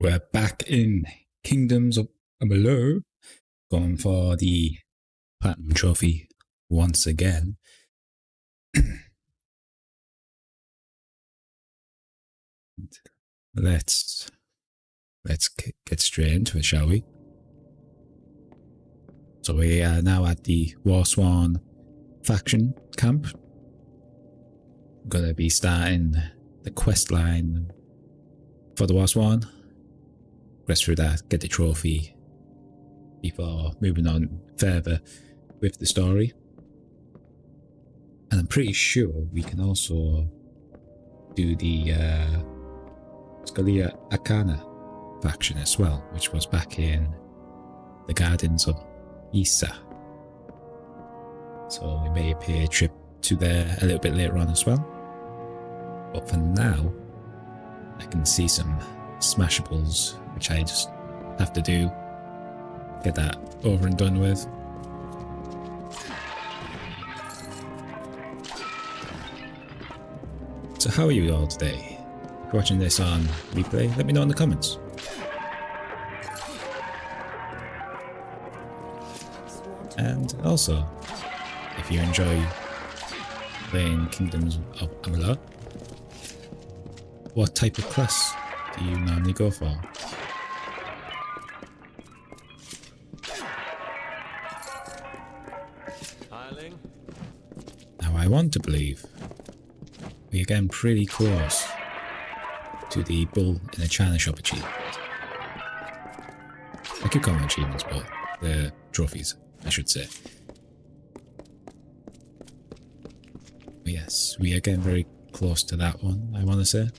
We're back in Kingdoms of Amalur, going for the Platinum Trophy once again. Let's get straight into it, shall we? So we are now at the Warswan faction camp. We're gonna be starting the quest line for the Warswan. Rest through that, get the trophy before moving on further with the story. And I'm pretty sure we can also do the Scalia Arcana faction as well, which was back in the Gardens of Isa. So we may pay a trip to there a little bit later on as well. But for now, I can see some smashables, which I just have to do. Get that over and done with. So how are you all today? If you're watching this on replay, let me know in the comments. And also, if you enjoy playing Kingdoms of Amalur, what type of class do you normally go for? Now I want to believe we are getting pretty close to the Bull in a China Shop achievement. I keep calling them achievements, but the trophies, I should say. But yes, we are getting very close to that one, I want to say.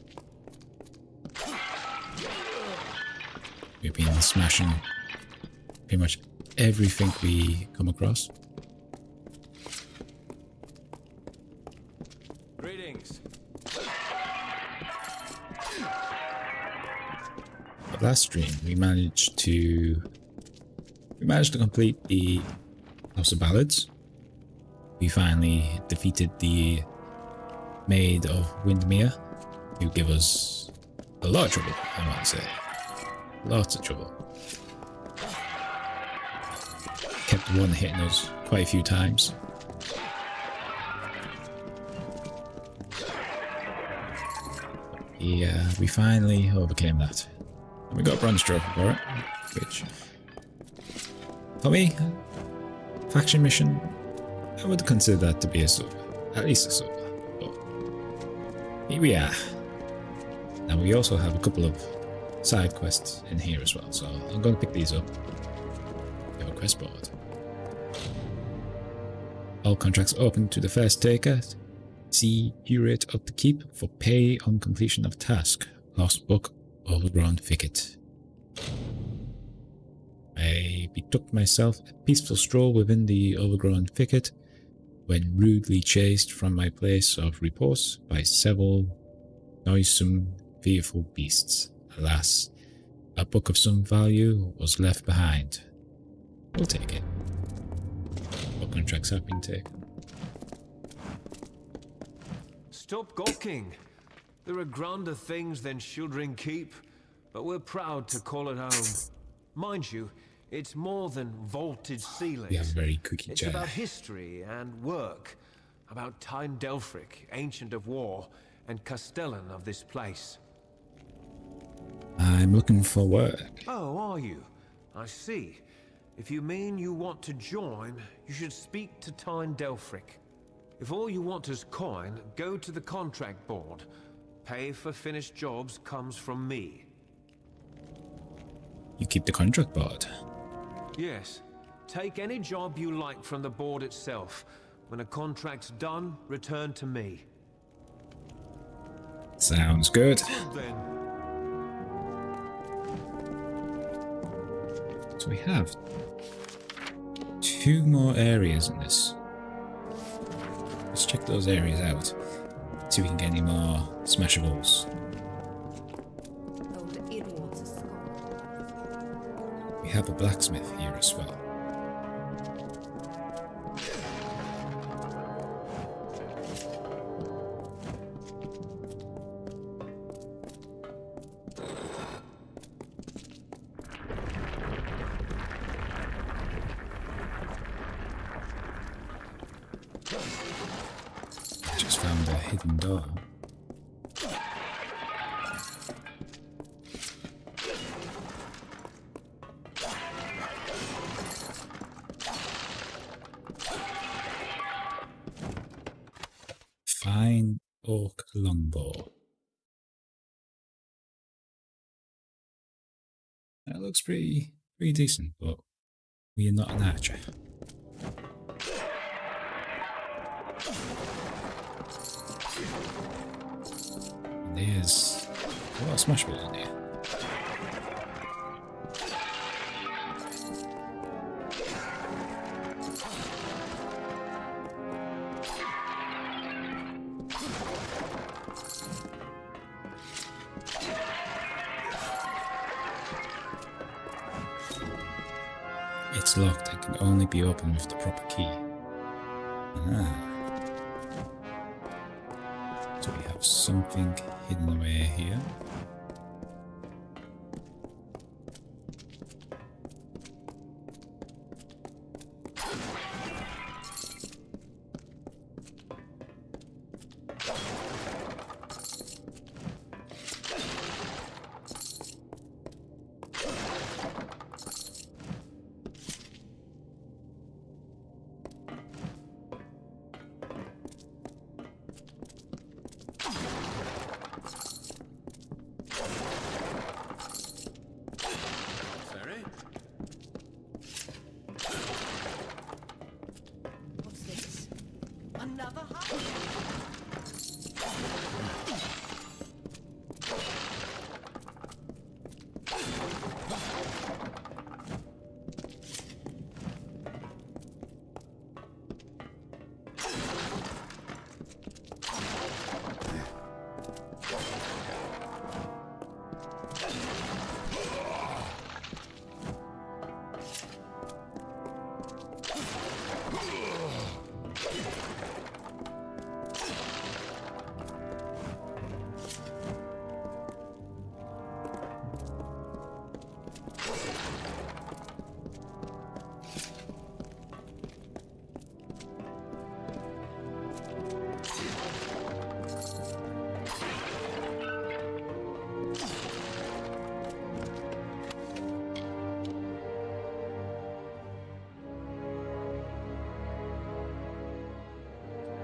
We've been smashing pretty much everything we come across. Greetings. But last stream we managed to complete the House of Ballads. We finally defeated the Maid of Windmere, who gave us a lot of trouble, I want to say. Lots of trouble. Kept one hitting us quite a few times. Yeah, we finally overcame that. And we got a bronze trophy for it, which, for me, faction mission, I would consider that to be a silver. At least a silver. But here we are. Now we also have a couple of side quests in here as well, so I'm going to pick these up. We have a quest board. All contracts open to the first taker. See curate of the keep for pay on completion of task. Lost book, overgrown thicket. I betook myself a peaceful stroll within the overgrown thicket when rudely chased from my place of repose by several noisome, fearful beasts. Alas, a book of some value was left behind. We'll take it. What contracts have been taken? Stop gawking. There are grander things than Shieldring Keep, but we're proud to call it home. Mind you, it's more than vaulted ceilings. We have a very cookie It's jar. about history and work, about Tyne Delphric, ancient of war, and Castellan of this place. I'm looking for work. Oh, are you? I see. If you mean you want to join, you should speak to Tyne Delphric. If all you want is coin, go to the contract board. Pay for finished jobs comes from me. You keep the contract board. Yes. Take any job you like from the board itself. When a contract's done, return to me. Sounds good. Then. So we have 2 more areas in this. Let's check those areas out. See if we can get any more smashables. We have a blacksmith here as well. hidden door. Fine oak longbow. That looks pretty decent, but we're not an archer. And there's a lot of smashable in here. It's locked and can only be opened with the proper key. Ah. So we have something hidden away here. Another house?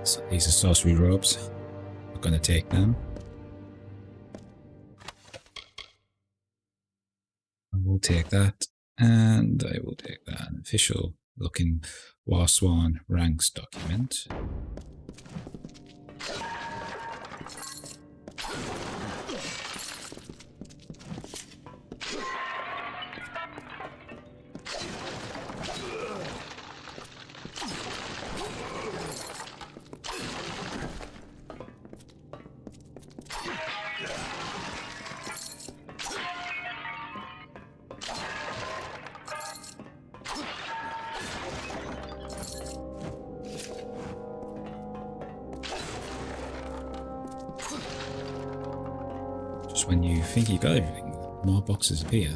So these are sorcery robes. We're gonna take them. I will take that, and I will take that. An official looking War Sworn ranks document. Just when you think you got everything, more boxes appear.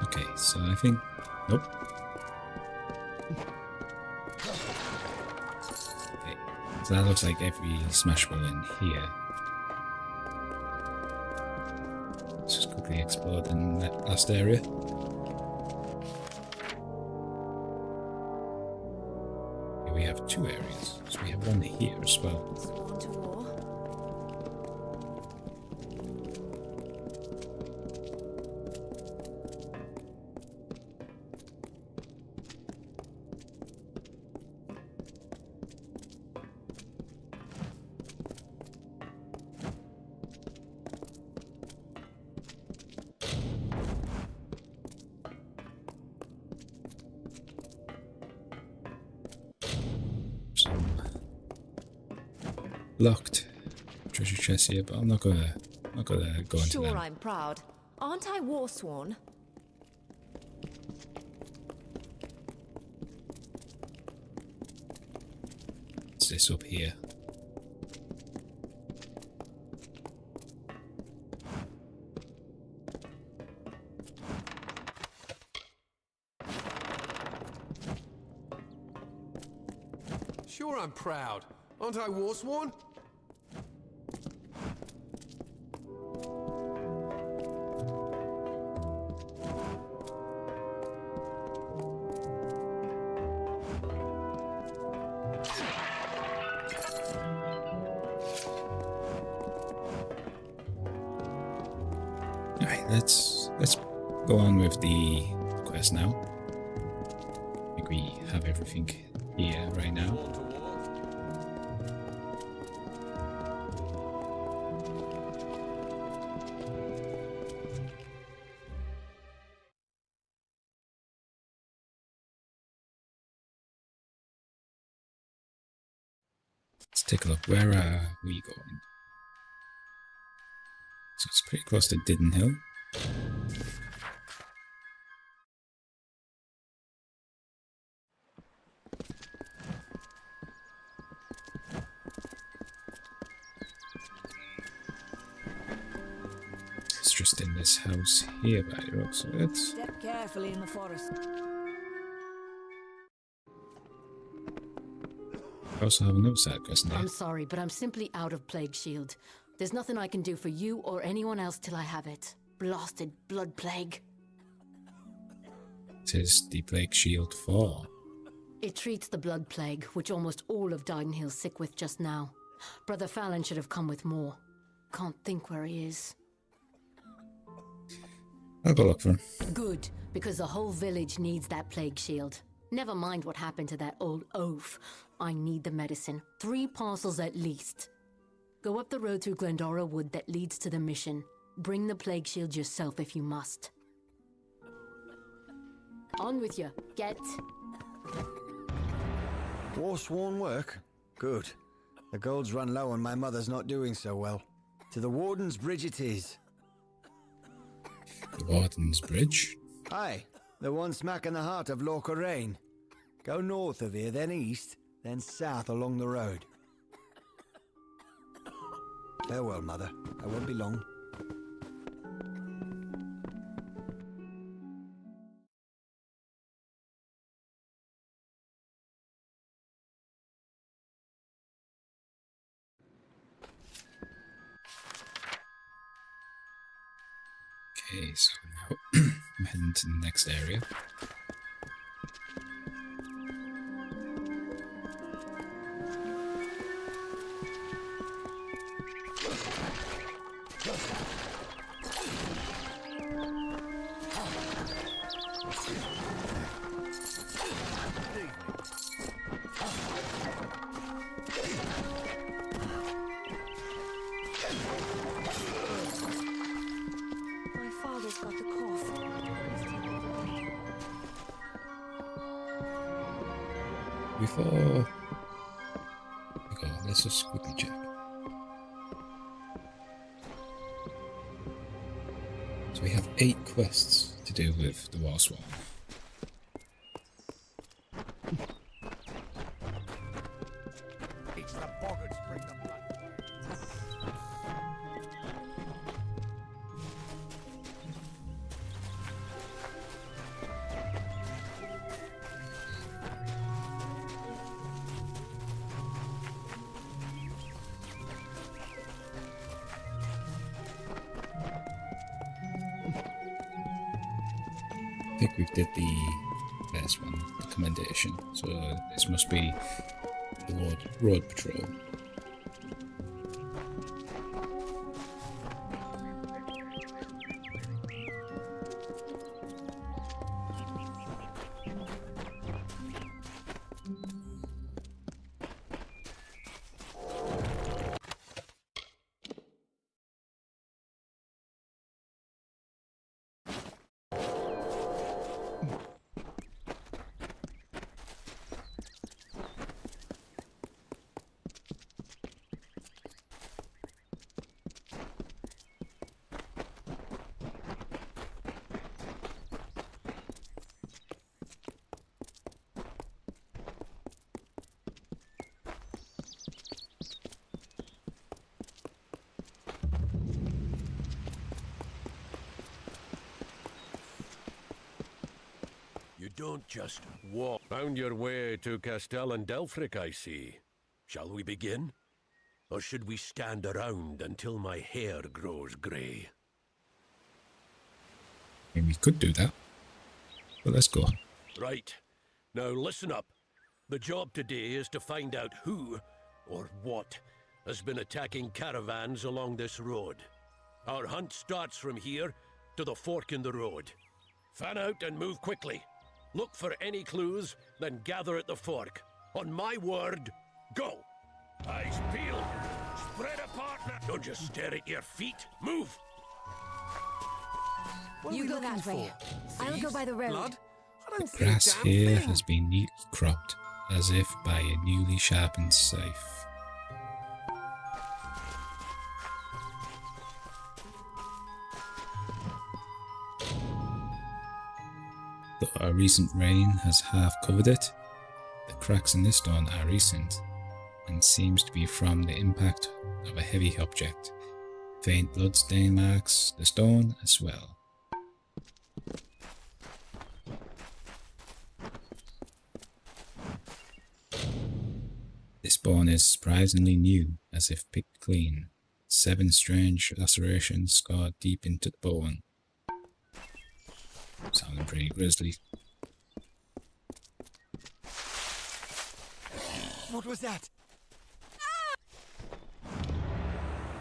Okay, so I think... Nope. Okay, so that looks like every smashable in here. Let's just quickly explore in that last area. Here we have two areas, so we have one here as well. Sworn to war. Locked treasure chest here, but I'm not gonna go into Sure, them. I'm proud. Aren't I war sworn? What's this up here? Sure, I'm proud. Aren't I war-sworn? Alright, let's go on with the quest now. I think we have everything here right now. Born to war? Let's take a look. Where are we going? So it's pretty close to Didden Hill. It's just in this house here by the looks of it. Step carefully in the forest. I also have another side quest in there. I'm sorry, but I'm simply out of Plague Shield. There's nothing I can do for you or anyone else till I have it. Blasted blood plague. It is the Plague Shield 4. It treats the blood plague, which almost all of Didenhill's sick with just now. Brother Fallon should have come with more. Can't think where he is. I'll go look for him. Good, because the whole village needs that plague shield. Never mind what happened to that old oaf. I need the medicine. 3 parcels at least. Go up the road through Glendora Wood that leads to the mission. Bring the plague shield yourself if you must. On with you. Get. War-sworn work? Good. The gold's run low and my mother's not doing so well. To the Warden's Bridge it is. The Warden's Bridge. Aye, the one smack in the heart of Loch-Rain. Go north of here, then east, then south along the road. Farewell, Mother. I won't be long. Okay, so now I'm heading to the next area. My father's got the cough. Before we go, let's just quickly check. So we have 8 quests to do with the Warswan. It's the boggarts bring the blood. I think we did the last one, the commendation. So this must be the road patrol. You don't just walk. Found your way to Castell and Delfric, I see. Shall we begin? Or should we stand around until my hair grows grey? I mean, we could do that. But let's go. Right. Now listen up. The job today is to find out who, or what, has been attacking caravans along this road. Our hunt starts from here to the fork in the road. Fan out and move quickly. Look for any clues, then gather at the fork. On my word, go! Eyes peeled. Spread apart now. Don't just stare at your feet. Move! What are You we go looking that way. for? I'll go Thieves? by the road. Blood? I don't see a Grass damn here thing. has been neatly cropped, as if by a newly sharpened scythe. Though a recent rain has half covered it, the cracks in this stone are recent, and seems to be from the impact of a heavy object. Faint blood stain marks the stone as well. This bone is surprisingly new, as if picked clean. 7 strange lacerations scarred deep into the bone. Sounding pretty grisly. What was that?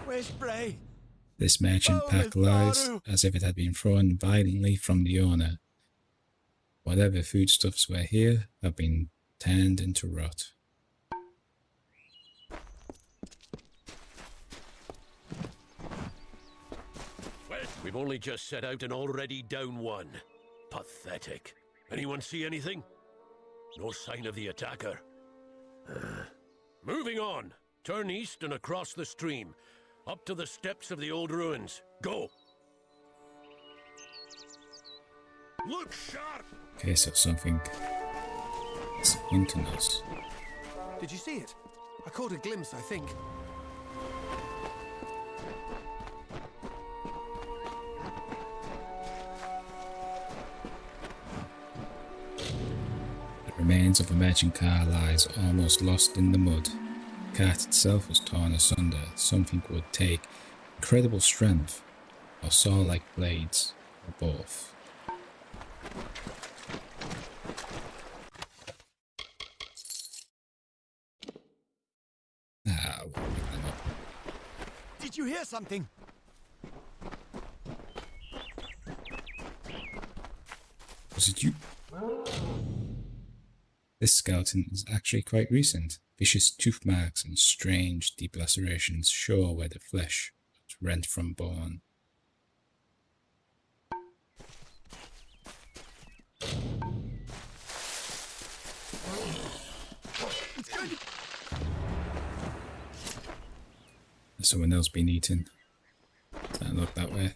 Where's Bray? This merchant Oh, pack my lies father. as if it had been thrown violently from the owner. Whatever foodstuffs were here have been turned into rot. Well, we've only just set out and already down one. Pathetic. Anyone see anything? No sign of the attacker. Moving on. Turn east and across the stream. Up to the steps of the old ruins. Go! Look sharp! Okay, so something is hunting us. Did you see it? I caught a glimpse, I think. The remains of a merchant car lies almost lost in the mud. The cart itself was torn asunder. Something would take incredible strength, or saw-like blades, or both. Ah, we'll pick them up. Did you hear something? Was it you? This skeleton is actually quite recent. Vicious tooth marks and strange deep lacerations show where the flesh was rent from bone. Has someone else been eaten? Doesn't look that way.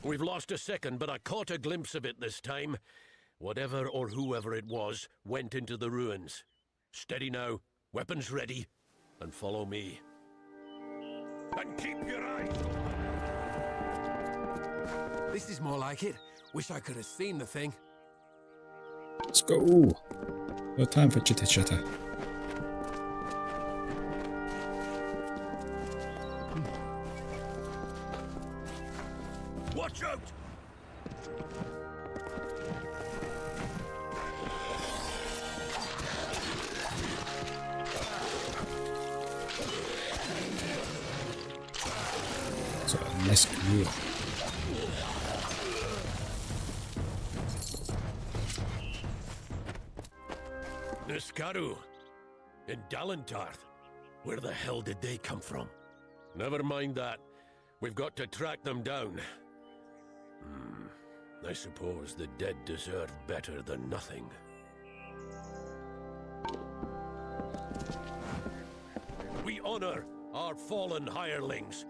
We've lost a second, but I caught a glimpse of it this time. Whatever or whoever it was went into the ruins. Steady now, weapons ready, and follow me. And keep your eyes. This is more like it. Wish I could have seen the thing. Let's go! No time for chitter chatter. Watch out! So, let's go. Niskaru, in Dalentarth. Where the hell did they come from? Never mind that. We've got to track them down. I suppose the dead deserve better than nothing. We honor our fallen hirelings,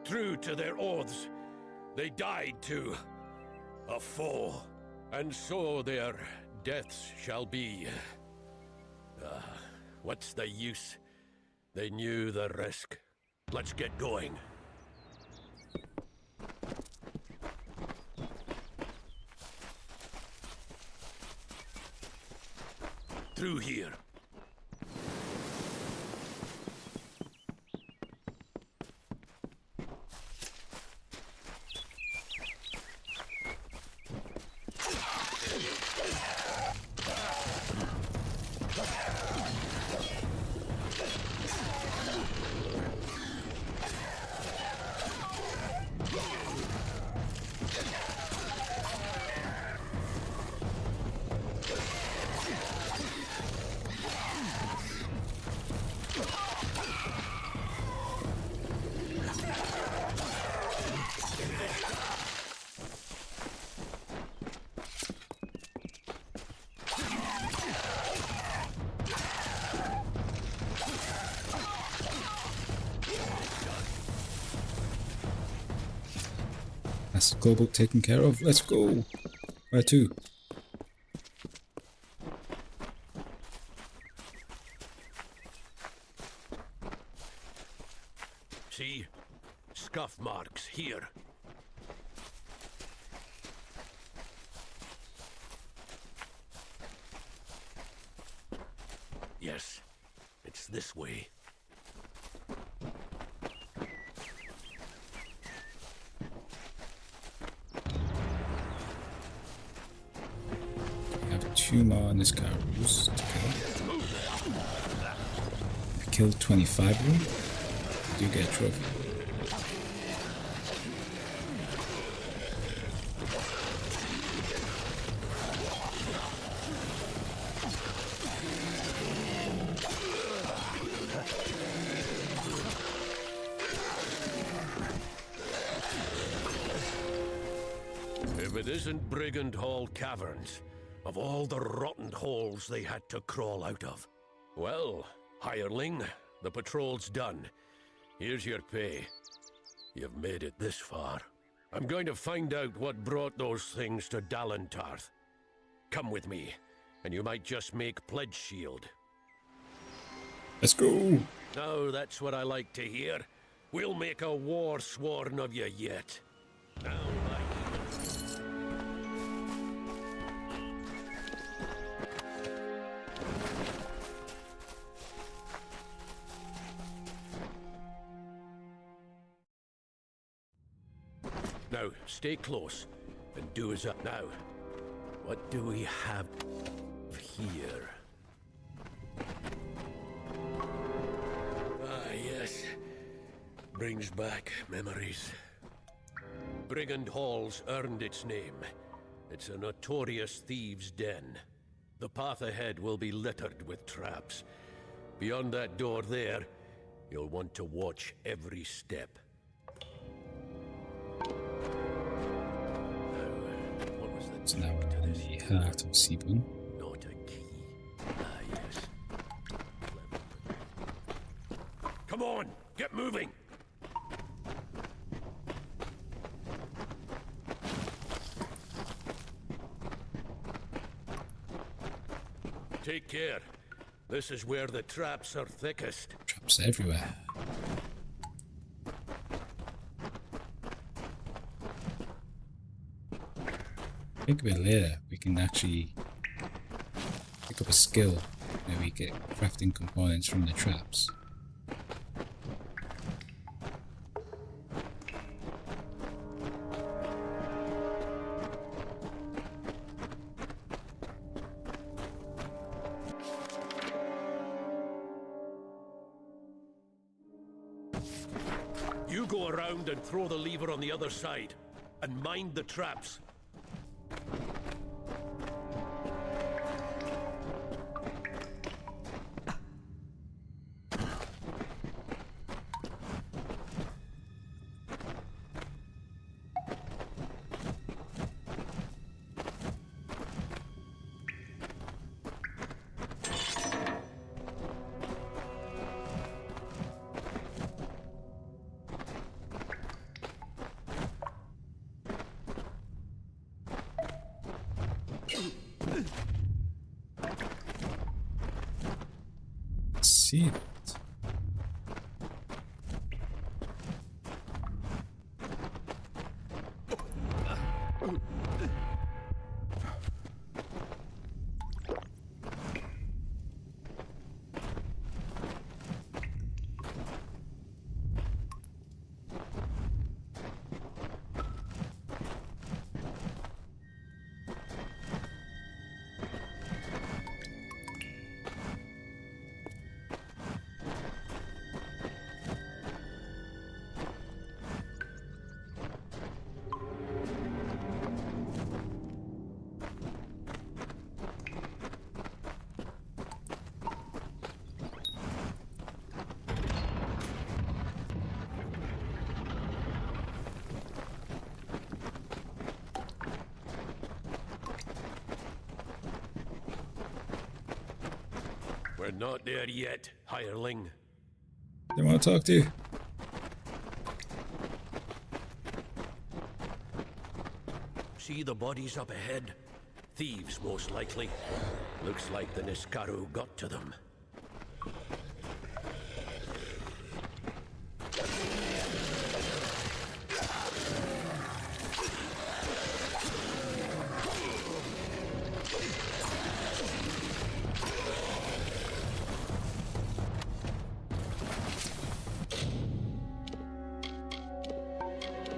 true to their oaths. They died to a foe, and so their deaths shall be. What's the use? They knew the risk. Let's get going. through here. That's the global taken care of. Let's go. Where to? See? Scuff marks here. Yes, it's this way. I have 2 more on this carouse to kill. I killed 25 of them. I do get a trophy. If it isn't Brigand Hall Caverns, of all the rotten holes they had to crawl out of. Well, hireling, the patrol's done. Here's your pay. You've made it this far. I'm going to find out what brought those things to Dalentarth. Come with me, and you might just make pledge shield. Let's go. Oh, that's what I like to hear. We'll make a war sworn of you yet. Now, Now, stay close, and do as up. Now, what do we have here? Ah, yes. Brings back memories. Brigand Hall's earned its name. It's a notorious thieves' den. The path ahead will be littered with traps. Beyond that door there, you'll want to watch every step. So now we're in the heart of Sebun. Not a key. Ah, yes. Come on, get moving. Take care. This is where the traps are thickest. Traps everywhere. I think a bit later we can actually pick up a skill where we get crafting components from the traps. You go around and throw the lever on the other side, and mind the traps. See that? We're not there yet, hireling. They want to talk to you. See the bodies up ahead? Thieves, most likely. Looks like the Niskaru got to them.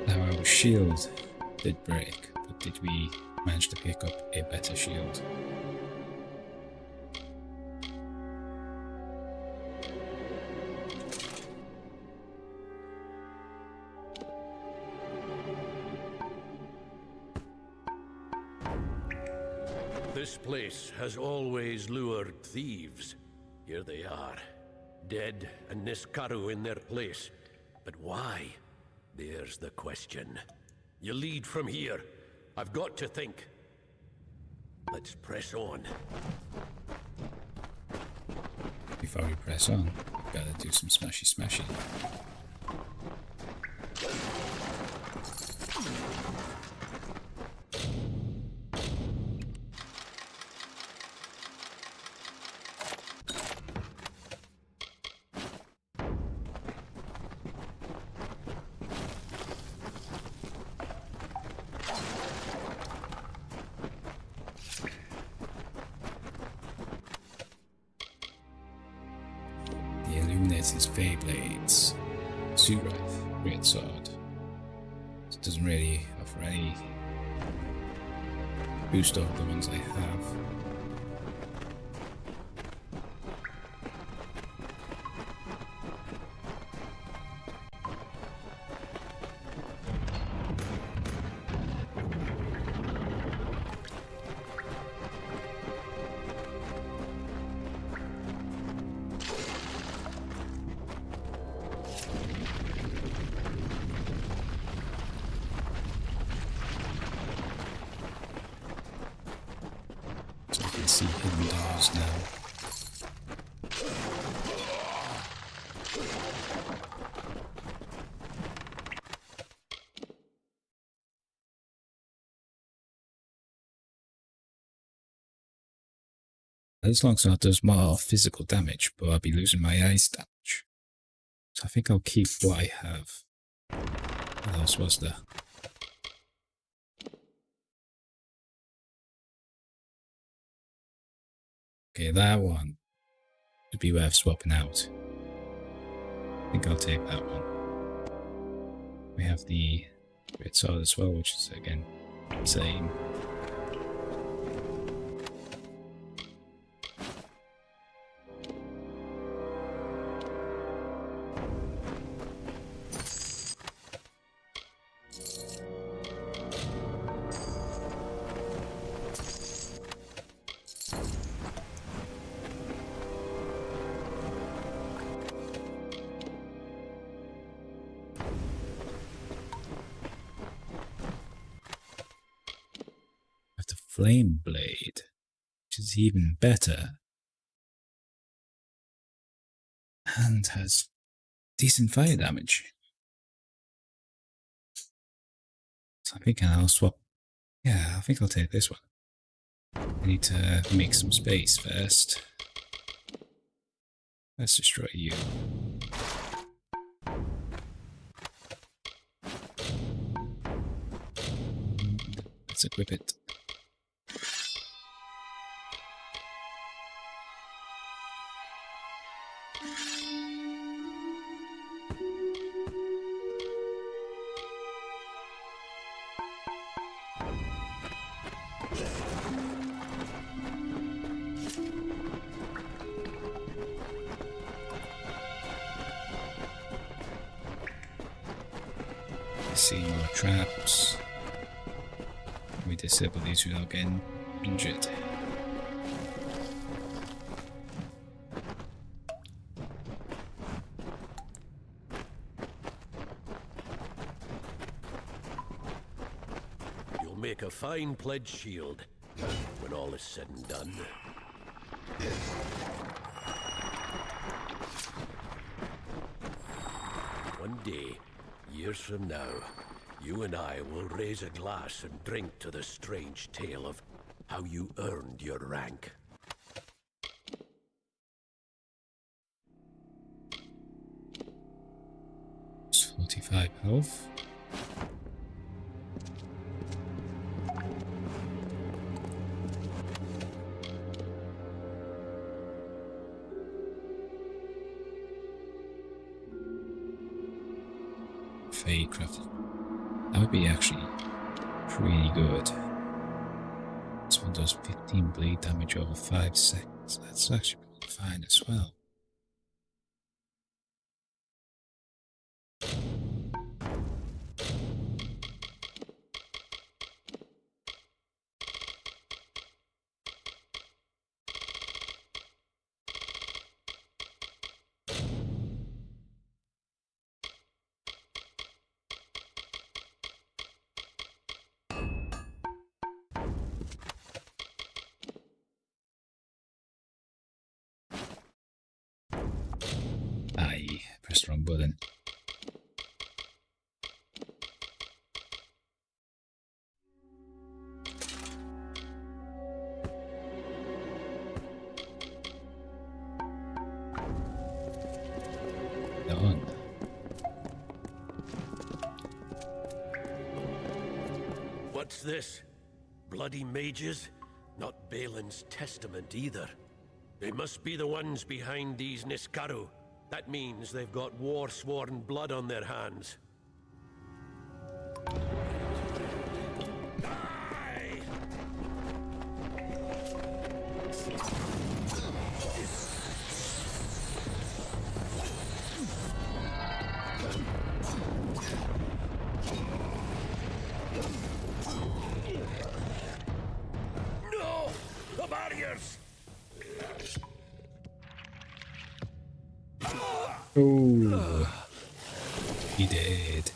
Now our shield did break, but did we manage to pick up a better shield? This place has always lured thieves. Here they are, dead and Niskaru in their place. But why? There's the question. You lead from here. I've got to think. Let's press on. Before we press on, we've got to do some smashy. The illuminated Fey Blades. Surath, Great Sword. It doesn't really offer any boost over the ones I have. So I can see hidden doors now. This longsword does more physical damage, but I'll be losing my ice damage. So I think I'll keep what I have. What else was there? Okay, that one would be worth swapping out. I think I'll take that one. We have the Great Sword as well, which is again same. The Flame Blade, which is even better and has decent fire damage. So I think I'll swap. Yeah, I think I'll take this one. I need to make some space first. Let's destroy you. Let's equip it. See more traps. We disable these without getting injured. You'll make a fine pledge shield when all is said and done. years from now, you and I will raise a glass and drink to the strange tale of how you earned your rank. It's 45 health. Fade crafted. That would be actually pretty good. This one does 15 bleed damage over 5 seconds. That's actually pretty fine as well. Aye, pressed the wrong button. Done. What's this? Bloody mages? Not Balin's testament either. They must be the ones behind these Niskaru. That means they've got war-sworn blood on their hands. Die! No! The barriers! Oh, he did.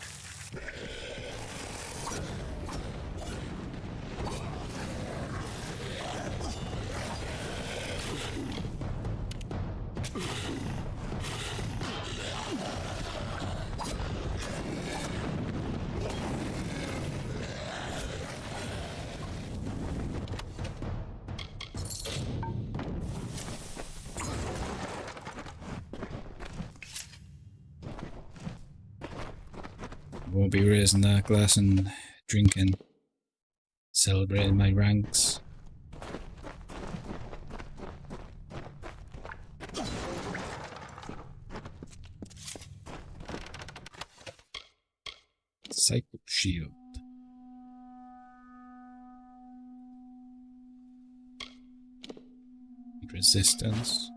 Won't be raising that glass and drinking, celebrating my ranks. Cycle shield. Resistance.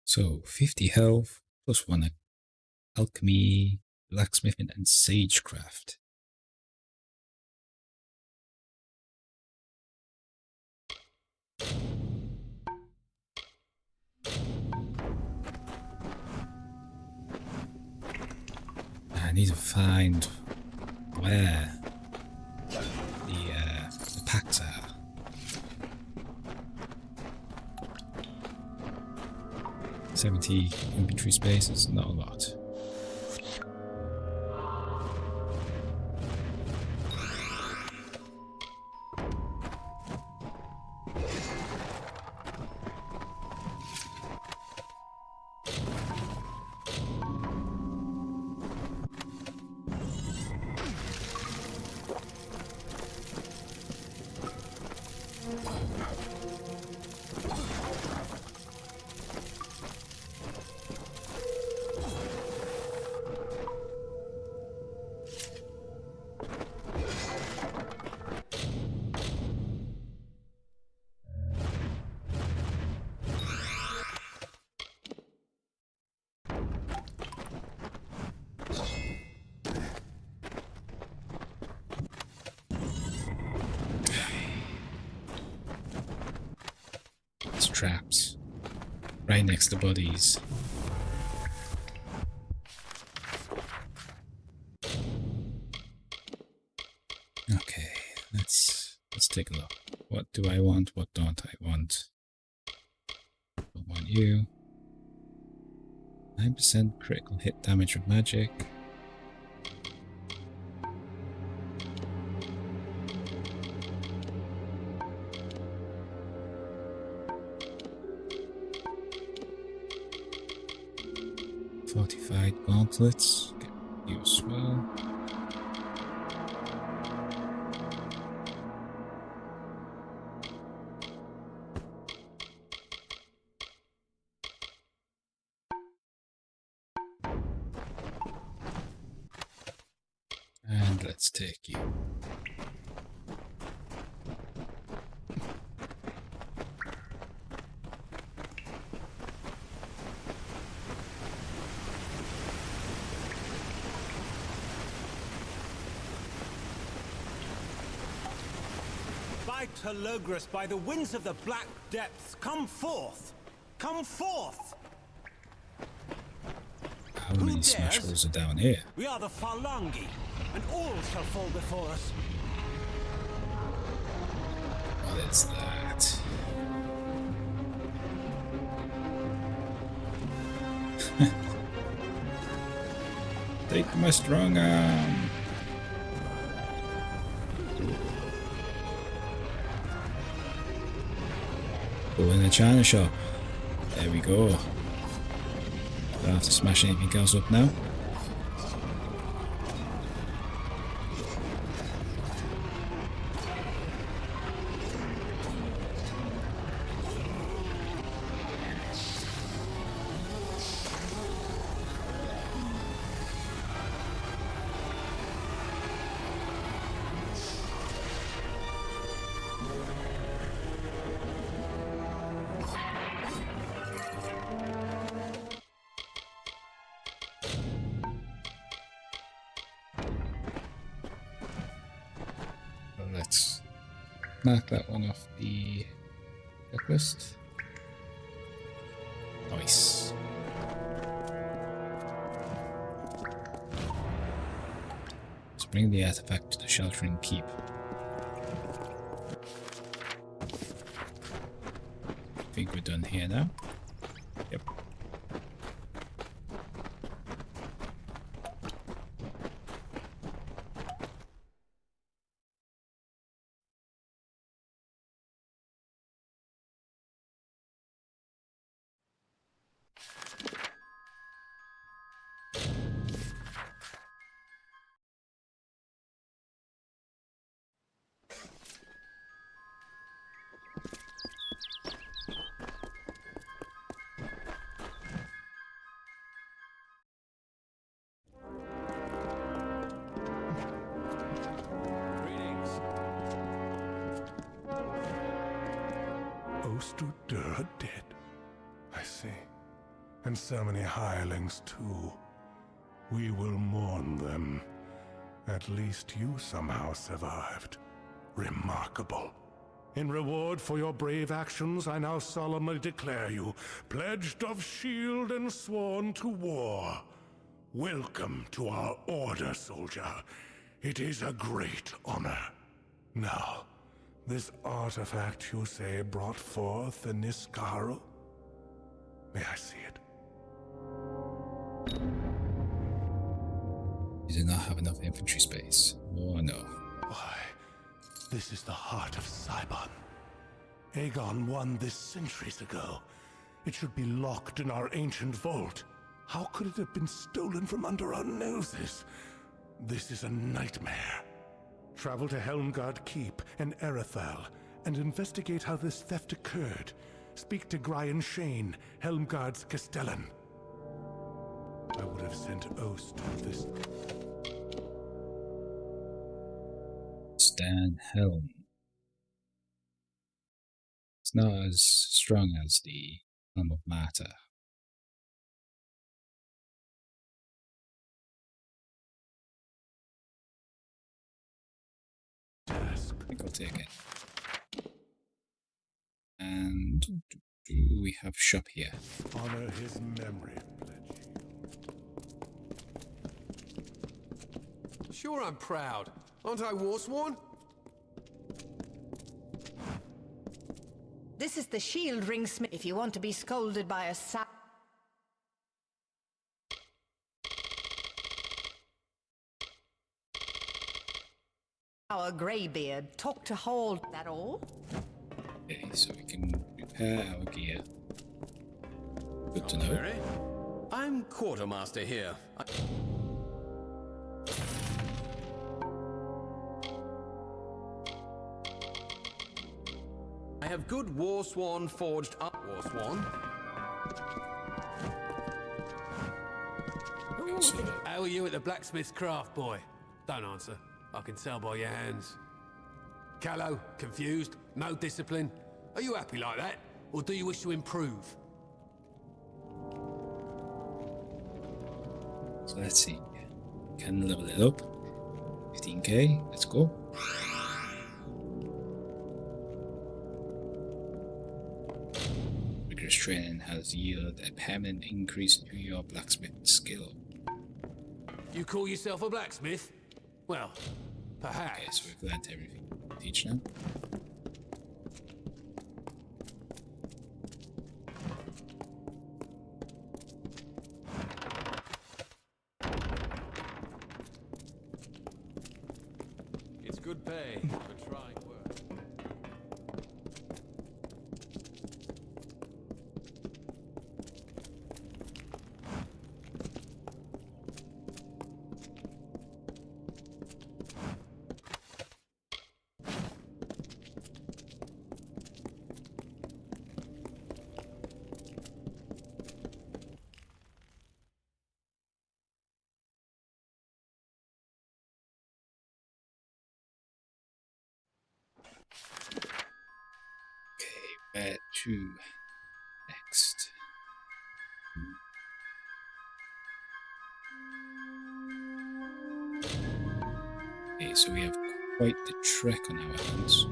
So 50 health, plus 1 alchemy, blacksmithing, and sagecraft. need to find where the packs are. 70 inventory space is not a lot. Traps right next to bodies. Okay, let's take a look. What do I want? What don't I want? Don't want you. 9% critical hit damage with magic. Fortified gauntlets, get you as well. And let's take you. By Telogris, by the winds of the black depths, come forth! Come forth! How many smash rolls are down here? We are the Phalangi, and all shall fall before us. What is that? Take my strong arm. Go in the China shop. There we go. Don't have to smash anything else up now. Let's knock that one off the checklist. Nice. Let's bring the artifact to the sheltering keep. I think we're done here now. Yep. Ostudur dead. I see. And so many hirelings too. We will mourn them. At least you somehow survived. Remarkable. In reward for your brave actions, I now solemnly declare you pledged of shield and sworn to war. Welcome to our order, soldier. It is a great honor. Now, this artifact you say brought forth the Niskaru? May I see it? You do not have enough infantry space. Oh no. Why, this is the heart of Cybon. Aegon won this centuries ago. It should be locked in our ancient vault. How could it have been stolen from under our noses? This is a nightmare. Travel to Helmgard Keep and Erethal and investigate how this theft occurred. Speak to Brian Shane, Helmgard's Castellan. I would have sent Ost with this. Stan Helm. It's not as strong as the Helm of Matter. I think I'll take it. And do we have shop here? Honor his memory, pledge. Sure, I'm proud. Aren't I Warsworn? This is the shield ring smith. If you want to be scolded by a our greybeard, talk to Hall. That all? Okay, so we can repair our gear. Good to know. Very. I'm quartermaster here. I have good Warsworn forged up. Warsworn? How are you at the blacksmith's craft, boy? Don't answer. I can tell by your hands. Callow, confused, no discipline. Are you happy like that? Or do you wish to improve? So let's see. Can level it up. 15k, let's go. Rigorous training has yielded a permanent increase to your blacksmith skill. You call yourself a blacksmith? Well, perhaps. Okay, so we've learned everything. Teach now. It's good pay for trying work. Where to next? Okay, so we have quite the trek on our hands.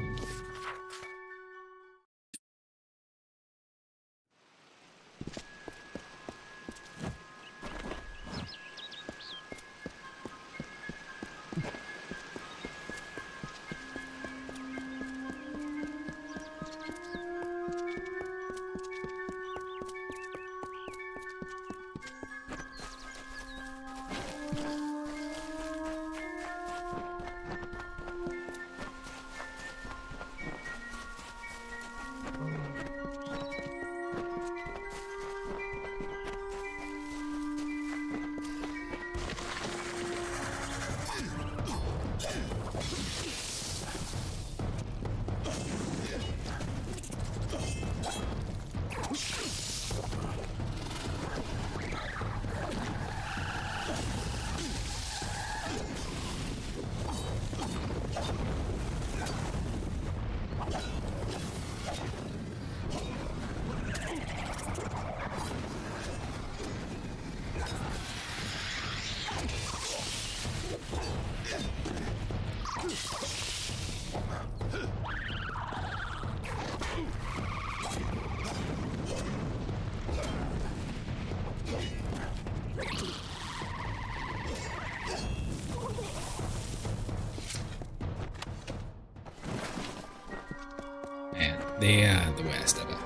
They are the worst ever.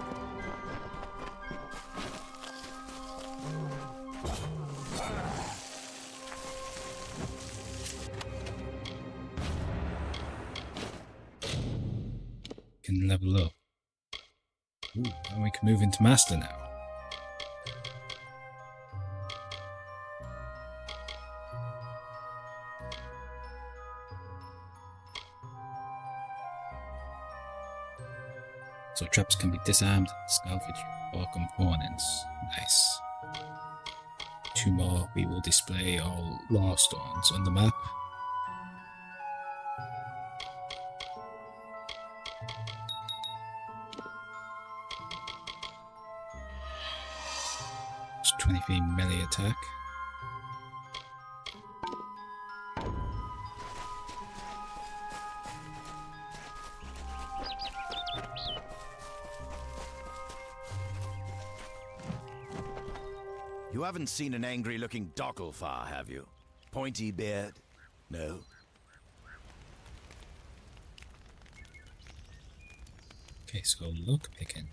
Can level up. Ooh, and we can move into Master now. So traps can be disarmed, salvaged, or components. Nice. 2 more, we will display all lore stones on the map. It's 23 melee attack. You haven't seen an angry-looking Docklefar, have you? Pointy beard? No? Okay, so look picking.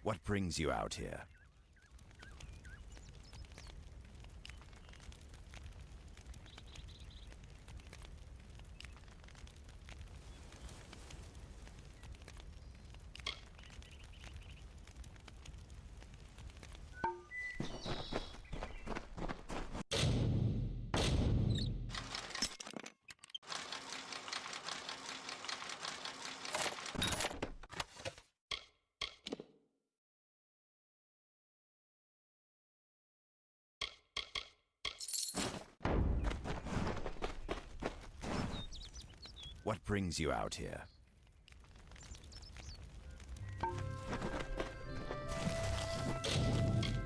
What brings you out here? What brings you out here?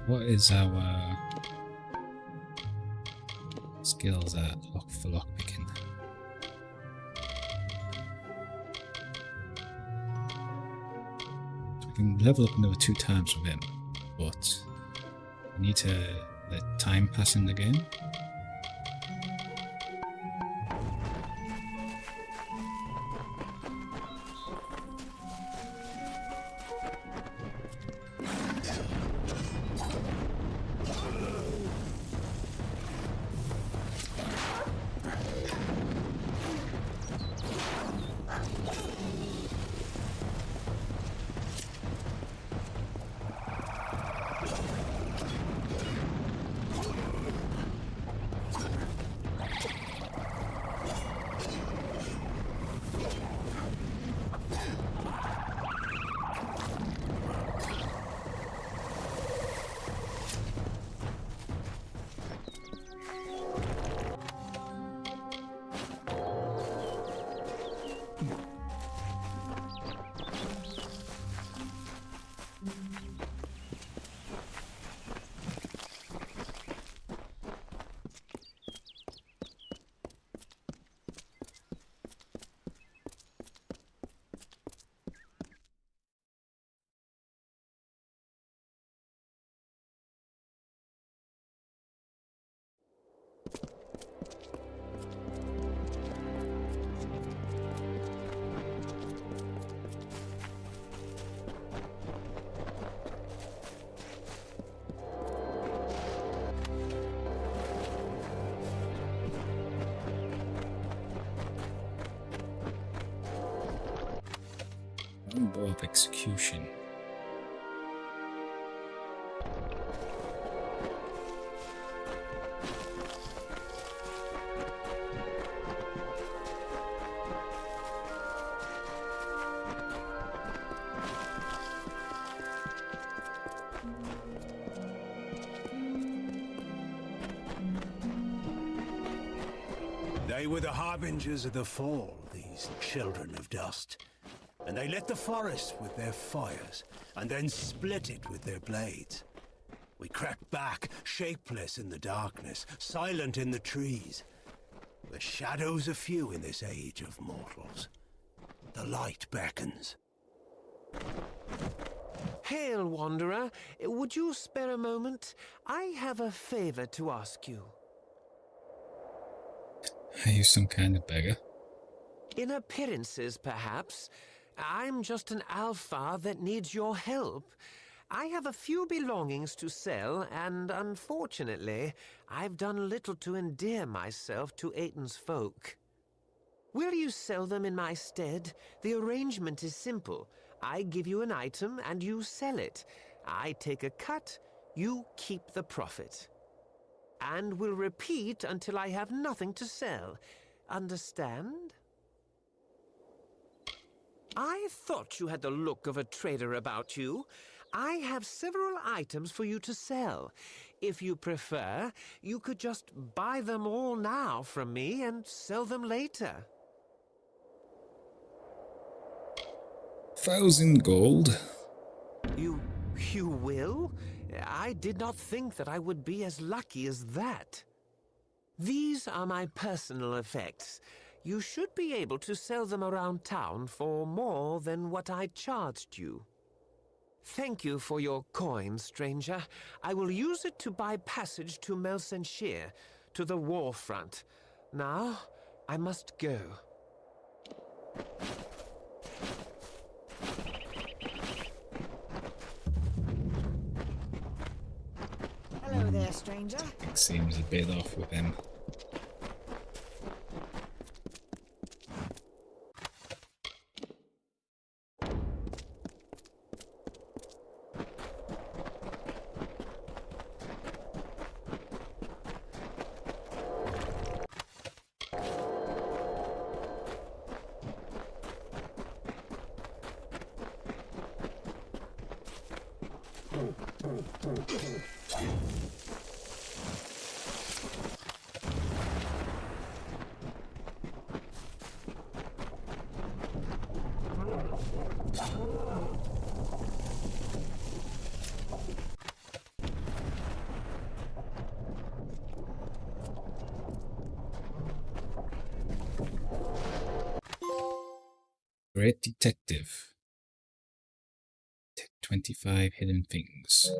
What is our skills at for lockpicking? So we can level up another 2 times with him, but we need to let time pass in the game. Number of execution. They were the harbingers of the fall, these children of dust. And they lit the forest with their fires, and then split it with their blades. We crept back, shapeless in the darkness, silent in the trees. The shadows are few in this age of mortals. The light beckons. Hail, Wanderer. Would you spare a moment? I have a favor to ask you. Are you some kind of beggar? In appearances, perhaps. I'm just an alpha that needs your help. I have a few belongings to sell, and unfortunately, I've done little to endear myself to Aiton's folk. Will you sell them in my stead? The arrangement is simple. I give you an item, and you sell it. I take a cut, you keep the profit. And will repeat until I have nothing to sell. Understand? I thought you had the look of a trader about you. I have several items for you to sell. If you prefer, you could just buy them all now from me and sell them later. 1,000 gold. You will? I did not think that I would be as lucky as that. These are my personal effects. You should be able to sell them around town for more than what I charged you. Thank you for your coin, stranger. I will use it to buy passage to Melsenshire, to the war front. Now, I must go. Hello there, stranger. It seems a bit off with him. Great detective. Detect 25 hidden things.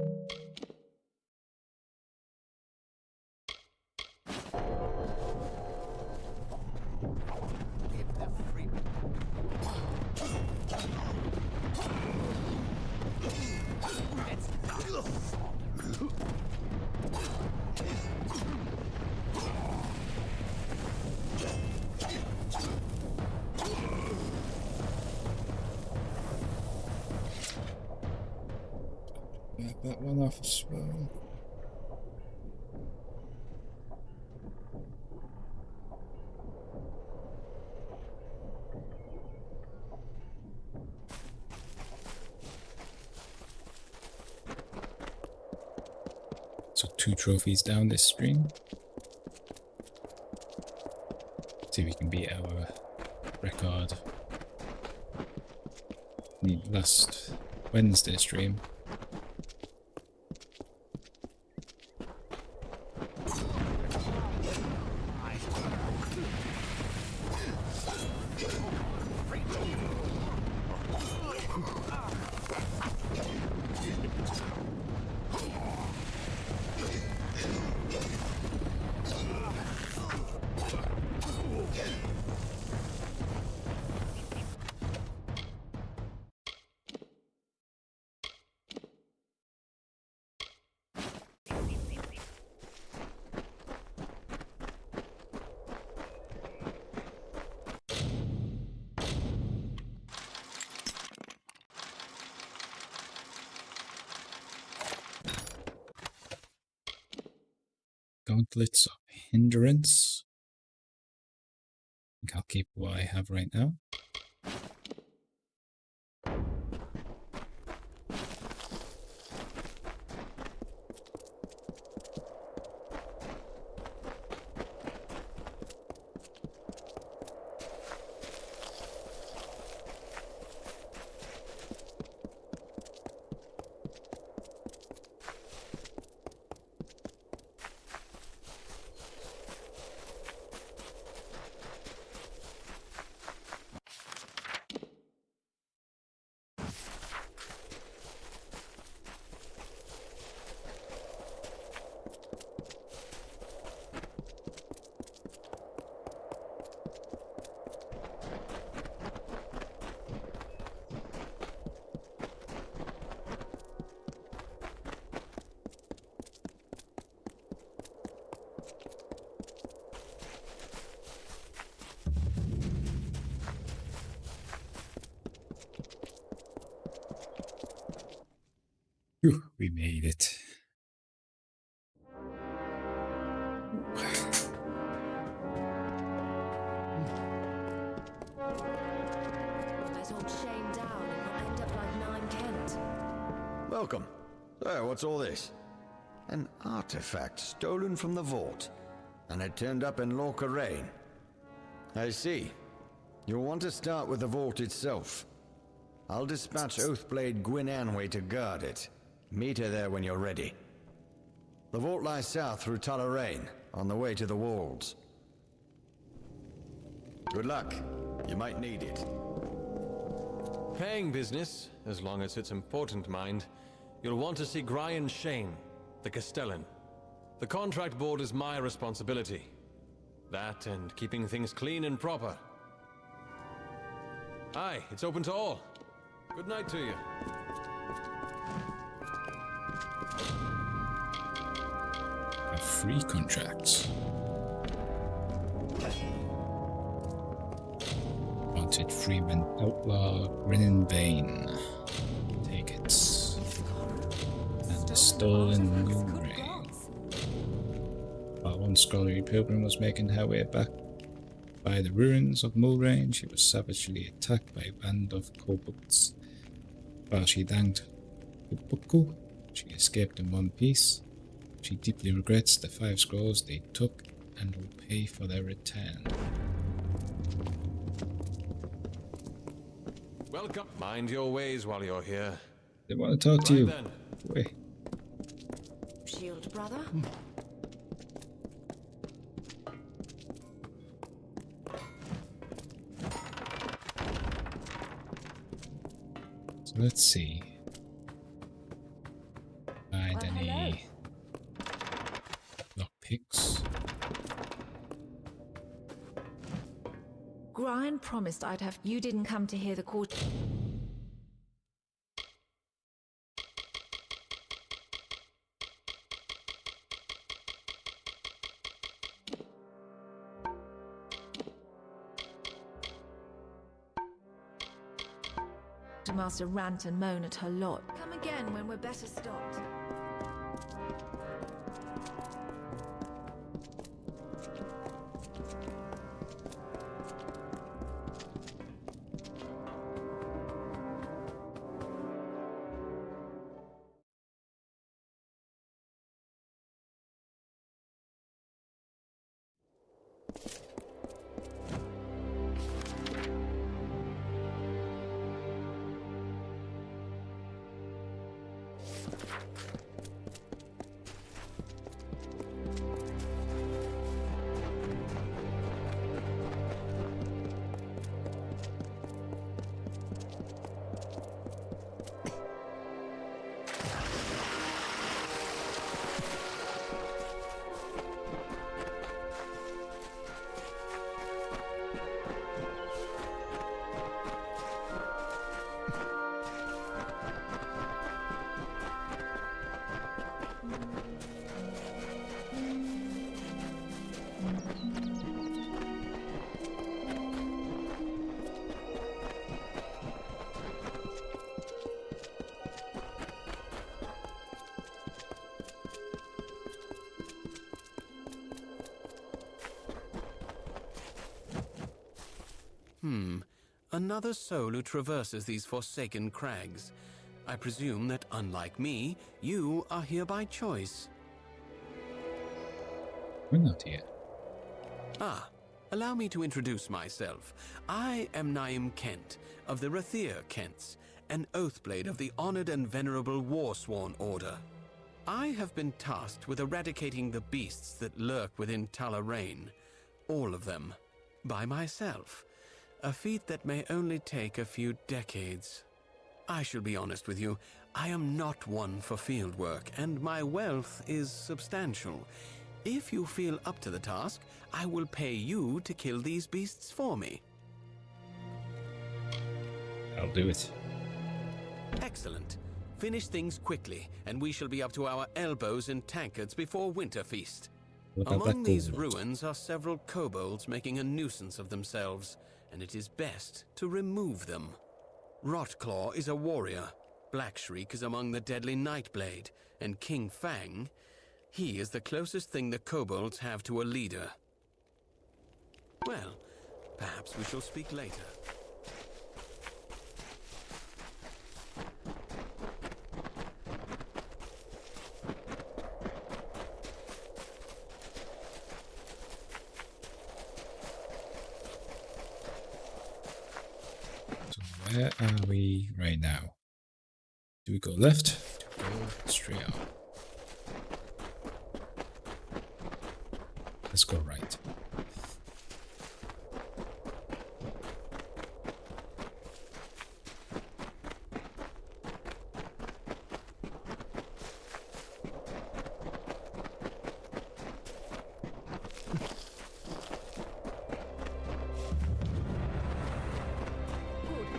Back that one off as well. So 2 trophies down this stream. See if we can beat our record. Last Wednesday stream. Gauntlets of Hindrance. I think I'll keep what I have right now. Phew, we made it. Let old Shane down and you'll end up like Nine Kent. Welcome. So, what's all this? An artifact stolen from the vault, and it turned up in Lorca Rain. I see. You'll want to start with the vault itself. I'll dispatch Oathblade Gwyn Anway to guard it. Meet her there when you're ready. The vault lies south through Rain, on the way to the walls. Good luck. You might need it. Paying business, as long as it's important, mind. You'll want to see Brian Shane, the Castellan. The contract board is my responsibility. That and keeping things clean and proper. Aye, it's open to all. Good night to you. A free contract. Wanted Freeman Outlaw Grinning Bane. Take it. And the stolen moon ring. While one scholarly pilgrim was making her way back by the ruins of Moulrain, she was savagely attacked by a band of kobolds. While she thanked Upuku, she escaped in one piece. She deeply regrets the 5 scrolls they took and will pay for their return. Welcome. Mind your ways while you're here. They want to talk to you. Then. Wait. Shield brother? So let's see. Find any lockpicks. Brian promised I'd have... You didn't come to hear the court... Master rant and moan at her lot. Come again when we're better stocked. Another soul who traverses these forsaken crags. I presume that, unlike me, you are here by choice. We're not here. Ah, allow me to introduce myself. I am Naim Kent, of the Rathir Kents, an Oathblade of the honored and venerable Warsworn Order. I have been tasked with eradicating the beasts that lurk within Rain, all of them, by myself. A feat that may only take a few decades. I shall be honest with you, I am not one for field work, and my wealth is substantial. If you feel up to the task, I will pay you to kill these beasts for me. I'll do it. Excellent. Finish things quickly, and we shall be up to our elbows in tankards before Winterfeast. Among these ruins are several kobolds making a nuisance of themselves, and it is best to remove them. Rotclaw is a warrior. Black Shriek is among the deadly Nightblade, and King Fang, he is the closest thing the kobolds have to a leader. Well, perhaps we shall speak later. So where are we right now? Do we go left? Do we go straight up? Let's go right.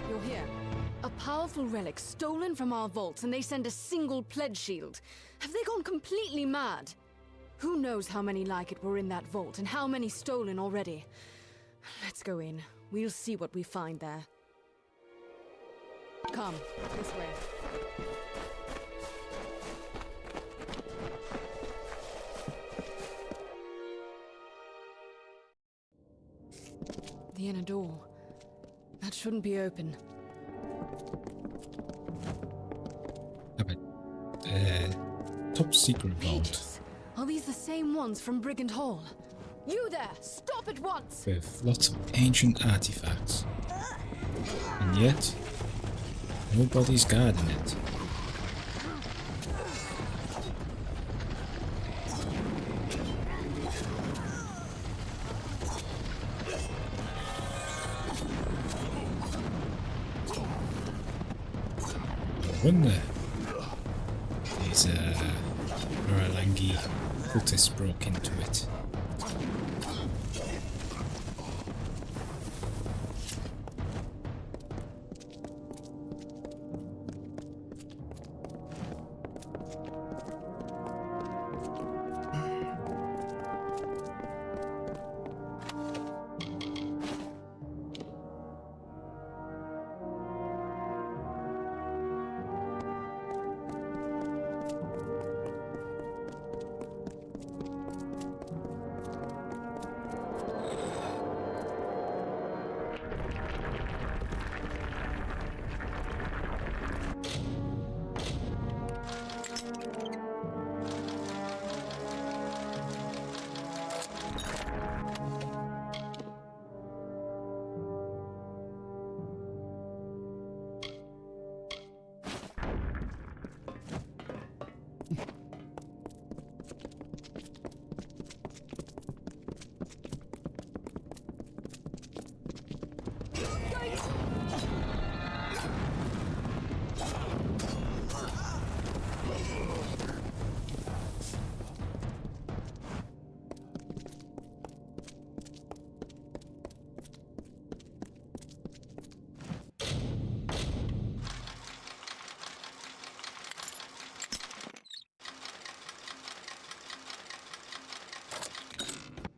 You're here. A powerful relic stolen from our vaults, and they send a single pledge shield. Have they gone completely mad? Who knows how many like it were in that vault, and how many stolen already? Let's go in. We'll see what we find there. Come, this way. The inner door. That shouldn't be open. Top secret vault. Pages. Are these the same ones from Brigand Hall? You there! Stop at once! With lots of ancient artifacts. And yet, nobody's guarding it. No wonder these Muralangi cultists broke into it.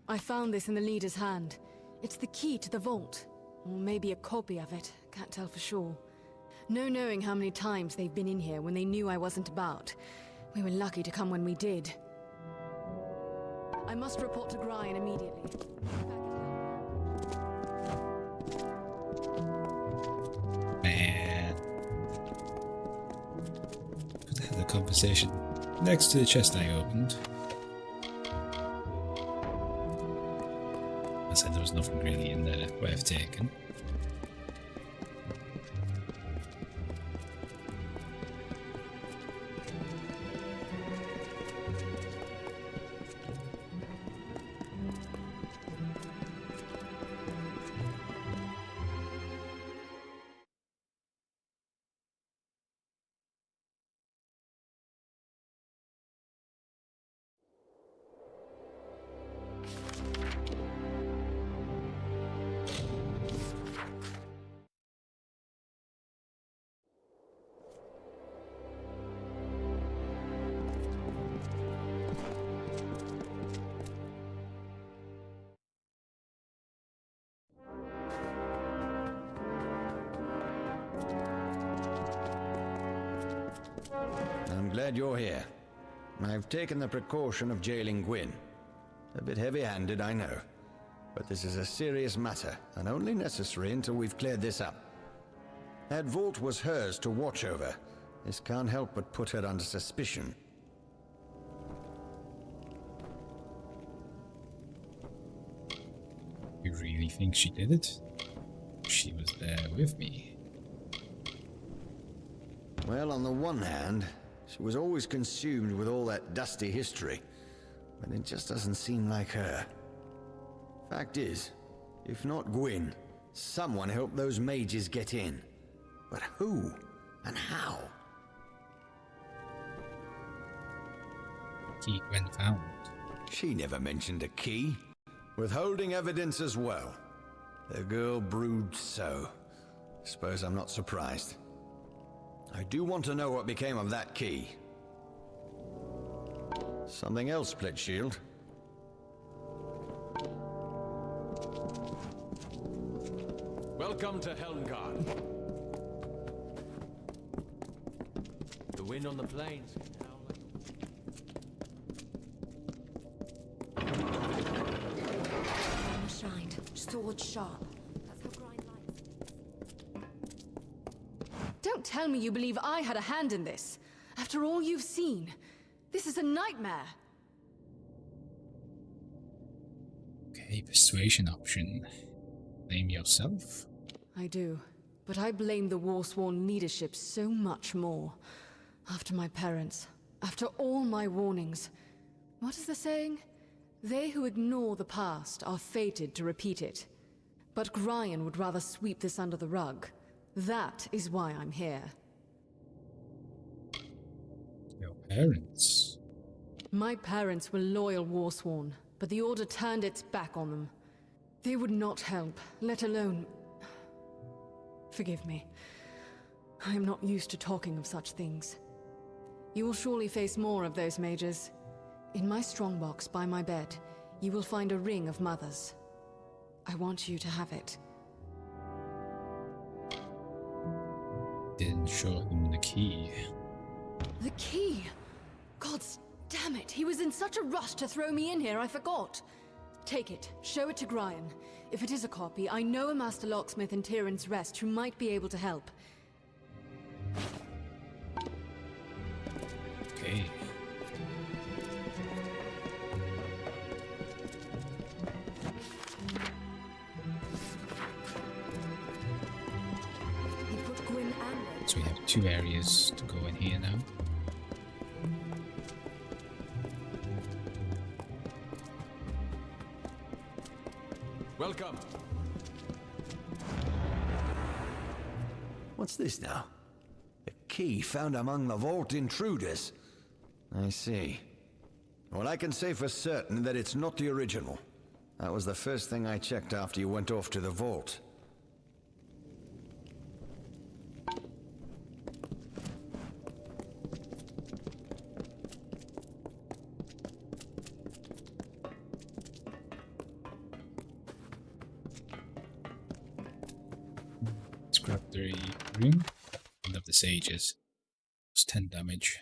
I found this in the leader's hand. It's the key to the vault. Or maybe a copy of it. Can't tell for sure. No knowing how many times they've been in here when they knew I wasn't about. We were lucky to come when we did. I must report to Grian immediately. Man. Could have had a conversation next to the chest I opened. I said there was nothing really in there worth taking. glad you're here. I've taken the precaution of jailing Gwyn. A bit heavy-handed, I know. But this is a serious matter, and only necessary until we've cleared this up. That vault was hers to watch over. This can't help but put her under suspicion. You really think she did it? She was there with me. Well, on the one hand, she was always consumed with all that dusty history, but it just doesn't seem like her. Fact is, if not Gwyn, someone helped those mages get in. But who and how? Key Gwen found. She never mentioned a key. Withholding evidence as well. The girl broods so. Suppose I'm not surprised. I do want to know what became of that key. Something else, Pledge Shield. Welcome to Helmgard. The wind on the plains can howl like... Armor shined, sword sharp. That's how Grind likes it. Don't tell me you believe I had a hand in this. After all you've seen, this is a nightmare. Okay, persuasion option. Blame yourself? I do, but I blame the Warsworn leadership so much more. After my parents, after all my warnings. What is the saying? They who ignore the past are fated to repeat it. But Grian would rather sweep this under the rug. That is why I'm here. Your parents? My parents were loyal Warsworn, but the Order turned its back on them. They would not help, let alone... Forgive me. I am not used to talking of such things. You will surely face more of those mages. In my strongbox by my bed, you will find a ring of mothers. I want you to have it. Didn't show him the key. The key! Gods damn it, he was in such a rush to throw me in here, I forgot. Take it, show it to Grian. If it is a copy, I know a master locksmith in Tyrann's Rest who might be able to help. Okay. You put Gwyn and So we have 2 areas to go in here now. Welcome. What's this now? A key found among the vault intruders. I see. Well, I can say for certain that it's not the original. That was the first thing I checked after you went off to the vault. Let's grab the ring. End of the sages. It's 10 damage.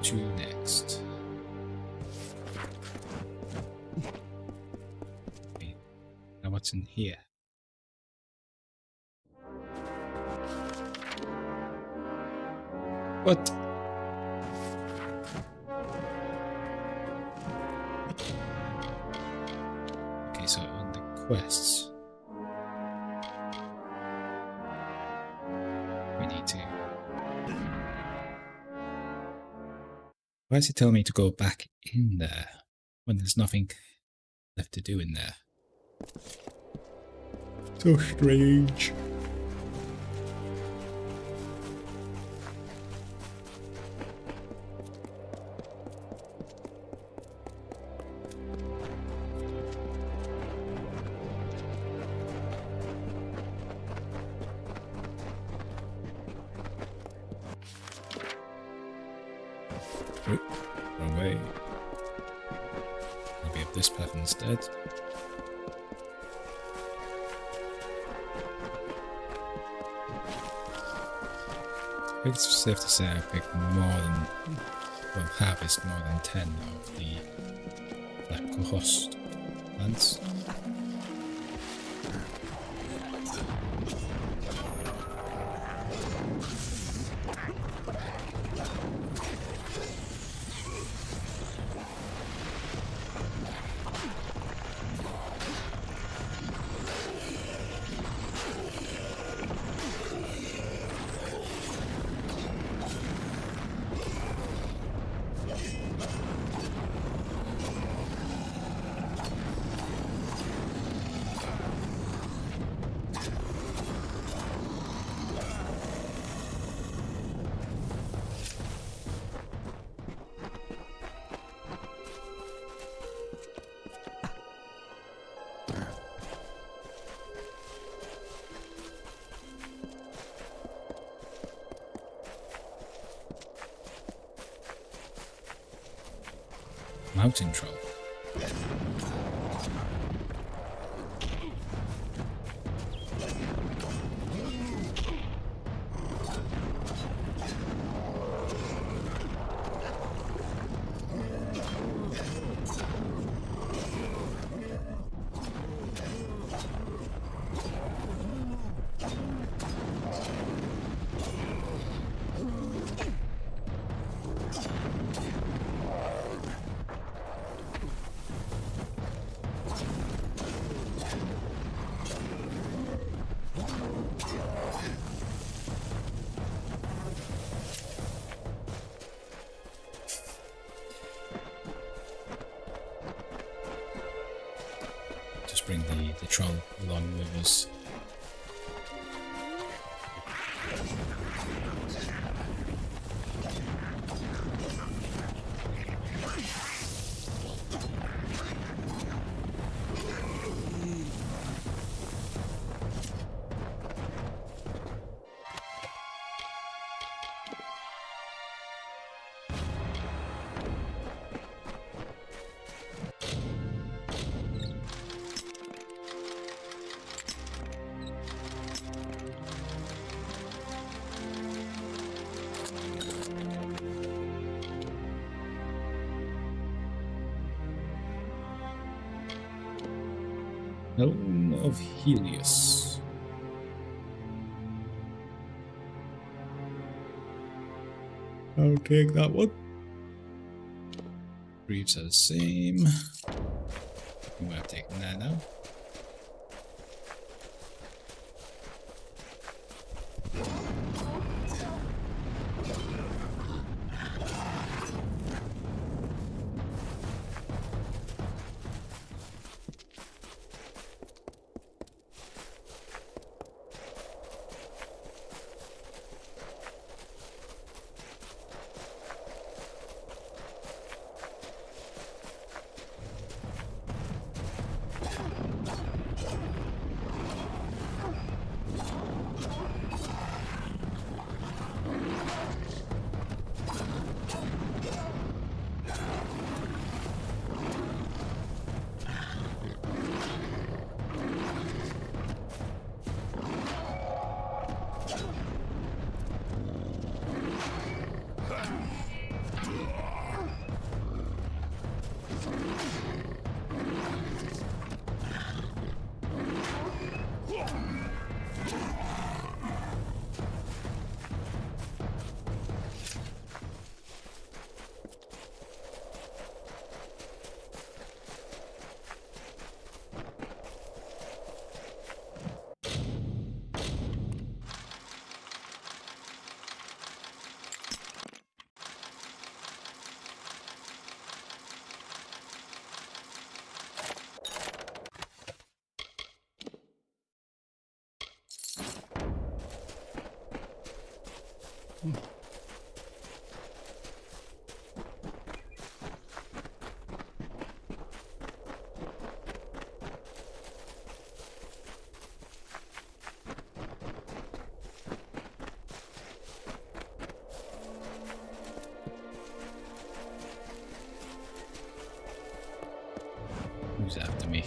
To next. Okay. Now what's in here? What? Okay, so on the quests, we need to... Why is it telling me to go back in there when there's nothing left to do in there? So strange. Oh, wrong way. I'll be up this path instead. I think it's safe to say I picked more than, well, harvest more than 10 of the Black Cost plants. Mountain troll. Just bring the troll along with us. Helm of Helios. I'll take that one. Greaves are the same. You might have taken that now. He's after me.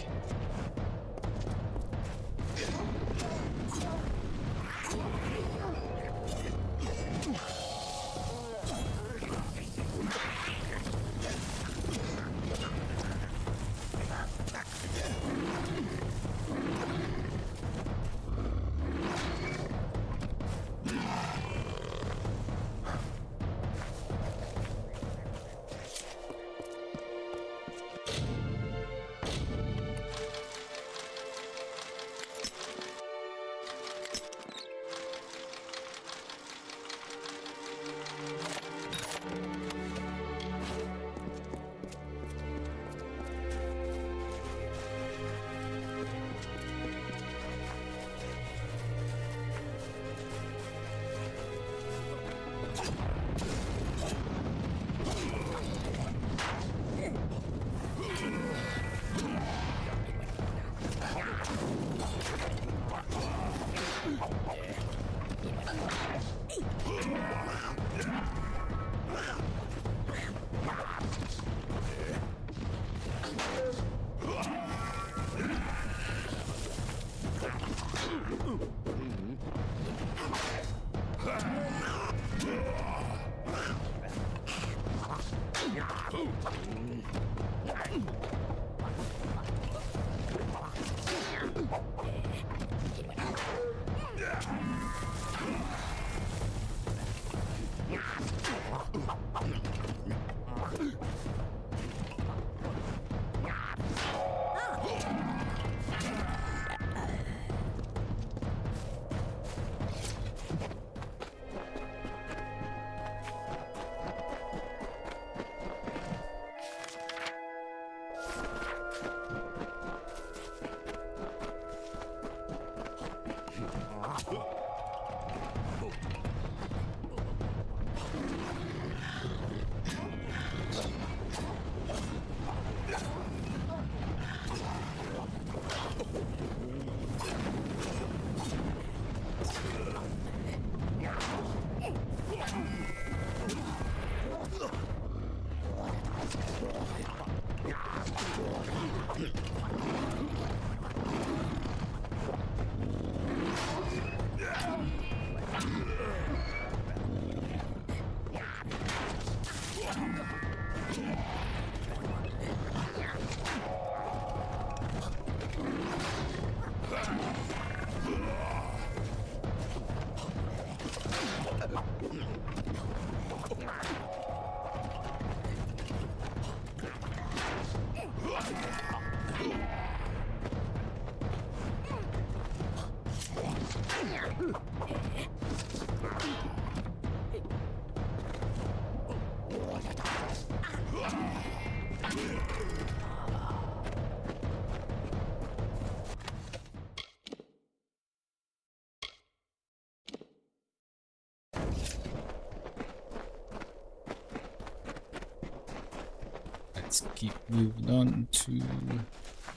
Let's keep moving on to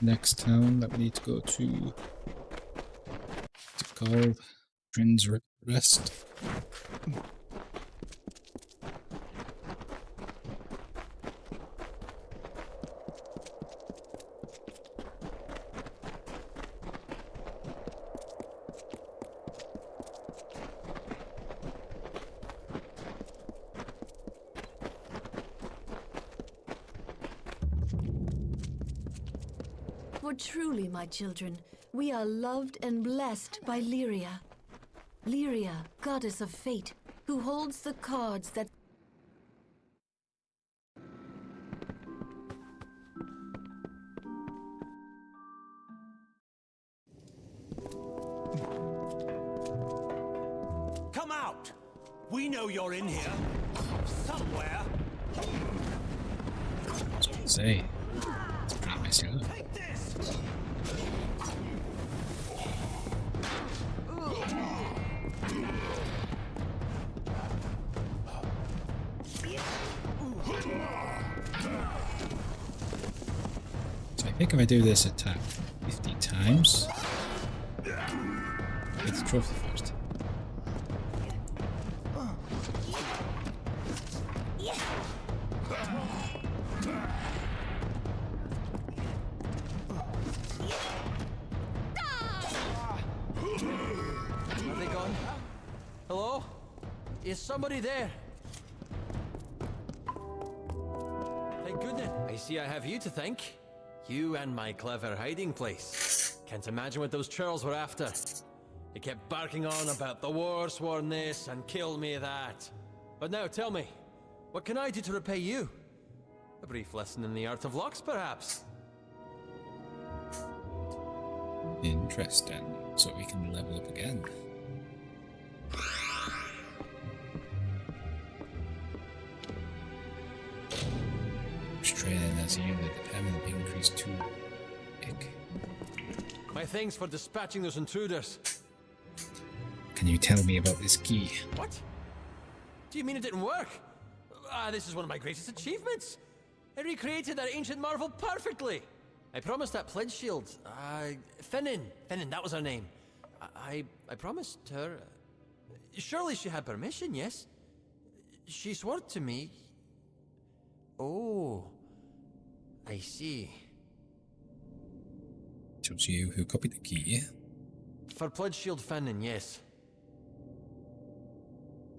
next town that we need to go to. What's it called? Prince Rest. For truly, my children, we are loved and blessed by Lyria. Lyria, goddess of fate, who holds the cards that... Come out! We know you're in here. Somewhere. Say, it's pretty messy up. Take this! So I think if I do this attack 50 times, get the trophy first. Is somebody there? Thank goodness. I see I have you to thank. You and my clever hiding place. Can't imagine what those churls were after. They kept barking on about the war sworn this and kill me that. But now tell me, what can I do to repay you? A brief lesson in the art of locks, perhaps? Interesting. So we can level up again. Training has yielded a permanent increase to ick. My thanks for dispatching those intruders. Can you tell me about this key? What? Do you mean it didn't work? This is one of my greatest achievements. I recreated that ancient marvel perfectly. I promised that pledge shield. Finnan, that was her name. I promised her. Surely she had permission, yes? She swore to me. Oh, I see. It was you who copied the key. For pledge shield Finnan, yes.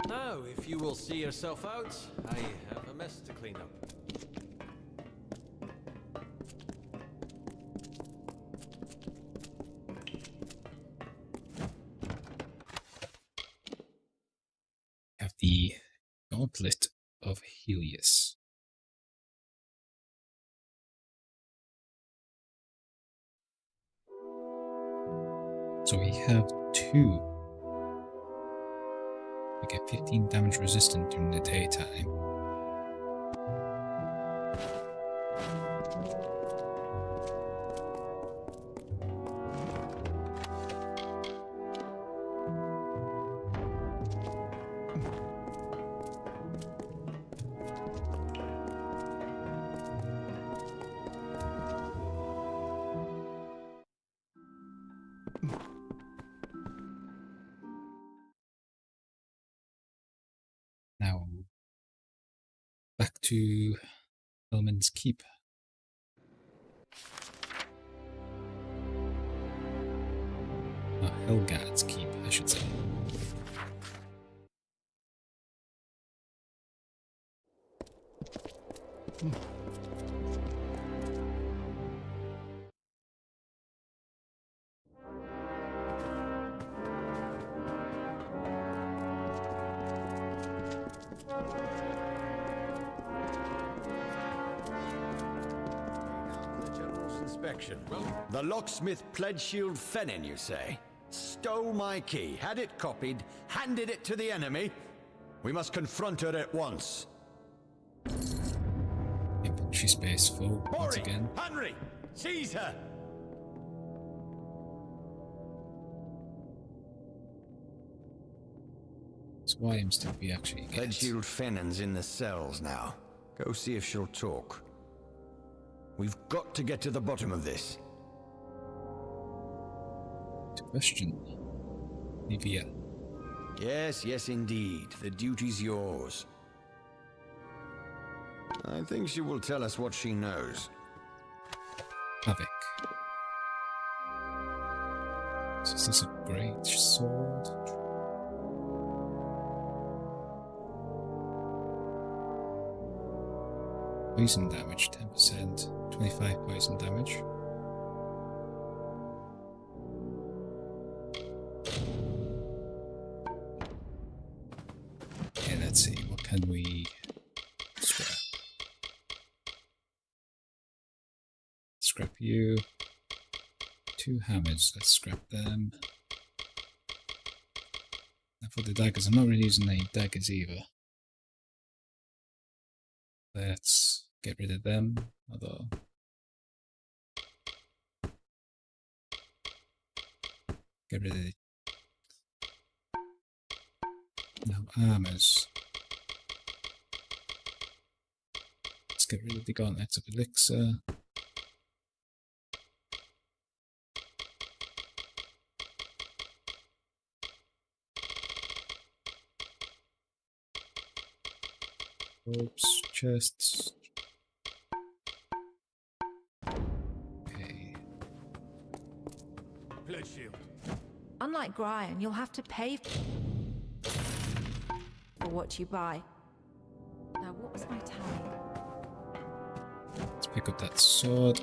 Now, if you will see yourself out, I have a mess to clean up. Have the Gauntlet of Helios. So we have 2. We get 15 damage resistant during the daytime. Now, back to Hellman's Keep. Oh, Helgard's Keep, I should say. The locksmith pledge shield Finnan, you say? Stole my key, had it copied, handed it to the enemy? We must confront her at once. Infantry space full once again. Henry, seize her! So why am still be actually against? Pledge shield Finnan's in the cells now. Go see if she'll talk. We've got to get to the bottom of this. To question. Livia. Yes, indeed. The duty's yours. I think she will tell us what she knows. Havoc. So is this a great sword? Poison damage, 10%, 25 poison damage. Okay, let's see, what can we scrap? Scrap you. 2 hammers, let's scrap them. Now for the daggers, I'm not really using any daggers either. Let's get rid of them, although get rid of the now armors. Let's get rid of the gauntlets of elixir. Ropes, chests. Okay. Pledge shield. Unlike Brian, you'll have to pay for what you buy. Now, what was my tally? Let's pick up that sword.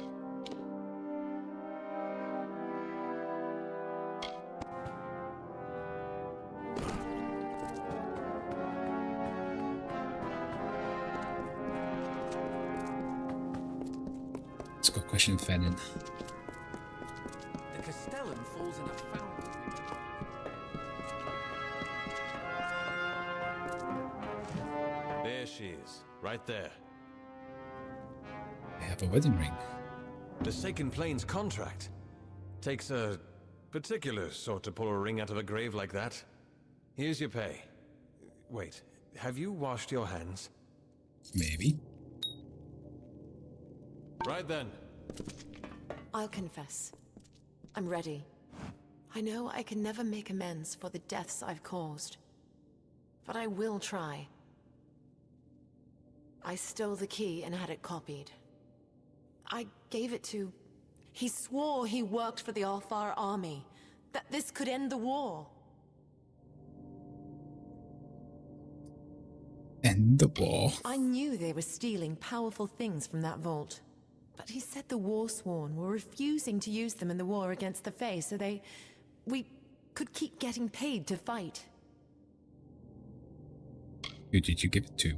Let's go question Fennin. The Castellan falls in a fountain. There she is, right there. I have a wedding ring. The Saken Plains contract. Takes a particular sort to pull a ring out of a grave like that. Here's your pay. Wait, have you washed your hands? Maybe. Right then. I'll confess. I'm ready. I know I can never make amends for the deaths I've caused. But I will try. I stole the key and had it copied. I gave it to... He swore he worked for the Alfar army. That this could end the war. End the war. I knew they were stealing powerful things from that vault. But he said the Warsworn were refusing to use them in the war against the Fae, so we could keep getting paid to fight. Who did you give it to?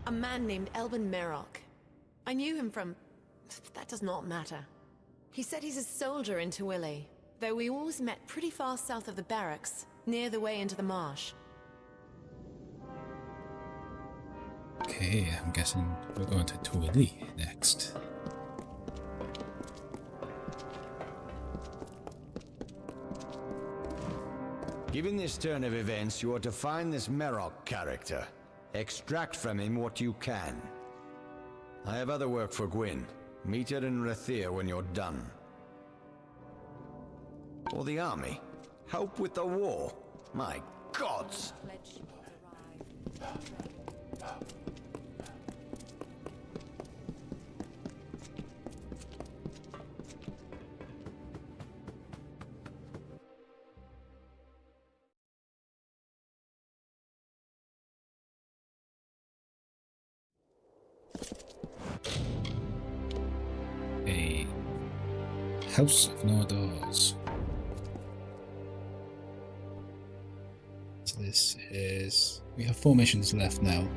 A man named Elben Merok. I knew him from... that does not matter. He said he's a soldier in Tawili, though we always met pretty far south of the barracks, near the way into the marsh. Okay, I'm guessing we're going to Tawili next. Given this turn of events, you are to find this Merok character. Extract from him what you can. I have other work for Gwyn. Meet her in Rathir when you're done. Or the army. Help with the war. My gods! A House of No Doors. So this is... we have 4 missions left now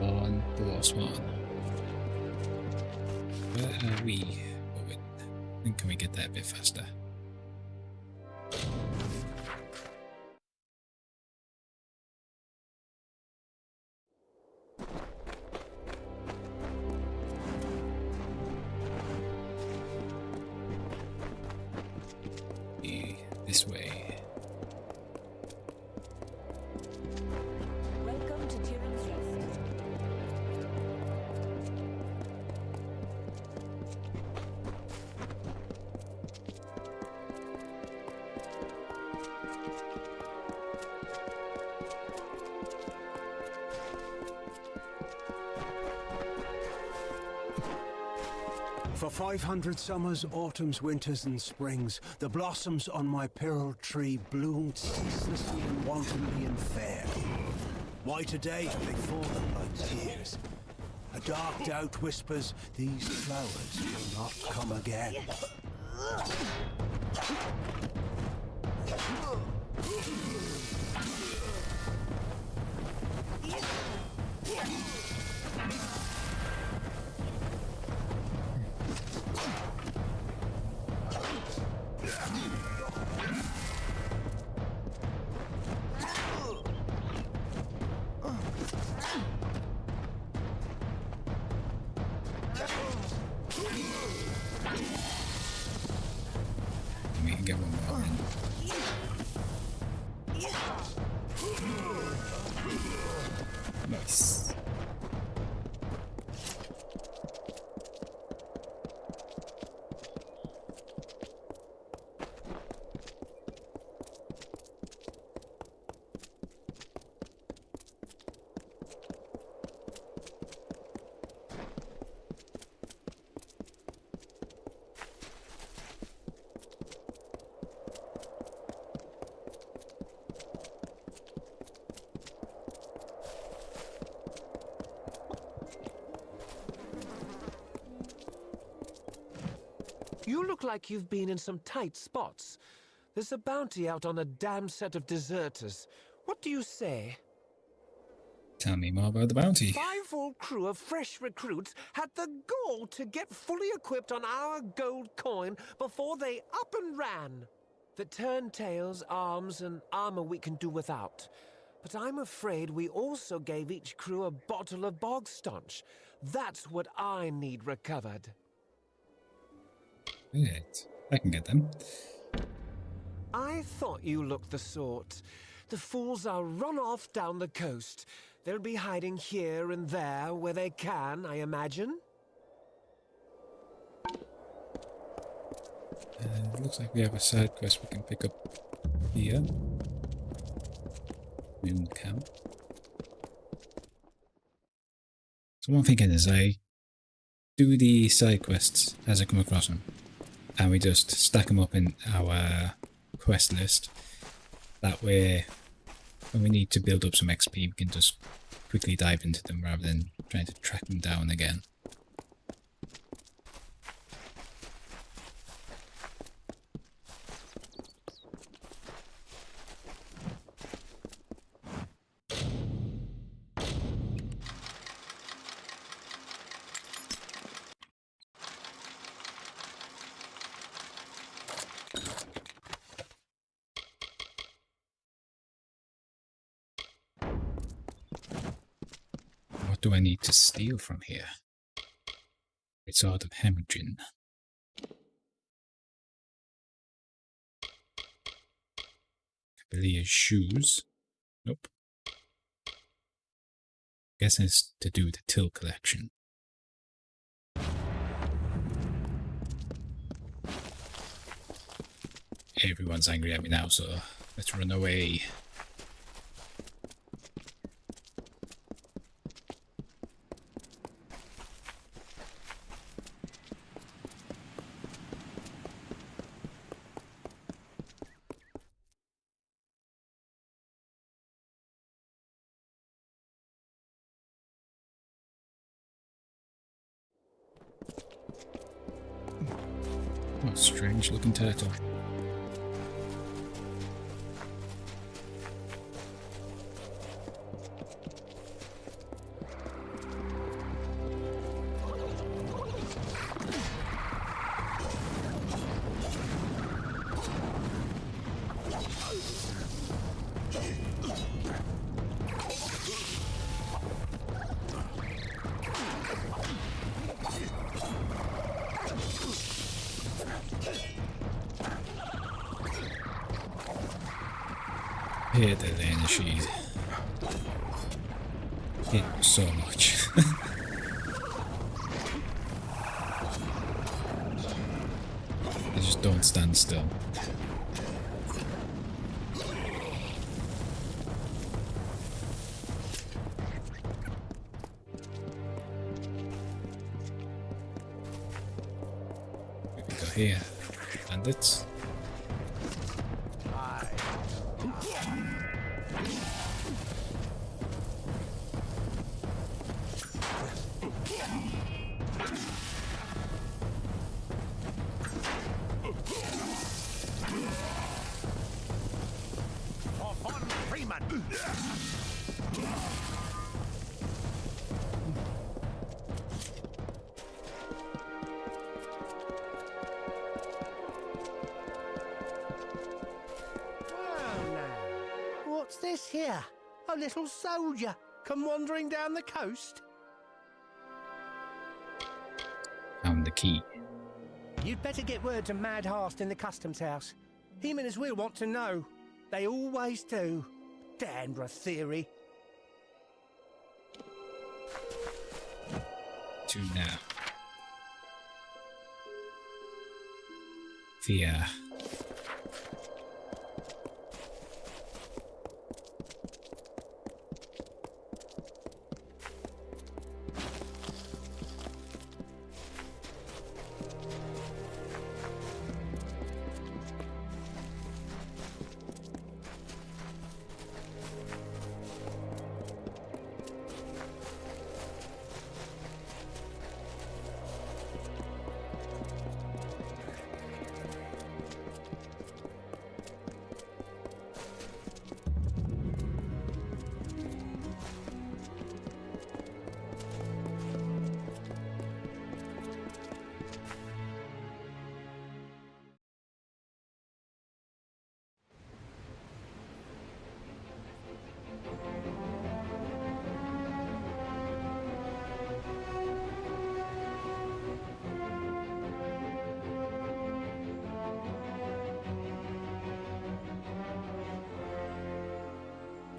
on the Warsworn. Where are we going? I think can we get there a bit faster? This way. Welcome to Tyrion's Rest. For 500 summers, autumns, winters, and springs, the blossoms on my pearl tree bloomed ceaselessly and wantonly and fair. Why today have they fallen like tears? A dark doubt whispers, these flowers will not come again. We can get one more in. Nice. You look like you've been in some tight spots. There's a bounty out on a damn set of deserters. What do you say? Tell me more about the bounty. 5 full crew of fresh recruits had the gall to get fully equipped on our gold coin before they up and ran. The turntails, arms, and armor we can do without. But I'm afraid we also gave each crew a bottle of bog staunch. That's what I need recovered. Right. I can get them. I thought you looked the sort. The fools are run off down the coast. They'll be hiding here and there where they can, I imagine. It looks like we have a side quest we can pick up here. Moon camp. So one thinking is I do the side quests as I come across them, and we just stack them up in our quest list. That way, when we need to build up some XP, we can just quickly dive into them rather than trying to track them down again. What do I need to steal from here? It's out of hemorrhaging. Cavalier's shoes. Nope. Guess it's to do with the till collection. Everyone's angry at me now, so let's run away. What a strange looking turtle. Here the lane she's hit so much. They just don't stand still. We can go here. Bandits. What's this here? A little soldier come wandering down the coast? Found the key. You'd better get word to Mad Hast in the customs house. Him and his will want to know. They always do. Dandra theory. To now. Fear.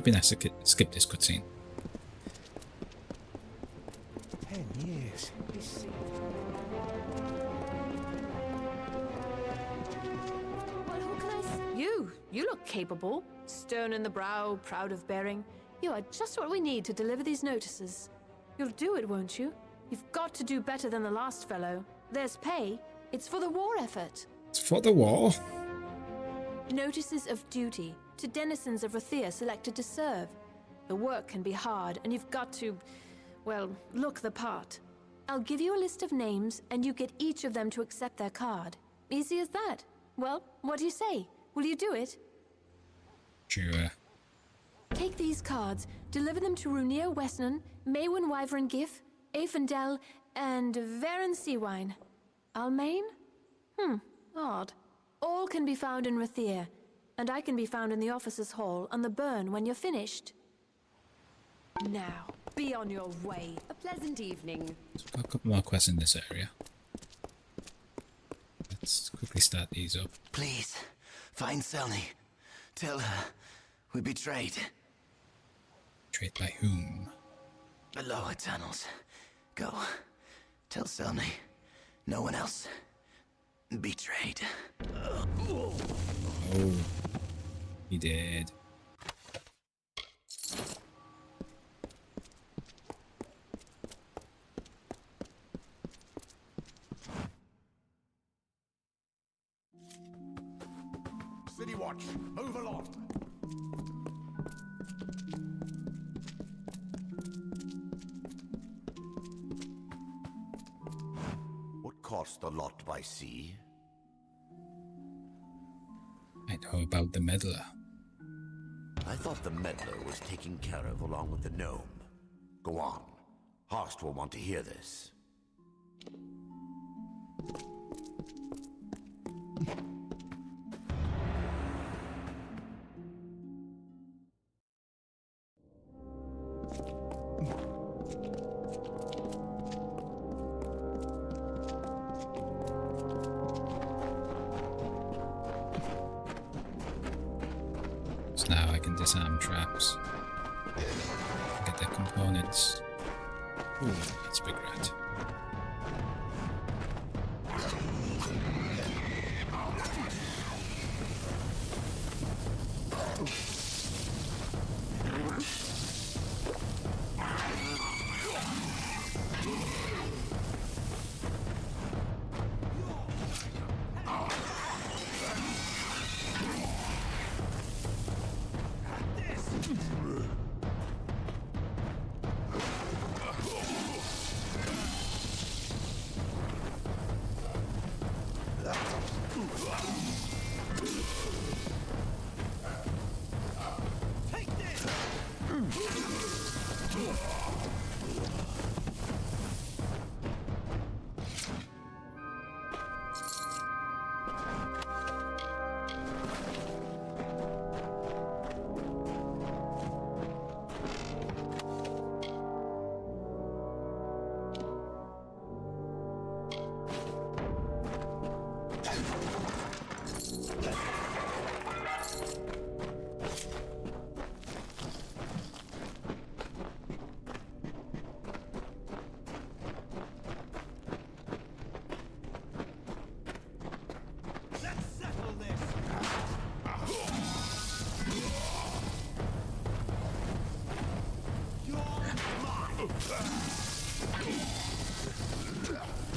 It'd be nice to skip this cutscene. 10 years. Well, who can I You look capable. Stern in the brow, proud of bearing. You are just what we need to deliver these notices. You'll do it, won't you? You've got to do better than the last fellow. There's pay. It's for the war effort. It's for the war. Notices of duty to denizens of Rathia selected to serve. The work can be hard, and you've got to, well, look the part. I'll give you a list of names, and you get each of them to accept their card. Easy as that. Well, what do you say? Will you do it? Sure. Take these cards, deliver them to Runir Westnon, Maywin Wyvern Gif, Afendel, and Varen Seawine. Almain? Odd. All can be found in Rathir, and I can be found in the officers' hall on the burn when you're finished. Now, be on your way. A pleasant evening. So we've got a couple more quests in this area. Let's quickly start these up. Please, find Selny. Tell her we betrayed. Betrayed by whom? The lower tunnels. Go. Tell Selny. No one else. Betrayed. Oh, he did. City Watch, move along. What cost a lot by sea? I know about the meddler. I thought the meddler was taken care of along with the gnome. Go on. Horst will want to hear this. So now I can disarm traps. Get their components. Ooh, that's a big rat.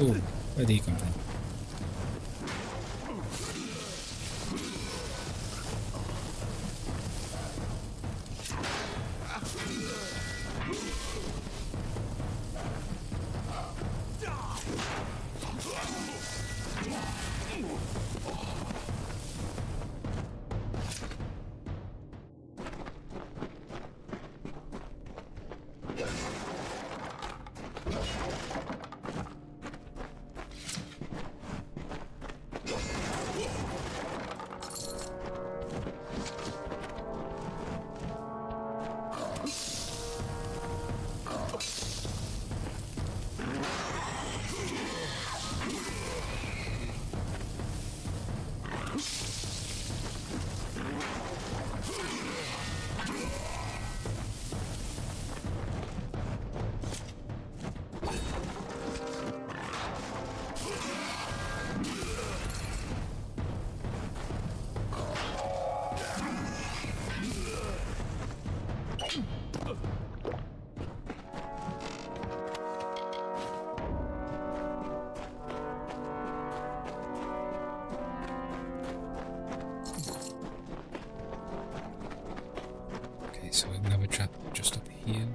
Oh, where'd he come from? so we can have a trap just up here.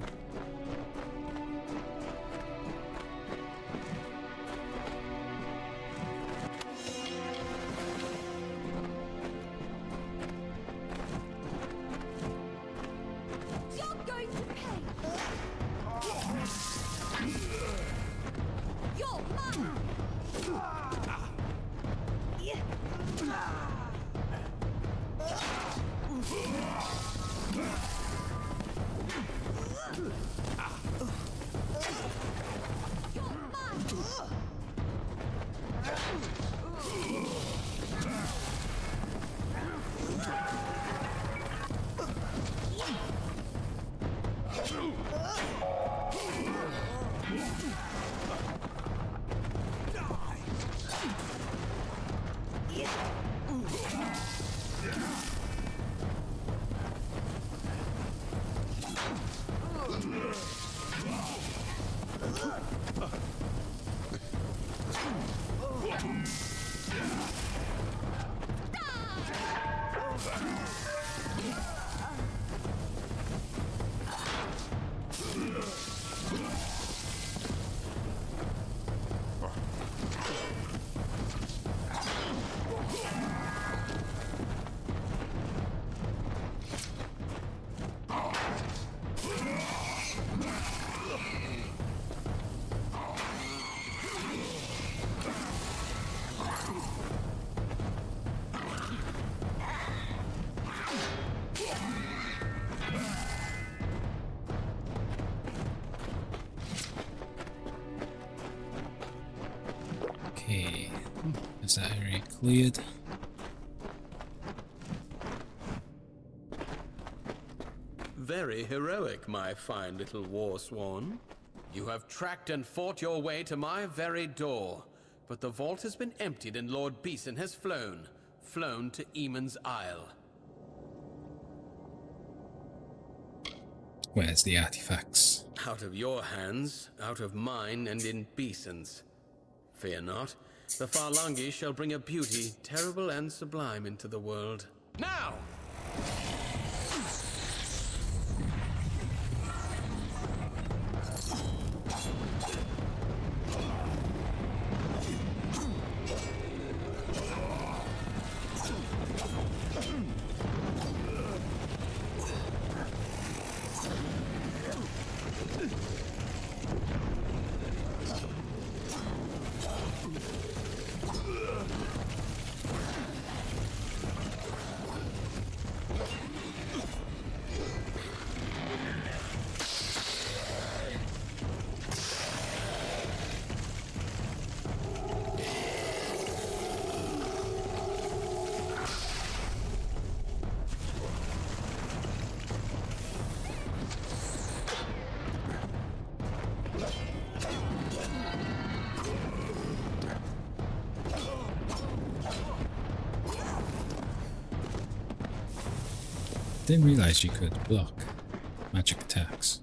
Okay, is that area cleared? Very heroic, my fine little war swan. You have tracked and fought your way to my very door, but the vault has been emptied and Lord Beeson has flown to Eamon's Isle. Where's the artifacts? Out of your hands, out of mine, and in Beeson's. Fear not, the Farlangi shall bring a beauty terrible and sublime into the world. Now! Didn't realize you could block magic attacks.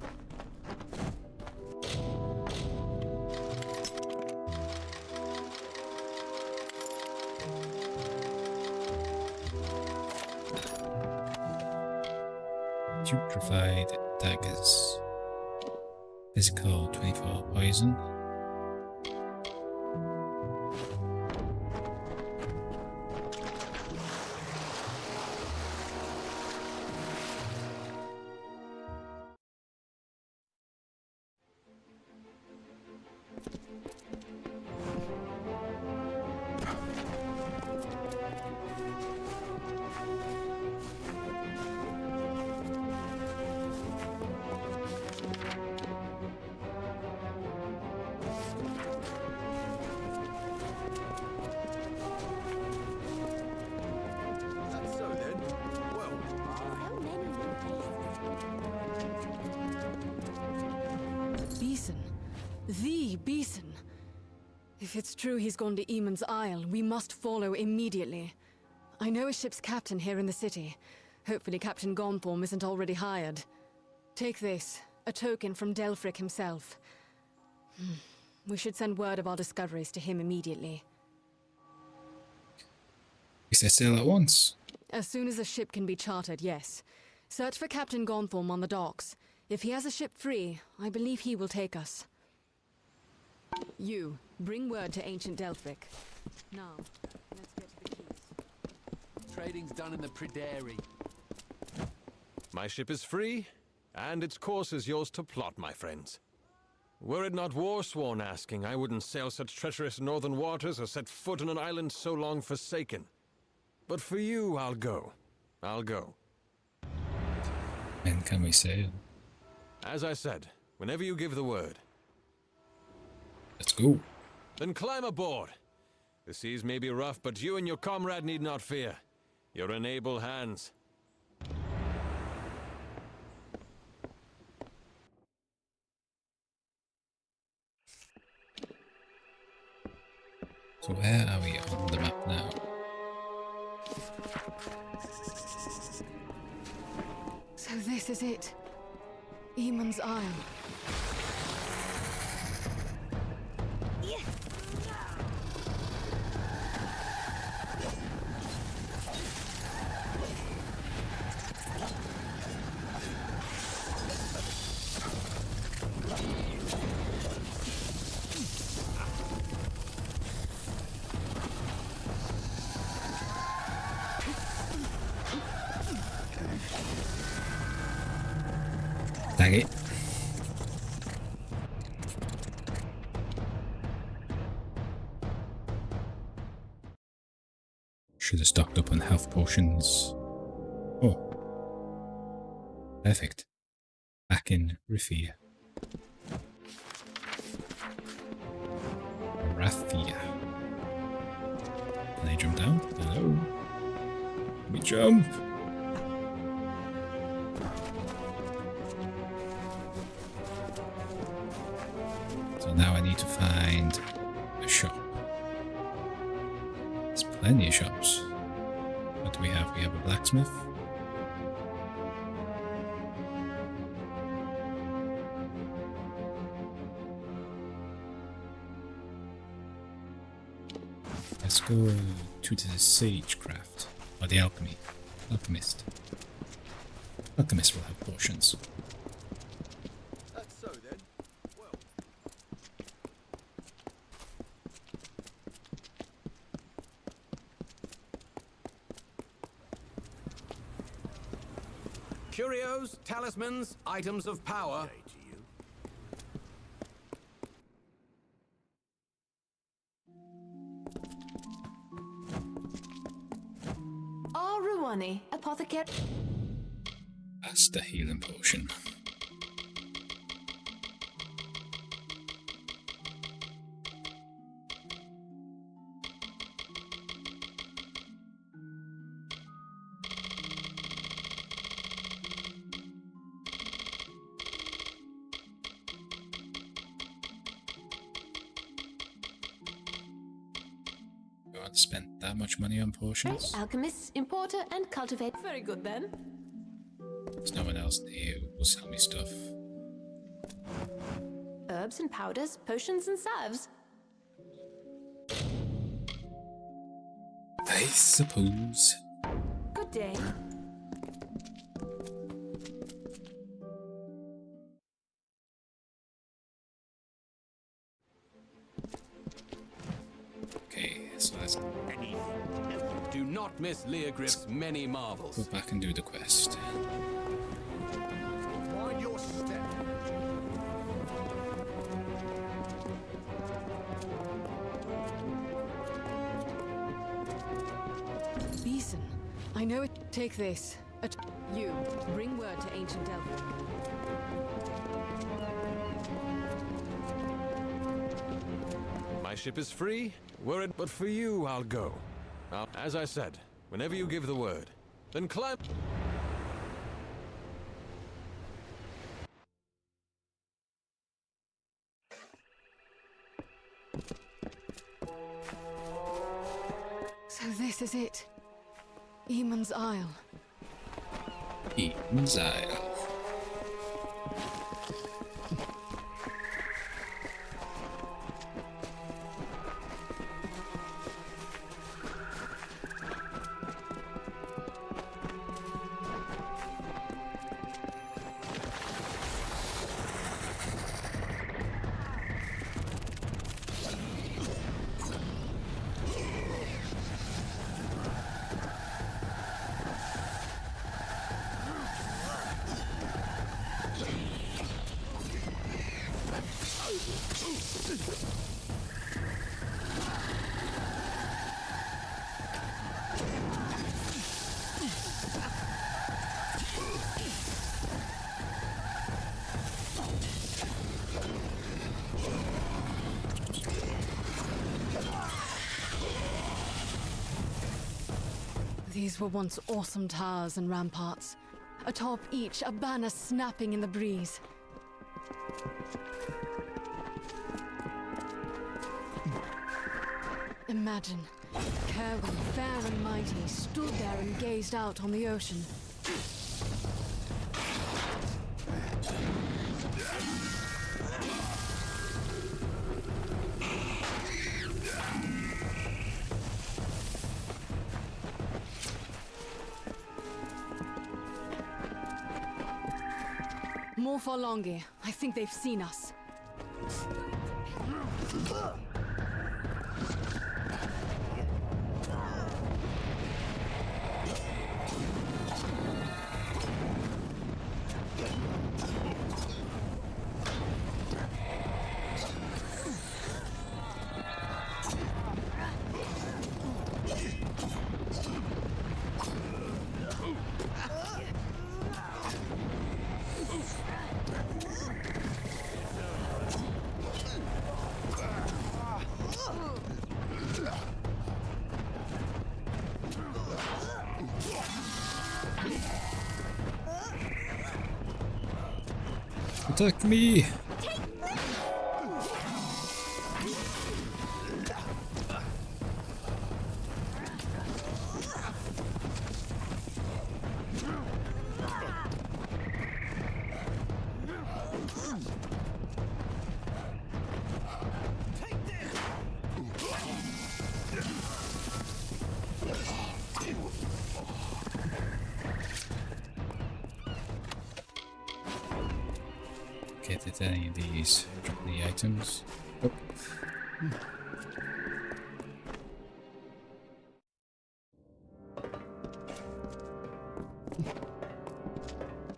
Putrefied daggers. Physical 24 poison. The Beeson. If it's true he's gone to Eamon's Isle, we must follow immediately. I know a ship's captain here in the city. Hopefully Captain Gonthorm isn't already hired. Take this, a token from Delfric himself. We should send word of our discoveries to him immediately. We set sail at once. As soon as a ship can be chartered, yes. Search for Captain Gonthorm on the docks. If he has a ship free, I believe he will take us. You, bring word to ancient Delphric. Now, let's get to the keys. Trading's done in the Pryderi. My ship is free, and its course is yours to plot, my friends. Were it not Warsworn asking, I wouldn't sail such treacherous northern waters or set foot on an island so long forsaken. But for you, I'll go. I'll go. And can we sail? As I said, whenever you give the word. Let's go. Then climb aboard. The seas may be rough, but you and your comrade need not fear. You're in able hands. So where are we on the map now? So this is it. Eamon's Isle. Dang it. Should have stocked up on health potions. Oh. Perfect. Back in Rathia. Rathia. Can I jump down? Hello. Let me jump. So now I need to find a shop. There's plenty of shops. What do we have? We have a blacksmith. Let's go to the sagecraft, or the alchemist. Alchemist will have potions. That's so then. Well. Curios, talismans, items of power. Aruani, apothecary. That's the healing potion. You want to spend that much money on potions? Alchemist, importer, and cultivator. Very good then. There's no one else here who will sell me stuff. Herbs and powders, potions and salves. I suppose. Good day. Okay, so let's Do not miss Leogriff's many marvels. go back and do the quest. Mind your step. Beeson, I know it. Take this. You, bring word to ancient Delphric. My ship is free, were it but for you, I'll go. As I said, whenever you give the word, then climb. So this is it. Eamon's Isle. Eaton's Isle. These were once awesome towers and ramparts. Atop each, a banner snapping in the breeze. Imagine, Kerwin, fair and mighty, stood there and gazed out on the ocean. More Forlongi. I think they've seen us. Attack me! Okay, did any of these drop the items? Oh.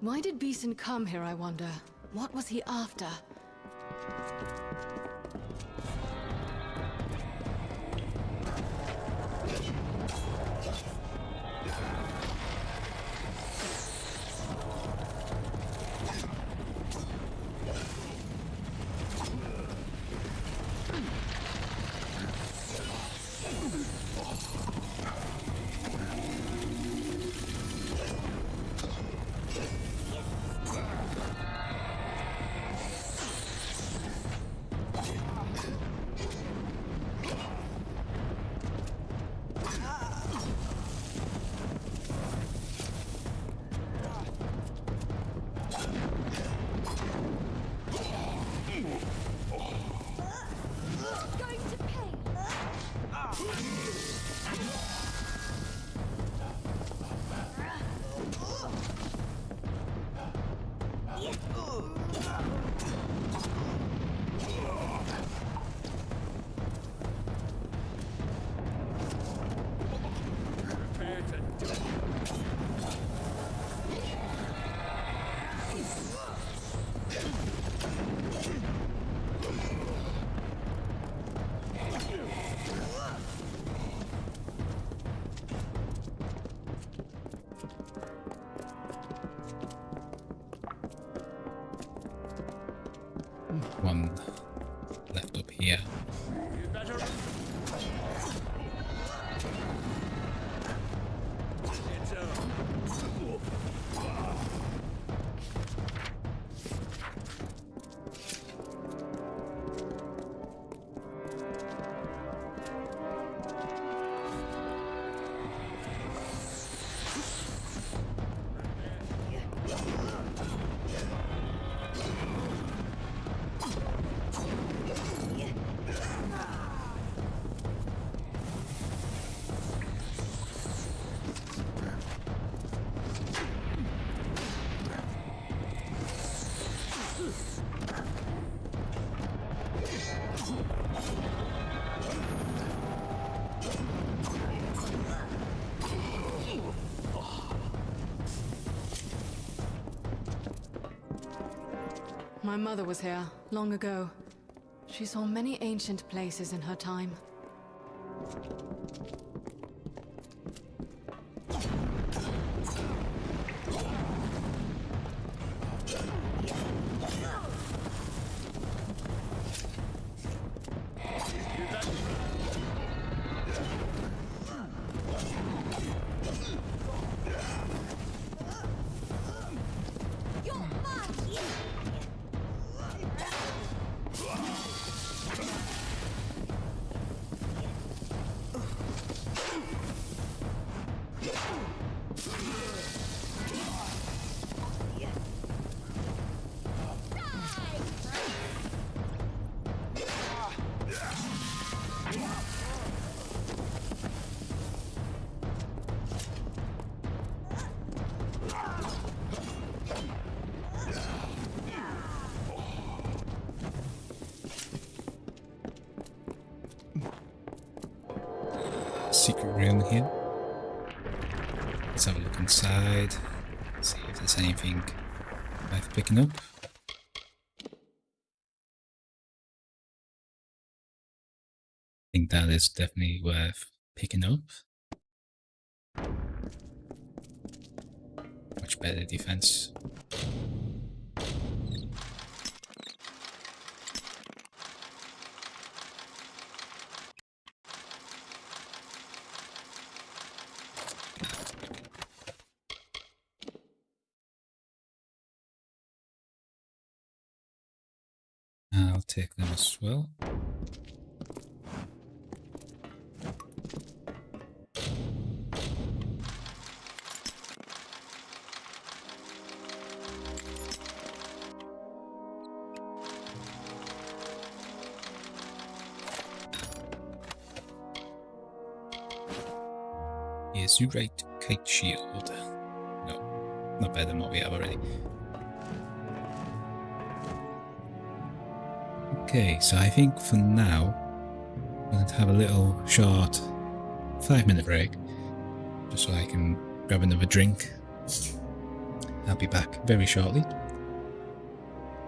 Why did Beeson come here, I wonder? What was he after? One left up here. My mother was here, long ago. She saw many ancient places in her time. secret room here. Let's have a look inside. See if there's anything worth picking up. I think that is definitely worth picking up. Much better defense. I'll take them as well. Yes, you right, kite shield. No, not better than what we have already. Okay, so I think for now, I'm going to have a little short 5-minute break, just so I can grab another drink. I'll be back very shortly.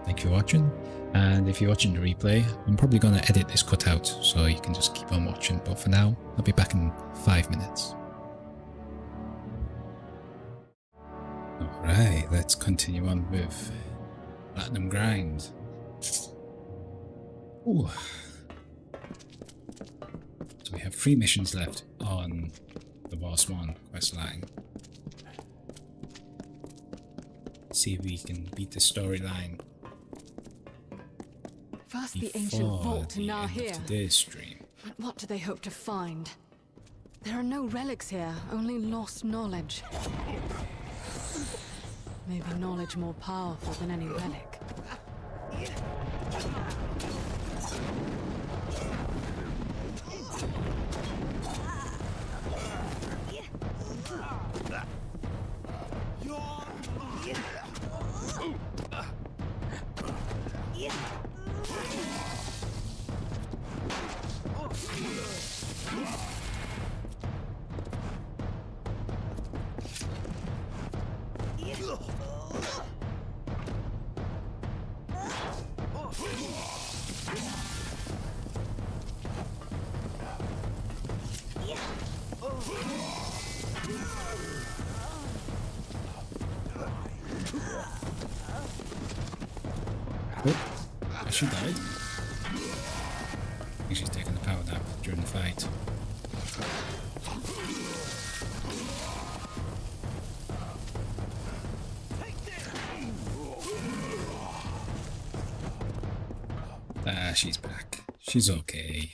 Thank you for watching, and if you're watching the replay, I'm probably going to edit this cut out, so you can just keep on watching, but for now, I'll be back in 5 minutes. Alright, let's continue on with Platinum Grind. Ooh. So we have 3 missions left on the Warswan questline. See if we can beat the storyline. First the ancient vault, and now here. Today's stream. But what do they hope to find? There are no relics here, only lost knowledge. Maybe knowledge more powerful than any relic. Oh, she died. I think she's taking the power nap during the fight. Ah, she's back. She's okay.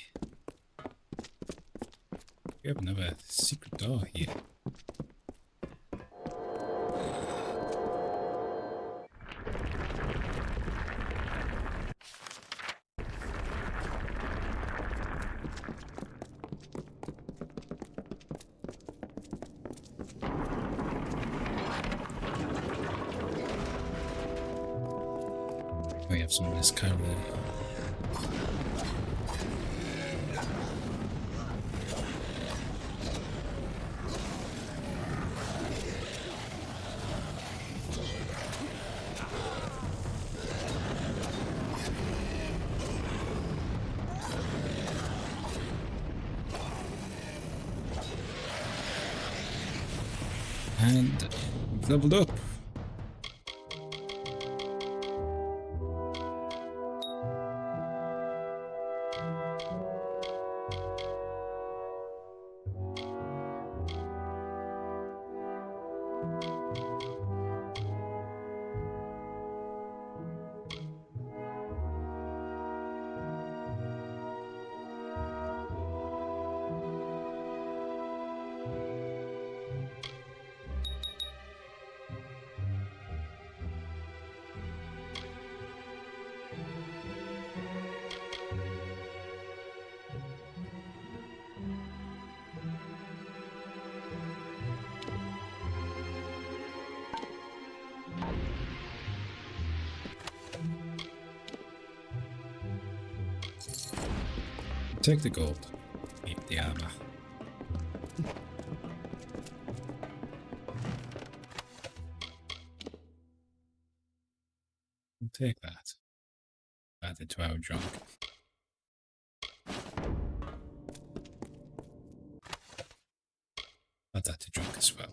We have another secret door here. We have some of this cargo. And we've leveled up. Take the gold, keep the armor. We'll take that. Add it to our junk. Add that to junk as well.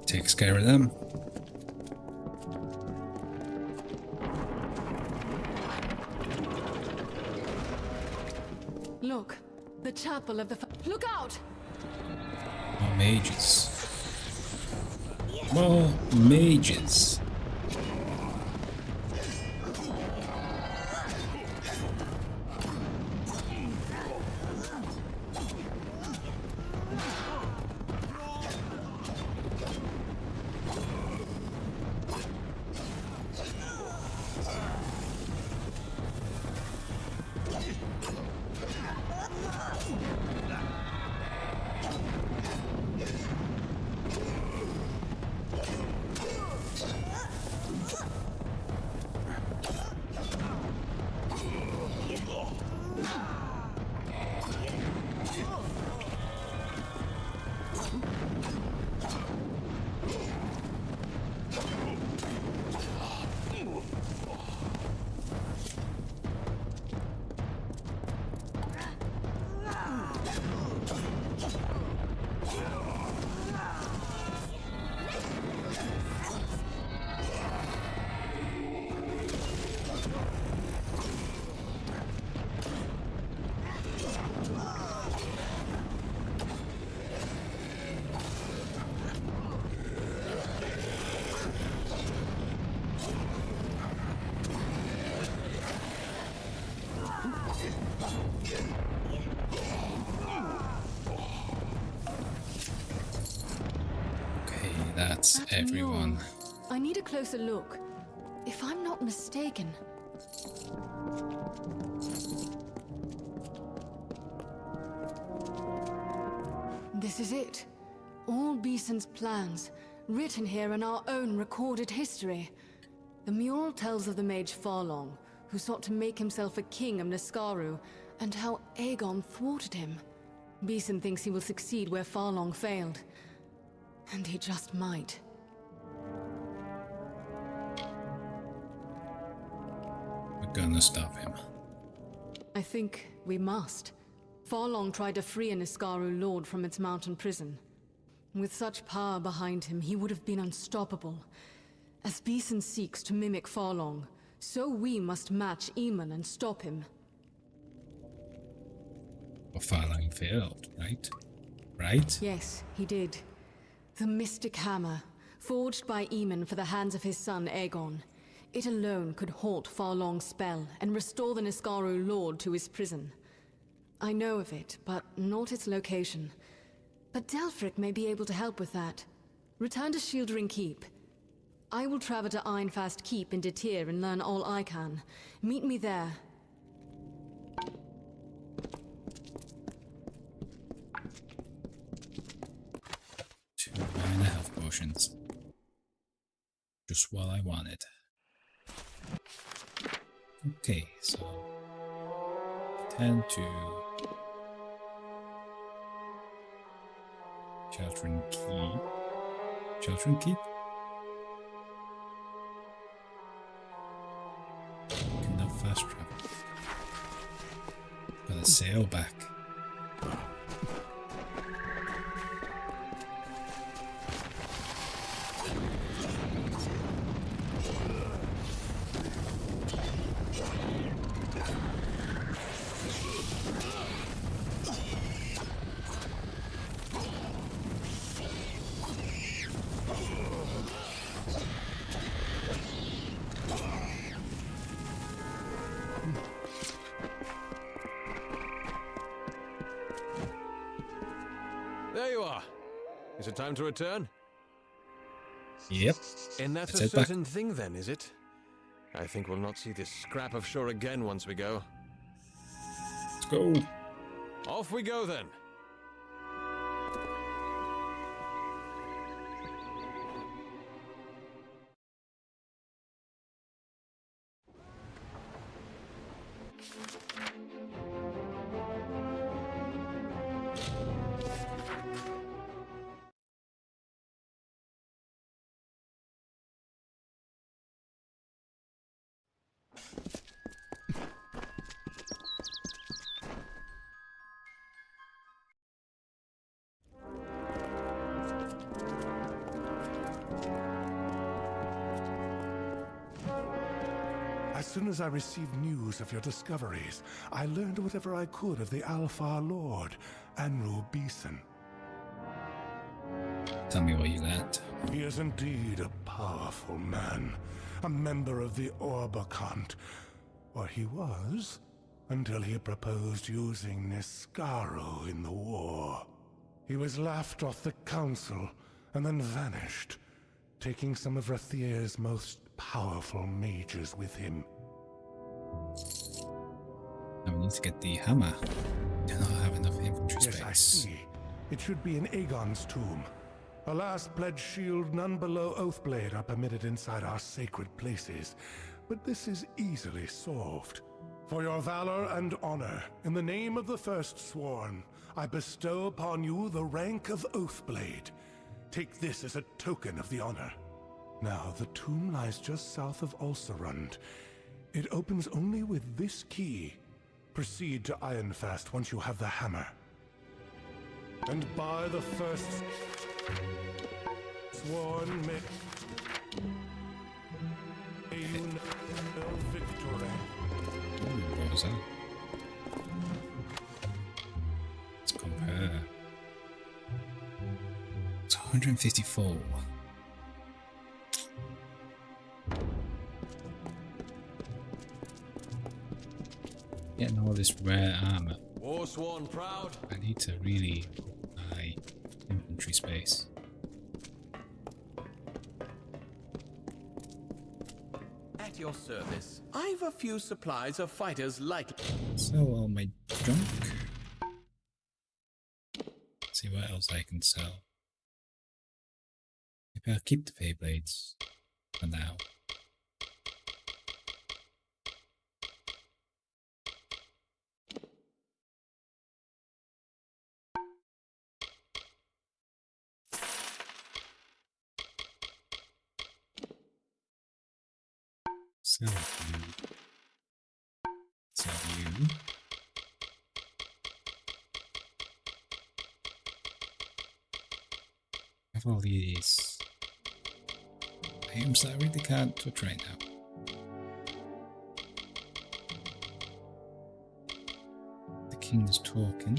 Takes care of them. Look, the chapel of the... Look out! More mages. More mages. That's everyone. I need a closer look. If I'm not mistaken... This is it. All Beeson's plans, written here in our own recorded history. The mural tells of the mage Farlong, who sought to make himself a king of Niskaru, and how Aegon thwarted him. Beeson thinks he will succeed where Farlong failed. And he just might. We're gonna stop him. I think we must. Farlong tried to free a Niskaru lord from its mountain prison. With such power behind him, he would have been unstoppable. As Beeson seeks to mimic Farlong, so we must match Eamon and stop him. Well, Farlong failed, right? Right? Yes, he did. The Mystic Hammer, forged by Eamon for the hands of his son Aegon. It alone could halt Farlong's spell and restore the Niskaru Lord to his prison. I know of it, but not its location. But Delphric may be able to help with that. Return to Shieldring Keep. I will travel to Ironfast Keep in Detir and learn all I can. Meet me there. Two minor health potions. Just what I wanted. Okay, so 10 to Sheltering Keep. Sheltering Keep? Cannot fast travel. Gotta sail back. There you are. Is it time to return? Yep. And that's Let's a head back. certain thing then, is it? I think we'll not see this scrap of shore again once we go. Let's go. Off we go then. As soon as I received news of your discoveries, I learned whatever I could of the Alpha Lord, Anru Beeson. Tell me what you learned. He is indeed a powerful man, a member of the Orbacant, or he was, until he proposed using Niskaro in the war. He was laughed off the council, and then vanished, taking some of Rathir's most powerful mages with him. Now we need to get the hammer. Do not have enough infantry Yes, I space. see. It should be in Aegon's tomb. Alas, pledge shield, none below Oathblade are permitted inside our sacred places. But this is easily solved. For your valor and honor, in the name of the First Sworn, I bestow upon you the rank of Oathblade. Take this as a token of the honor. Now, the tomb lies just south of Ulcerund. It opens only with this key. Proceed to Ironfast once you have the hammer. And by the First Sworn, may you know victory. What was that? Let's compare. It's 154. Getting all this rare armor. Warsworn proud. I need to really buy infantry space. At your service. I've a few supplies of fighters like... Sell all my junk. See what else I can sell. Maybe I'll keep the Beyblades for now. Sell you. Sell you. Have all these items that I really can't touch right now. The king is talking.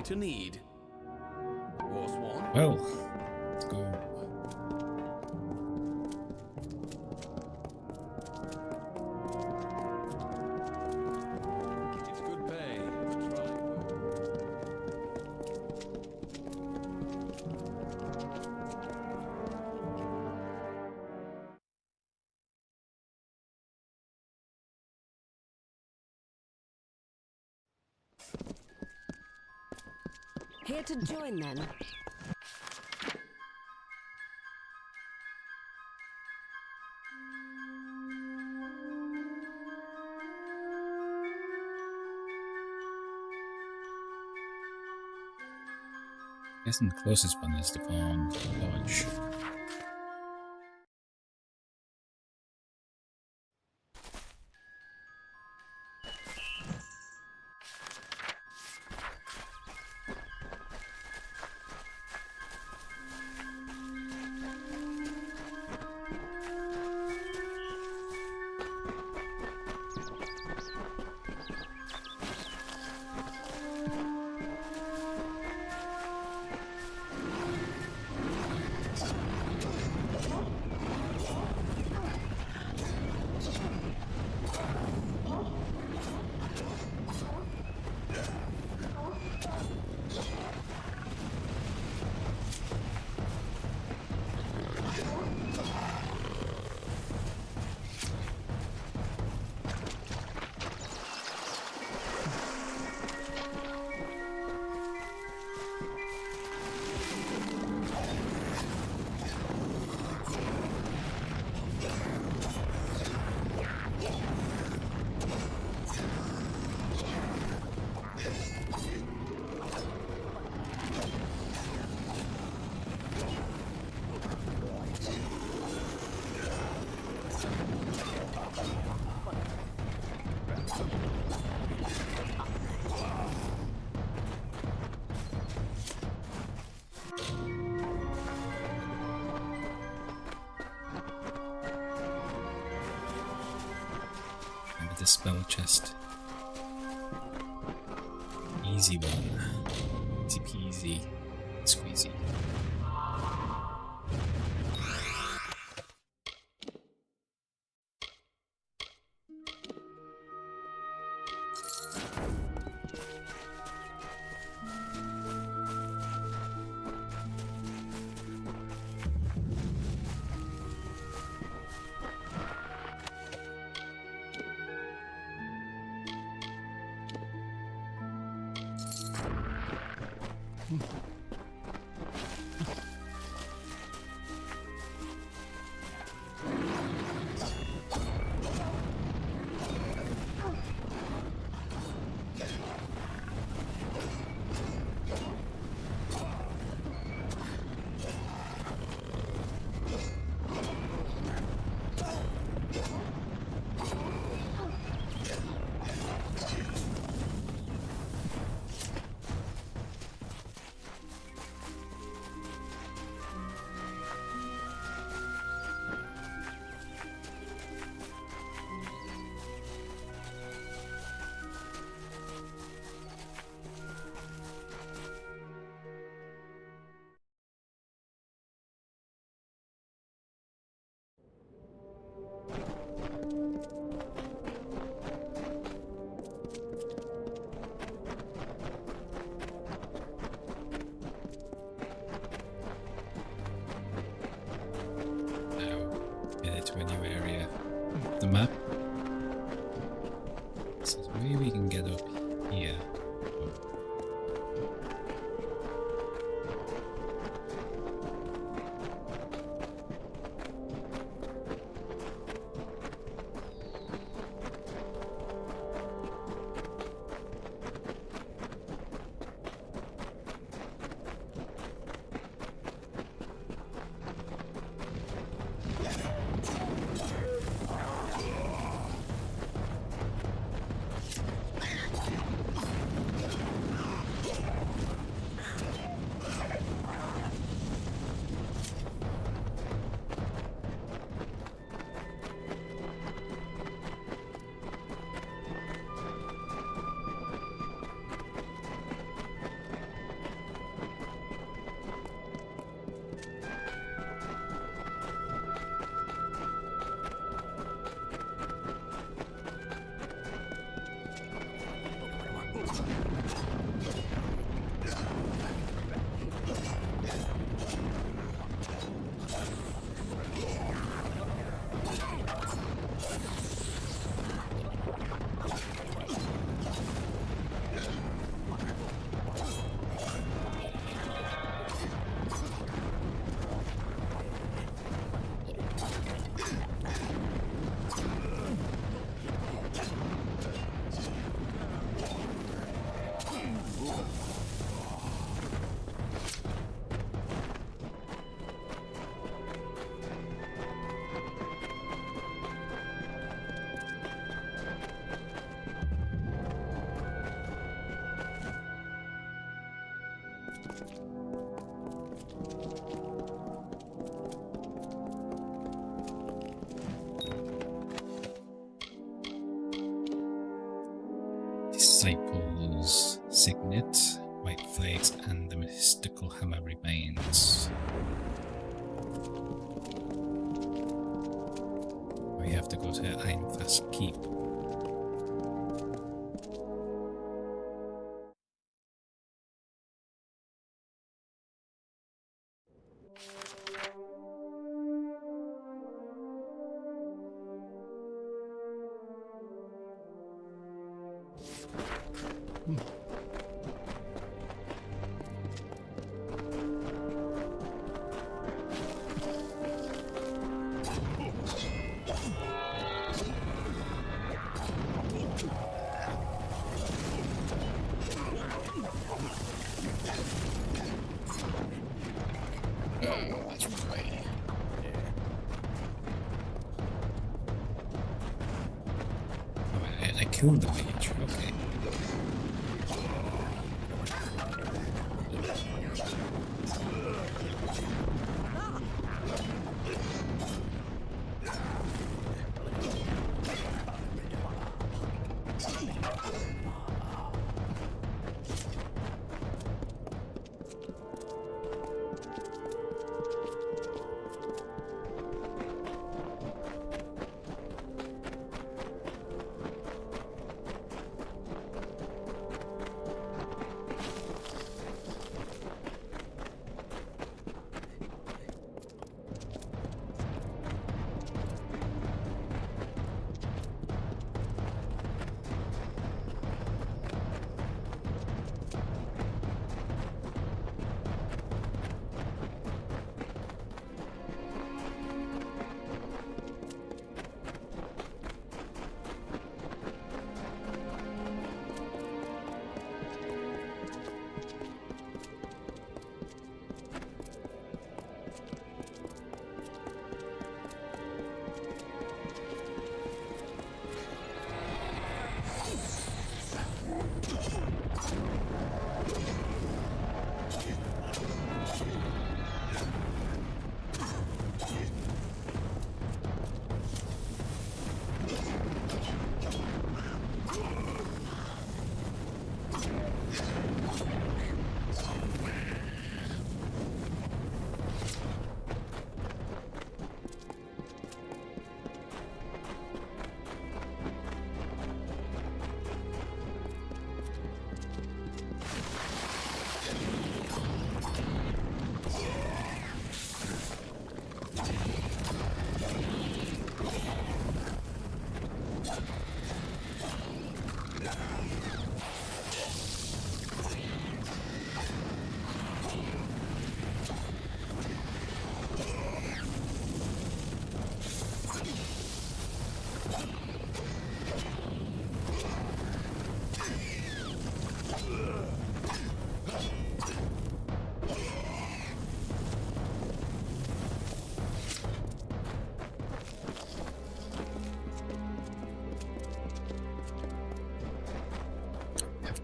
to need. Well, let's go. It's good pay. Here to join then. Guessing the closest one is the Bond Lodge. The spell chest. Easy one. Easy peasy. Squeezy. Disciples Signet, White Flakes, and the mystical hammer remains. We have to go to Einfast Keep. I killed the mage, okay.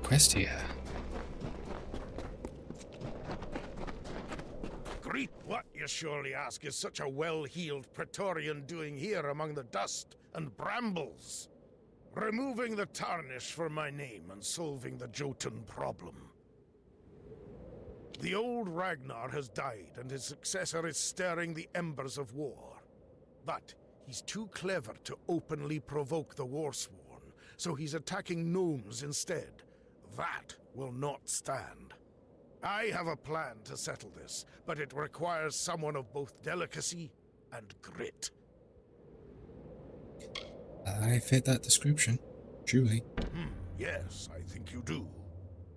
Quest here. Greet, what, you surely ask, is such a well-heeled Praetorian doing here among the dust and brambles? Removing the tarnish from my name and solving the Jotun problem. The old Ragnar has died, and his successor is stirring the embers of war. But he's too clever to openly provoke the Warsworn, so he's attacking gnomes instead. That will not stand. I have a plan to settle this, but it requires someone of both delicacy and grit. I fit that description, truly. Yes, I think you do.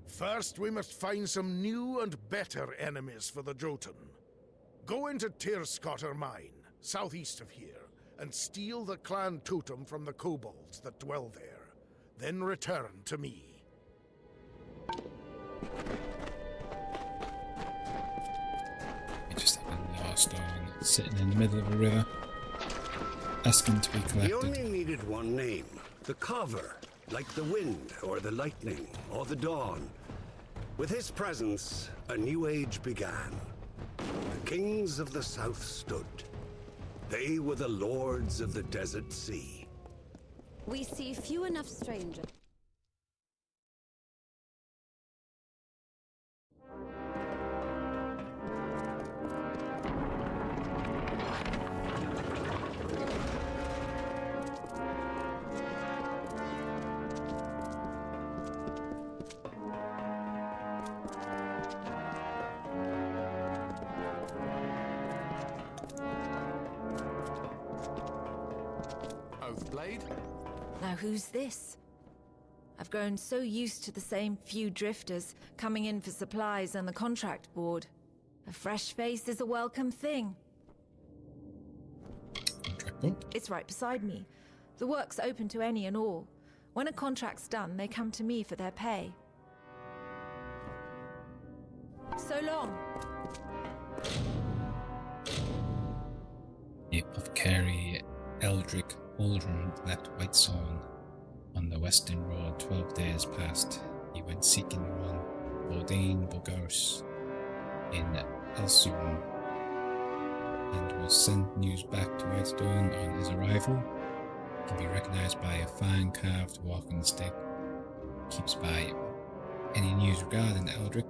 First, we must find some new and better enemies for the Jotun. Go into Tirskotter Mine, southeast of here, and steal the clan totem from the kobolds that dwell there. Then return to me. We just have a lost stone sitting in the middle of a river, asking to be collected. He only needed one name, the Carver, like the wind, or the lightning, or the dawn. With his presence, a new age began. The kings of the south stood. They were the lords of the desert sea. We see few enough strangers. Oathblade? Now who's this? I've grown so used to the same few drifters coming in for supplies and the contract board. A fresh face is a welcome thing. Contract board? It's right beside me. The work's open to any and all. When a contract's done, they come to me for their pay. So long. The apothecary Eldrick Aldrin left Whitestone on the Western Road 12 days past. He went seeking one Bodine Bogars in Elsuran and was sent news back to Whitestone on his arrival. He can be recognised by a fine carved walking stick. Keeps by any news regarding Eldrick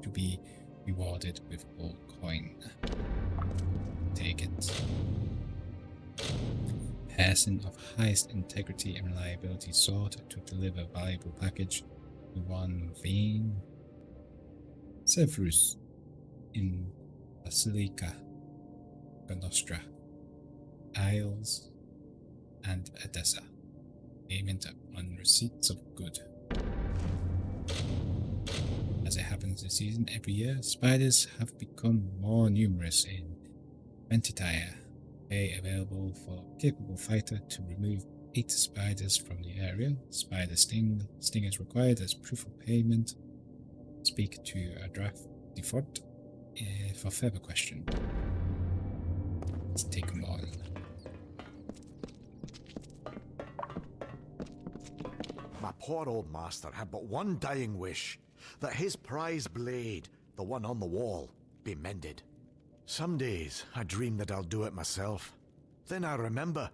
to be rewarded with gold coin. Take it. Person of highest integrity and reliability sought to deliver valuable package to one Veen Severus in Basilica, Nostra, Isles, and Edessa. Payment on receipts of good. As it happens this season, every year, spiders have become more numerous in Ventitire. Pay available for a capable fighter to remove 8 spiders from the area. Spider sting. Sting is required as proof of payment. Speak to a draft default for further question. Let's take them on. My poor old master had but one dying wish, that his prize blade, the one on the wall, be mended. Some days I dream that I'll do it myself. Then I remember,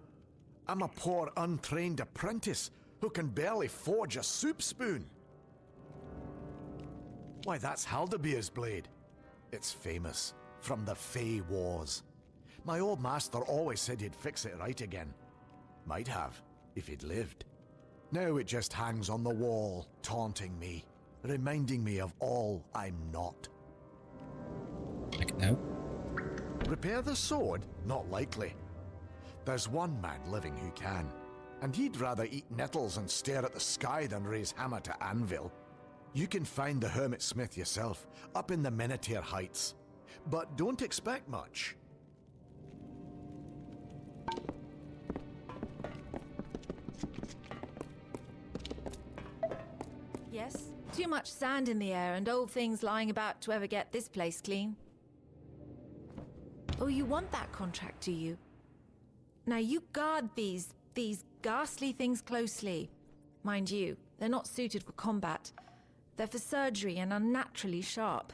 I'm a poor untrained apprentice who can barely forge a soup spoon. Why, that's Haldabeer's blade. It's famous, from the Fey Wars. My old master always said he'd fix it right again. Might have, if he'd lived. Now it just hangs on the wall, taunting me, reminding me of all I'm not. Like now? Repair the sword? Not likely. There's one man living who can, and he'd rather eat nettles and stare at the sky than raise hammer to anvil. You can find the hermit smith yourself, up in the Menetier Heights. But don't expect much. Yes? Too much sand in the air and old things lying about to ever get this place clean. Oh, you want that contract, do you? Now you guard these ghastly things closely. Mind you, they're not suited for combat. They're for surgery and unnaturally sharp.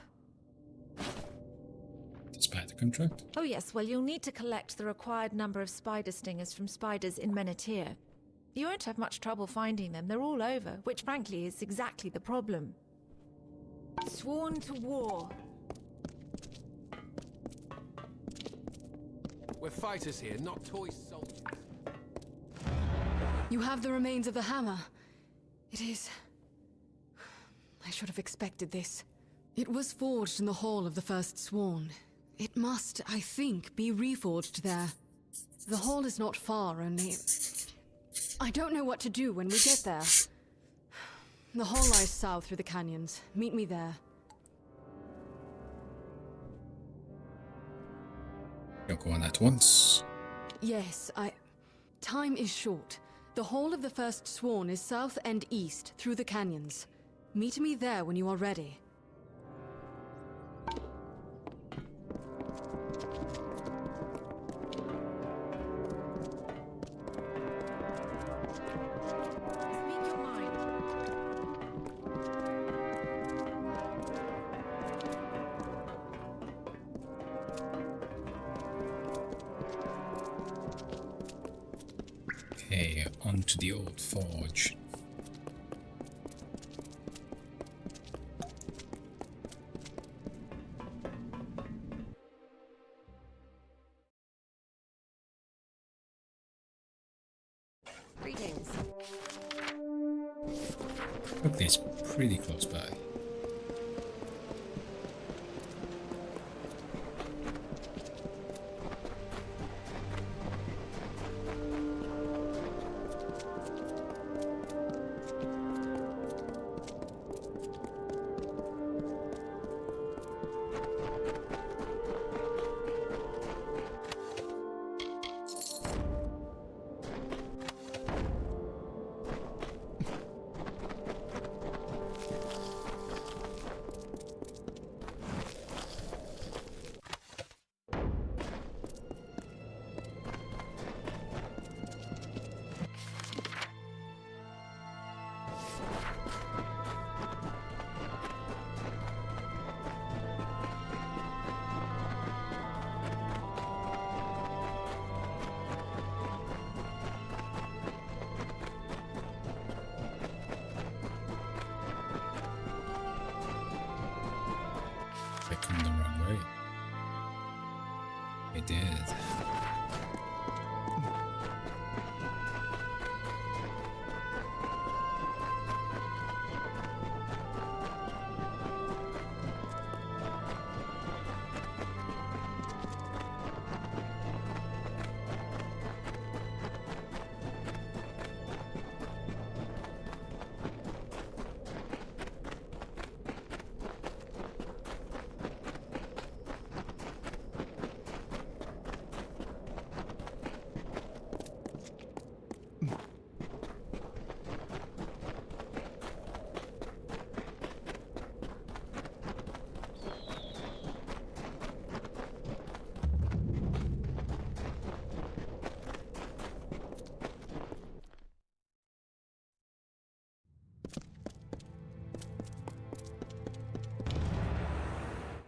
The spider contract? Oh yes, well you'll need to collect the required number of spider stingers from spiders in Menetier. You won't have much trouble finding them, they're all over, which frankly is exactly the problem. Sworn to war. We're fighters here, not toy soldiers. You have the remains of the hammer. It is... I should have expected this. It was forged in the Hall of the First Sworn. It must, I think, be reforged there. The hall is not far, only... I don't know what to do when we get there. The hall lies south through the canyons. Meet me there. You'll go on at once. Yes, Time is short. The Hall of the First Sworn is south and east through the canyons. Meet me there when you are ready. Speak your mind. Okay, on to the old forge. Greetings. Hopefully it's pretty close by. I come the wrong way. I did.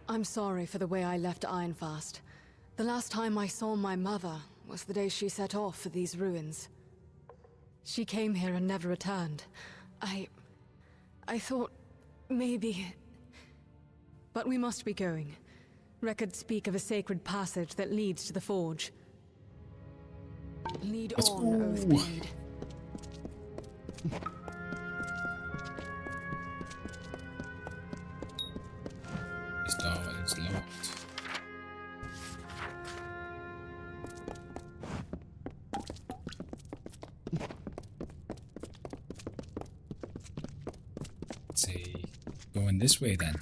I'm sorry for the way I left Ironfast. The last time I saw my mother was the day she set off for these ruins. She came here and never returned. I thought maybe... But we must be going. Records speak of a sacred passage that leads to the forge. Lead on, Oathblade. This door is locked. Let's see. Going this way then.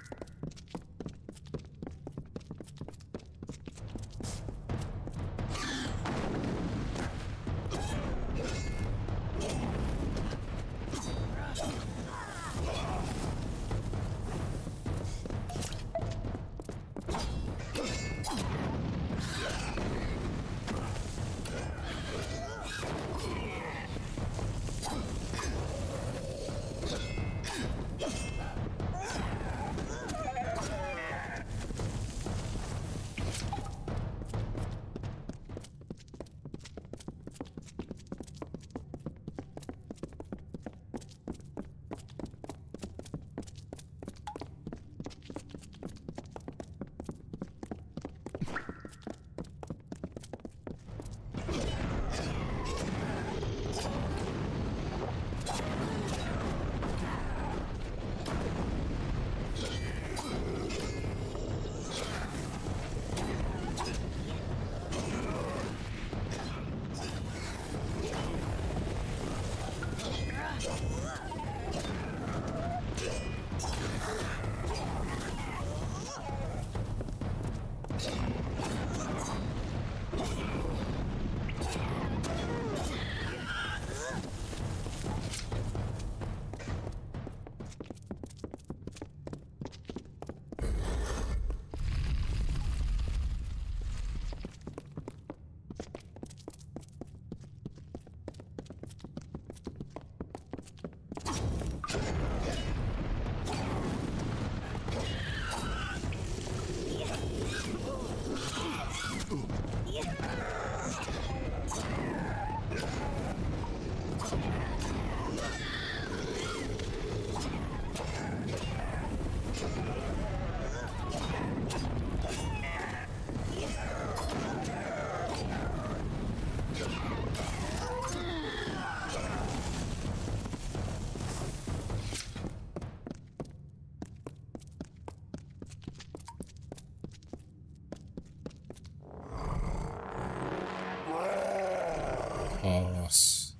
Boss.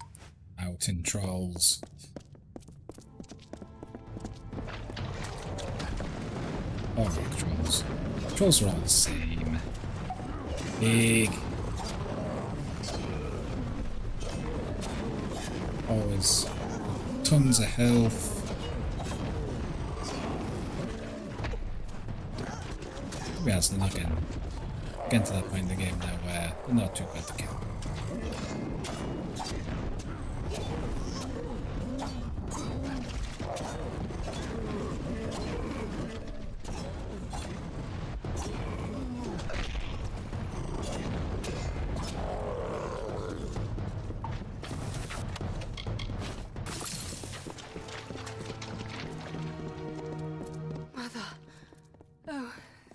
Mountain trolls. Or rock trolls. Trolls are all the same. Big. Always tons of health. To be honest, they're not getting to that point in the game now where they're not too bad to kill.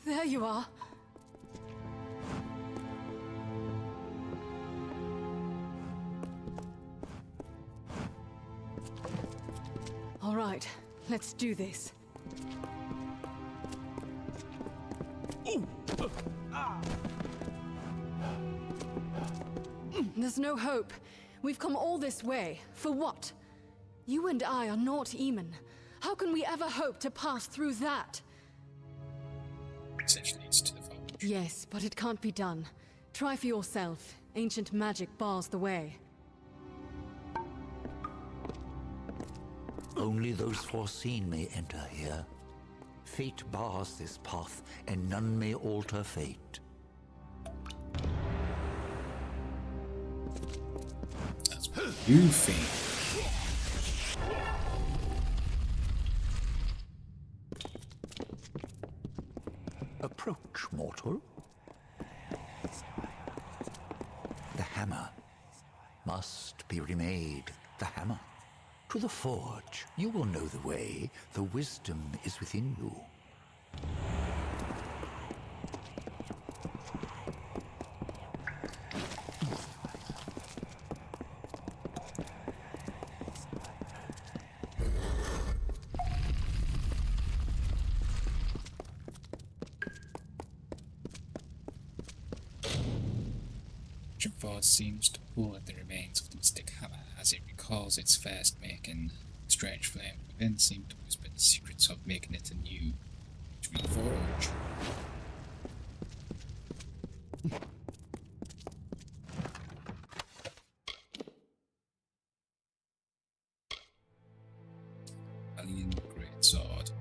There you are. All right, let's do this. There's no hope. We've come all this way. For what? You and I are not Eamon. How can we ever hope to pass through that? Essentially, it's to the vault. Yes, but it can't be done. Try for yourself. Ancient magic bars the way. Only those foreseen may enter here. Fate bars this path, and none may alter fate. That's goofy. Approach, mortal. The hammer must be remade. The hammer. To the forge. You will know the way. The wisdom is within you. Forge seems to pull at the remains of the mystic hammer as it recalls its first making. Strange flame within seemed to whisper the secrets of making it anew. To reforge. Alien greatsword.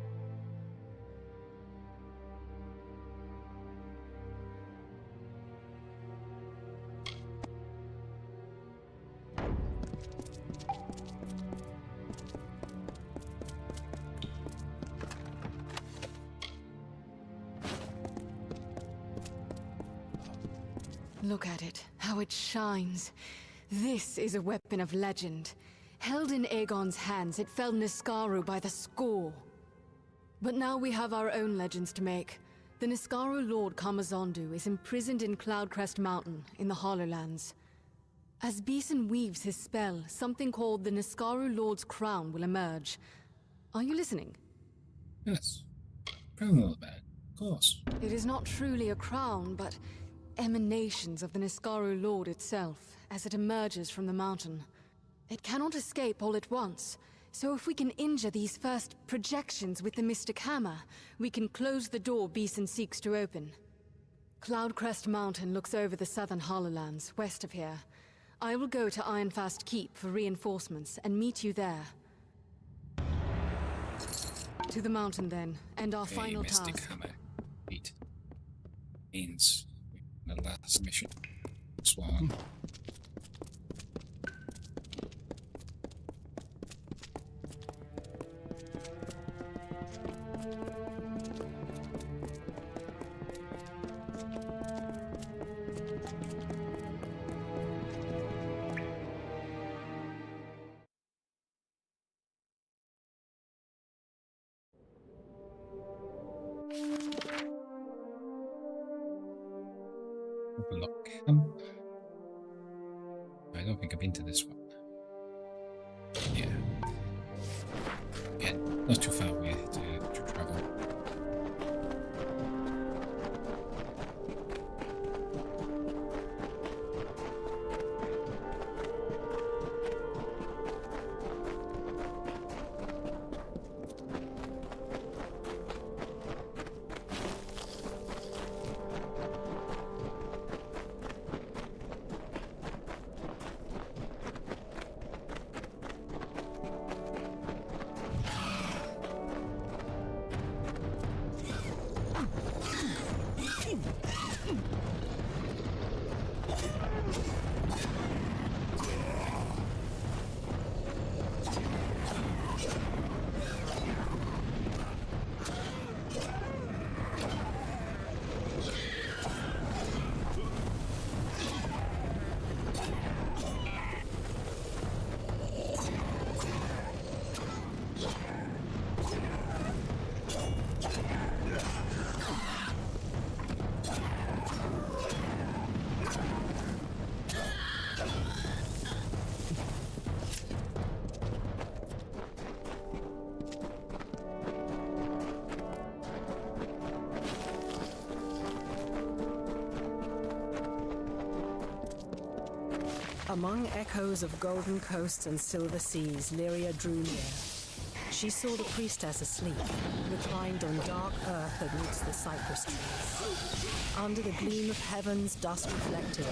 Look at it, how it shines. This is a weapon of legend. Held in Aegon's hands, it felled Niskaru by the score. But now we have our own legends to make. The Niskaru Lord Kamazondu is imprisoned in Cloudcrest Mountain, in the Hollowlands. As Beeson weaves his spell, something called the Niskaru Lord's Crown will emerge. Are you listening? Yes. Crown all about it, of course. It is not truly a crown, but emanations of the Niskaru Lord itself, as it emerges from the mountain. It cannot escape all at once, so if we can injure these first projections with the Mystic Hammer, we can close the door Beeson seeks to open. Cloudcrest Mountain looks over the southern Hollowlands, west of here. I will go to Ironfast Keep for reinforcements and meet you there. To the mountain then, and our final Mystic task. Hammer. Beat. Means the last mission. Swan. Overlook Camp. I don't think I've been to this one. Yeah. Again, not too far away to travel. Among echoes of golden coasts and silver seas, Lyria drew near. She saw the priestess asleep, reclined on dark earth amidst the cypress trees. Under the gleam of heaven's dust reflected,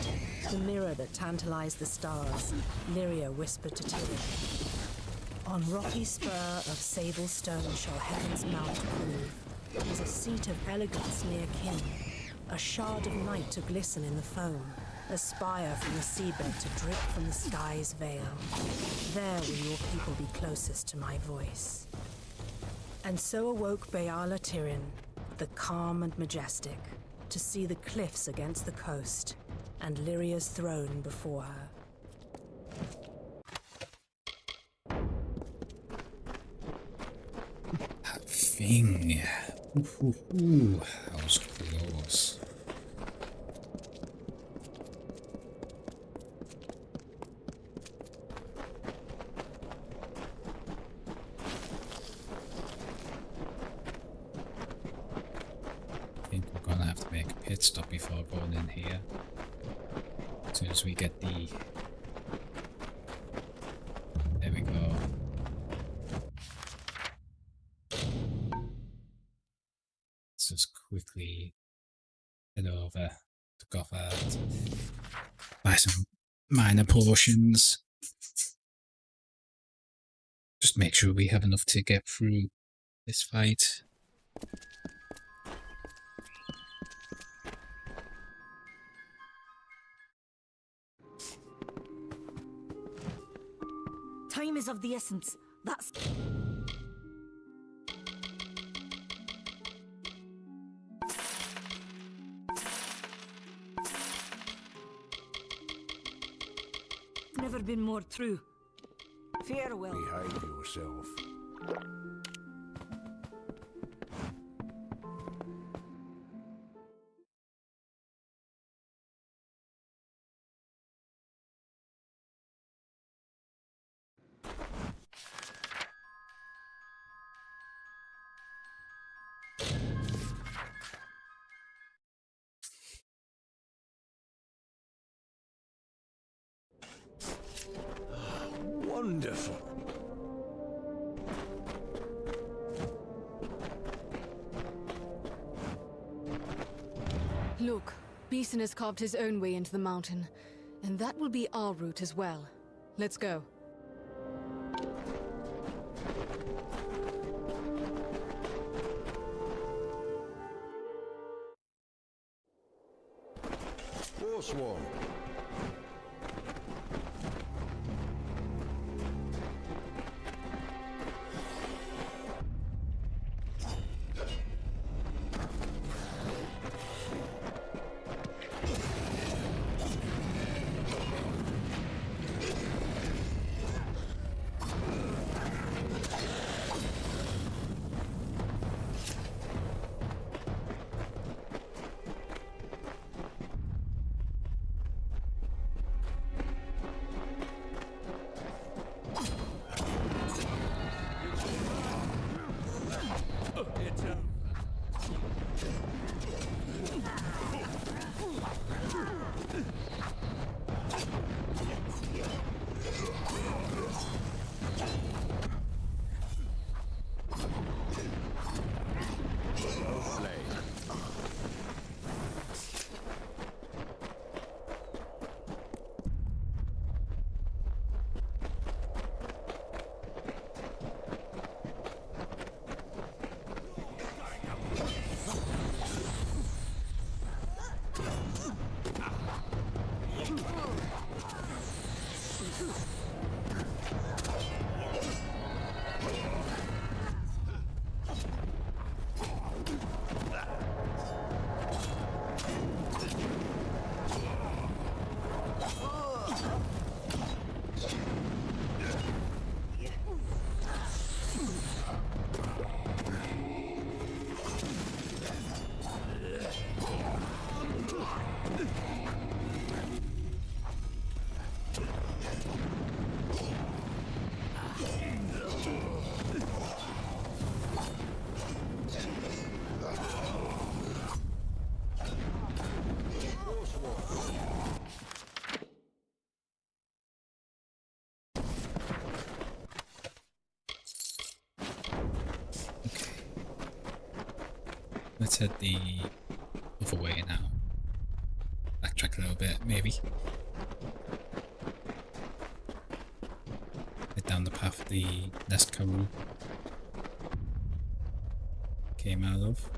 the mirror that tantalized the stars, Lyria whispered to Tyrion. On rocky spur of sable stone shall heaven's mount prove. Was a seat of elegance near kin, a shard of night to glisten in the foam, a spire from the seabed to drip from the sky's veil. There will your people be closest to my voice. And so awoke Beala Tyrion, the calm and majestic, to see the cliffs against the coast, and Lyria's throne before her. That thing. Ooh, that was close. I think we're gonna have to make a pit stop before going in here. As soon as we get the... There we go. Let's just quickly head over to Gothard, buy some minor potions. Just make sure we have enough to get through this fight. Time is of the essence. That's... Never been more true. Farewell. Behave yourself. Wonderful. Look, Beeson has carved his own way into the mountain, and that will be our route as well. Let's go. Forsworn. let's head the other way now. Backtrack a little bit, maybe. Head down the path the Nestkaru came out of.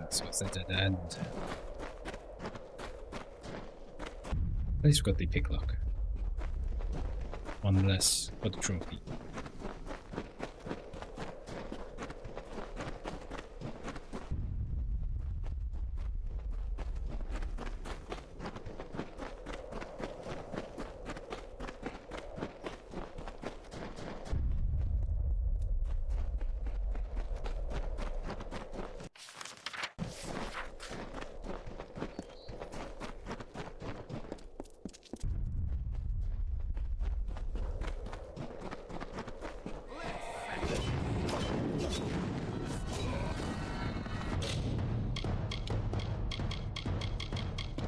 So it's at the end. At least we got the picklock. One less for the trophy.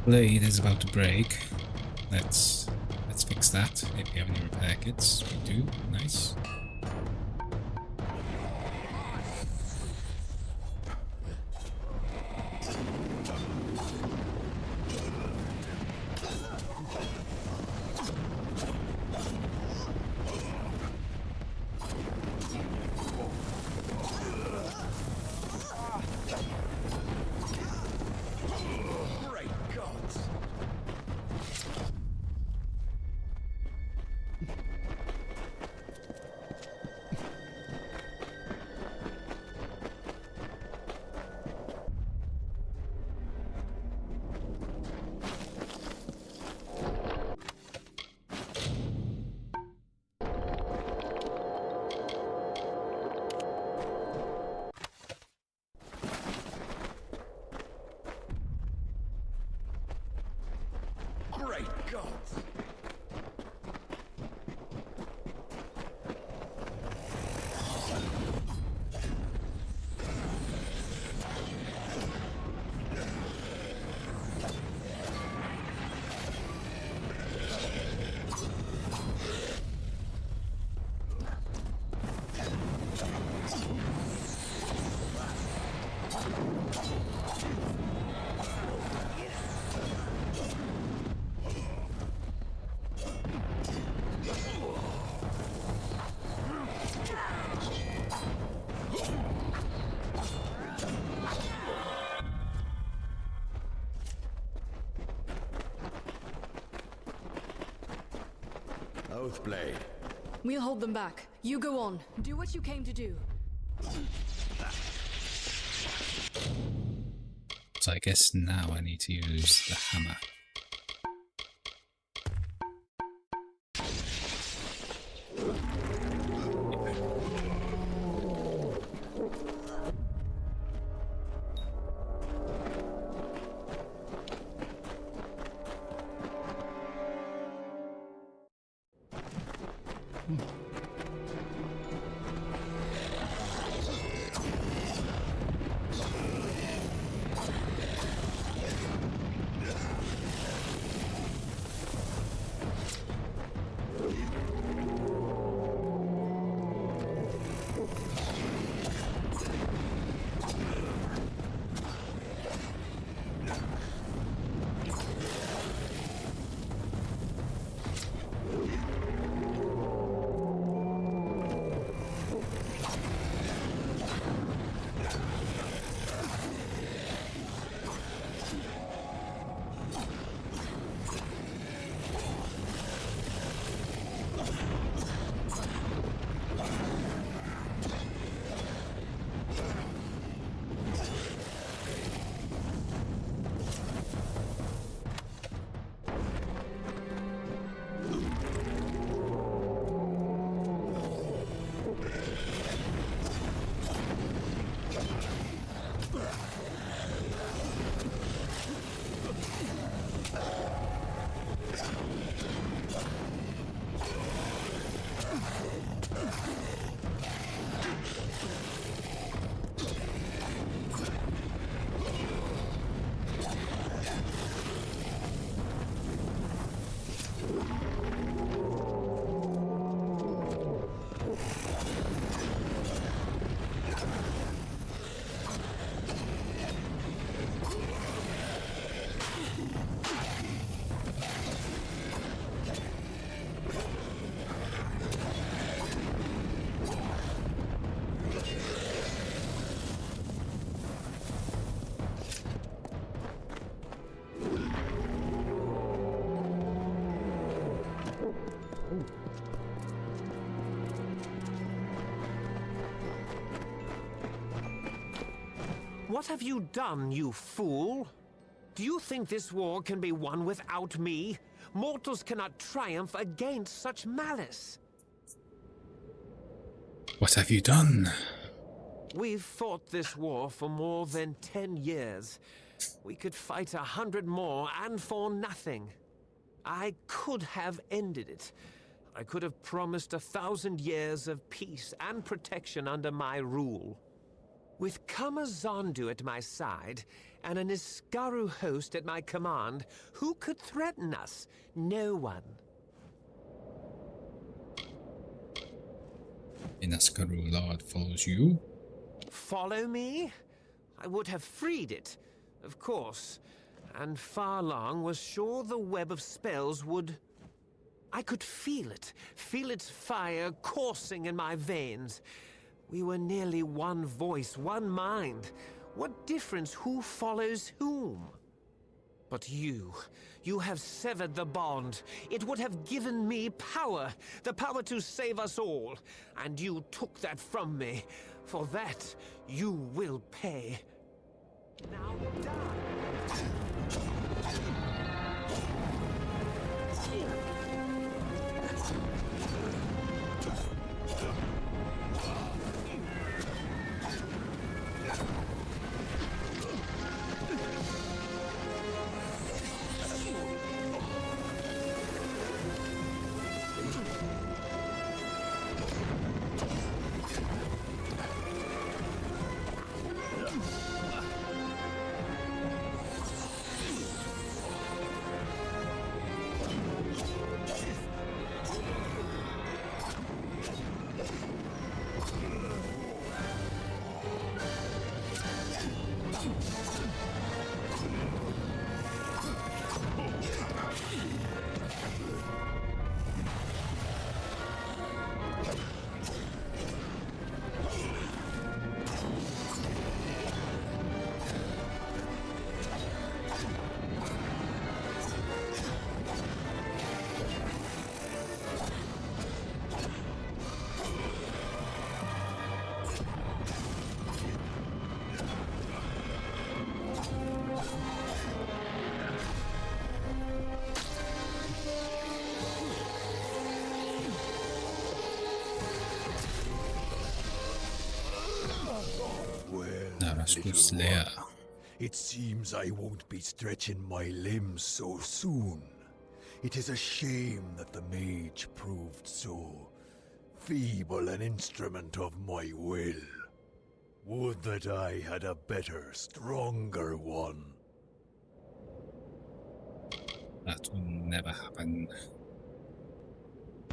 Blade is about to break. Let's fix that. If we have any repair kits, we do. Nice. Oathblade. We'll hold them back. You go on. Do what you came to do. So I guess now I need to use the hammer. What have you done, you fool? Do you think this war can be won without me? Mortals cannot triumph against such malice. What have you done? We've fought this war for more than 10 years. We could fight 100 more, and for nothing. I could have ended it. I could have promised 1,000 years of peace and protection under my rule. With Kamazandu at my side, and an Iskaru host at my command, who could threaten us? No one. An Iskaru lord follows you? Follow me? I would have freed it, of course. And Farlong was sure the web of spells would... I could feel its fire coursing in my veins. We were nearly one voice, one mind. What difference who follows whom? But you have severed the bond. It would have given me power, the power to save us all. And you took that from me. For that, you will pay. Now die! Slayer. It seems I won't be stretching my limbs so soon. It is a shame that the mage proved so feeble an instrument of my will. Would that I had a better, stronger one. That will never happen.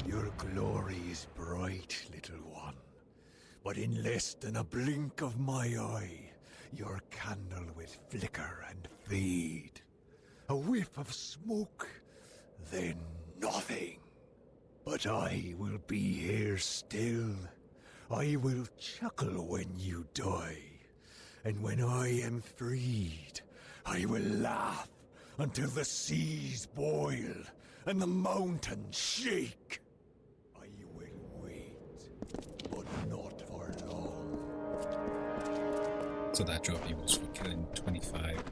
Your glory is bright, little one. But in less than a blink of my eye, your candle will flicker and fade. A whiff of smoke, then nothing. But I will be here still. I will chuckle when you die. And when I am freed, I will laugh until the seas boil and the mountains shake. I will wait, but not for long. So that job he was for killing 25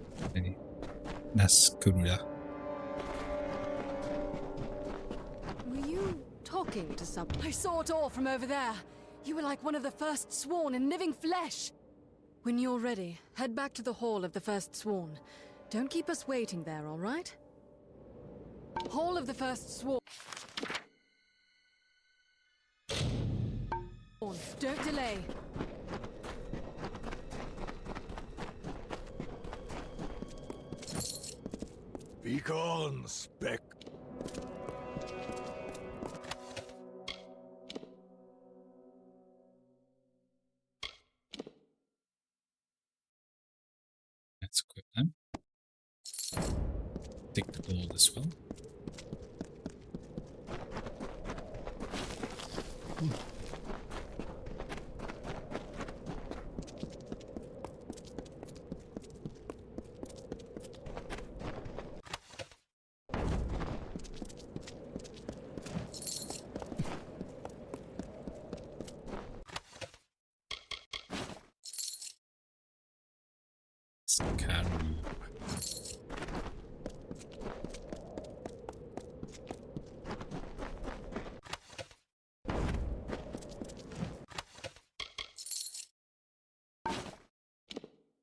Naskurula. Were you talking to someone? I saw it all from over there. You were like one of the First Sworn in living flesh. When you're ready, head back to the Hall of the First Sworn. Don't keep us waiting there, all right? Hall of the First Sworn. Don't delay. Be gone, Spec. Let's equip them. Take the gold as well. Karu.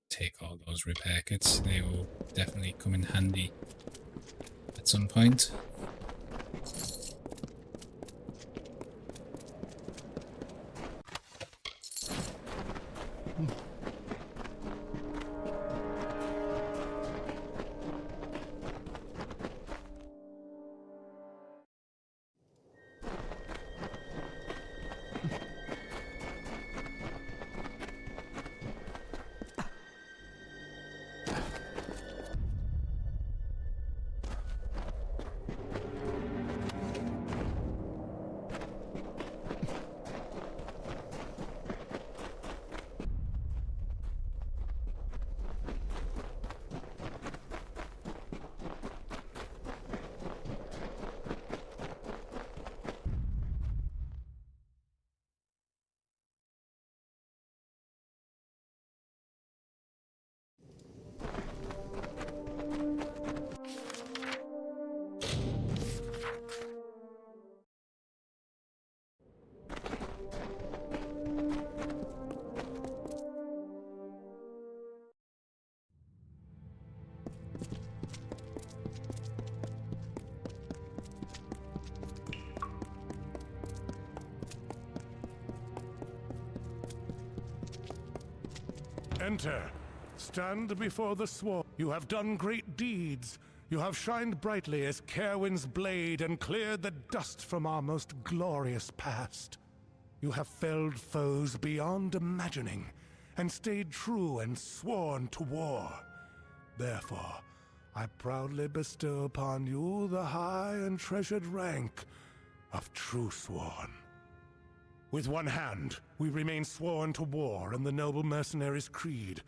Take all those repair kits, they will definitely come in handy at some point. Enter. Stand before the swarm. You have done great deeds. You have shined brightly as Caerwyn's blade and cleared the dust from our most glorious past. You have felled foes beyond imagining, and stayed true and sworn to war. Therefore, I proudly bestow upon you the high and treasured rank of True Sworn. With one hand, we remain sworn to war and the noble mercenary's creed.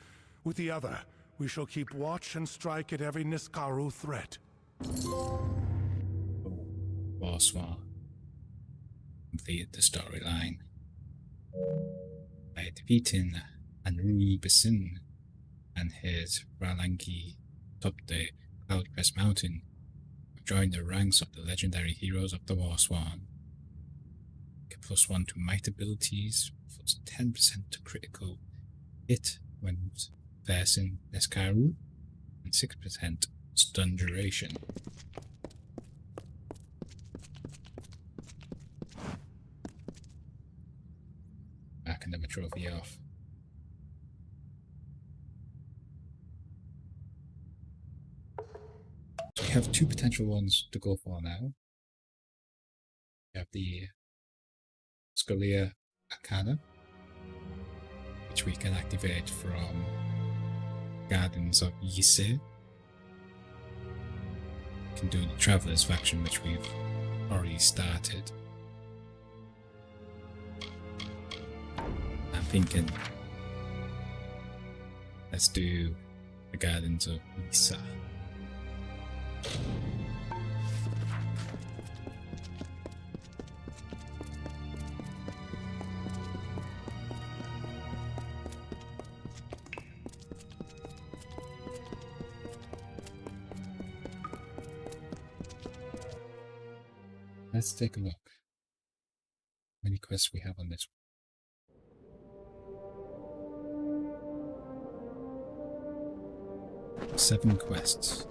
With the other, we shall keep watch and strike at every Niskaru threat. Warswa completed the storyline by defeating Anrubisin and his Ralanki atop the Cloudcrest Mountain, who joined the ranks of the legendary heroes of the Warswan. Get +1 to might abilities, plus 10% to critical hit when versing Neskaru, and 6% stun duration. Backing the trophy off. So we have 2 potential ones to go for now. We have the Scalia Arcana, which we can activate from Gardens of Ysir. We can do the Traveller's faction, which we've already started. I'm thinking, let's do the Gardens of Ysir. Let's take a look. How many quests we have on this one? 7 quests.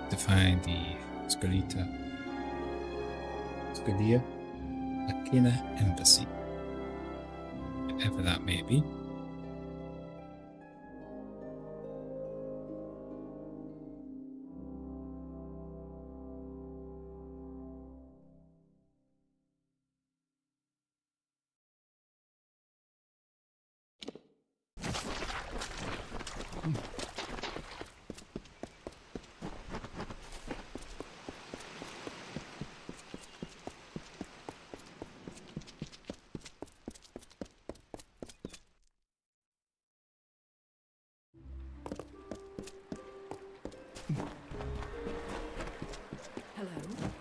To find the Scalia Akina Embassy, whatever that may be.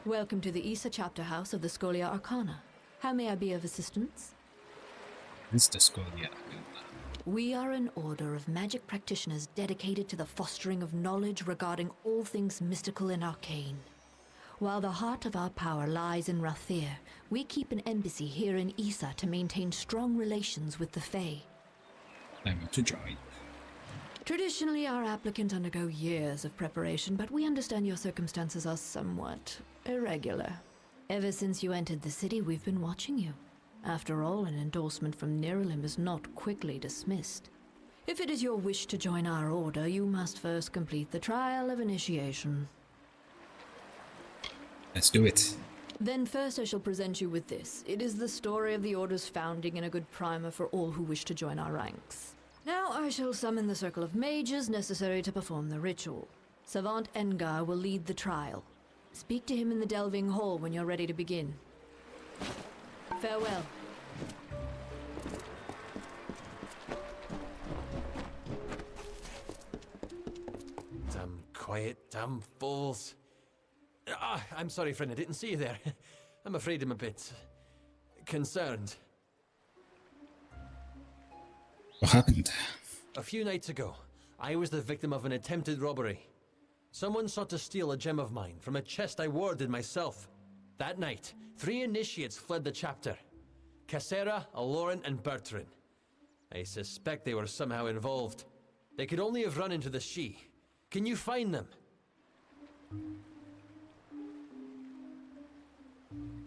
Welcome to the Issa chapter house of the Scholia Arcana. How may I be of assistance? It's the Scholia Arcana. We are an order of magic practitioners dedicated to the fostering of knowledge regarding all things mystical and arcane. While the heart of our power lies in Rathir, we keep an embassy here in Issa to maintain strong relations with the Fae. I want to join. Traditionally, our applicants undergo years of preparation, but we understand your circumstances are somewhat irregular. Ever since you entered the city, we've been watching you. After all, an endorsement from Niralim is not quickly dismissed. If it is your wish to join our order, you must first complete the trial of initiation. Let's do it. Then first I shall present you with this. It is the story of the Order's founding and a good primer for all who wish to join our ranks. Now I shall summon the circle of mages necessary to perform the ritual. Savant Engar will lead the trial. Speak to him in the Delving Hall when you're ready to begin. Farewell. Damn quiet, damn fools. I'm sorry, friend, I didn't see you there. I'm afraid I'm a bit concerned. What happened? A few nights ago, I was the victim of an attempted robbery. Someone sought to steal a gem of mine from a chest I warded myself. That night, 3 initiates fled the chapter. Cassera, Aloran, and Bertrand. I suspect they were somehow involved. They could only have run into the She. Can you find them?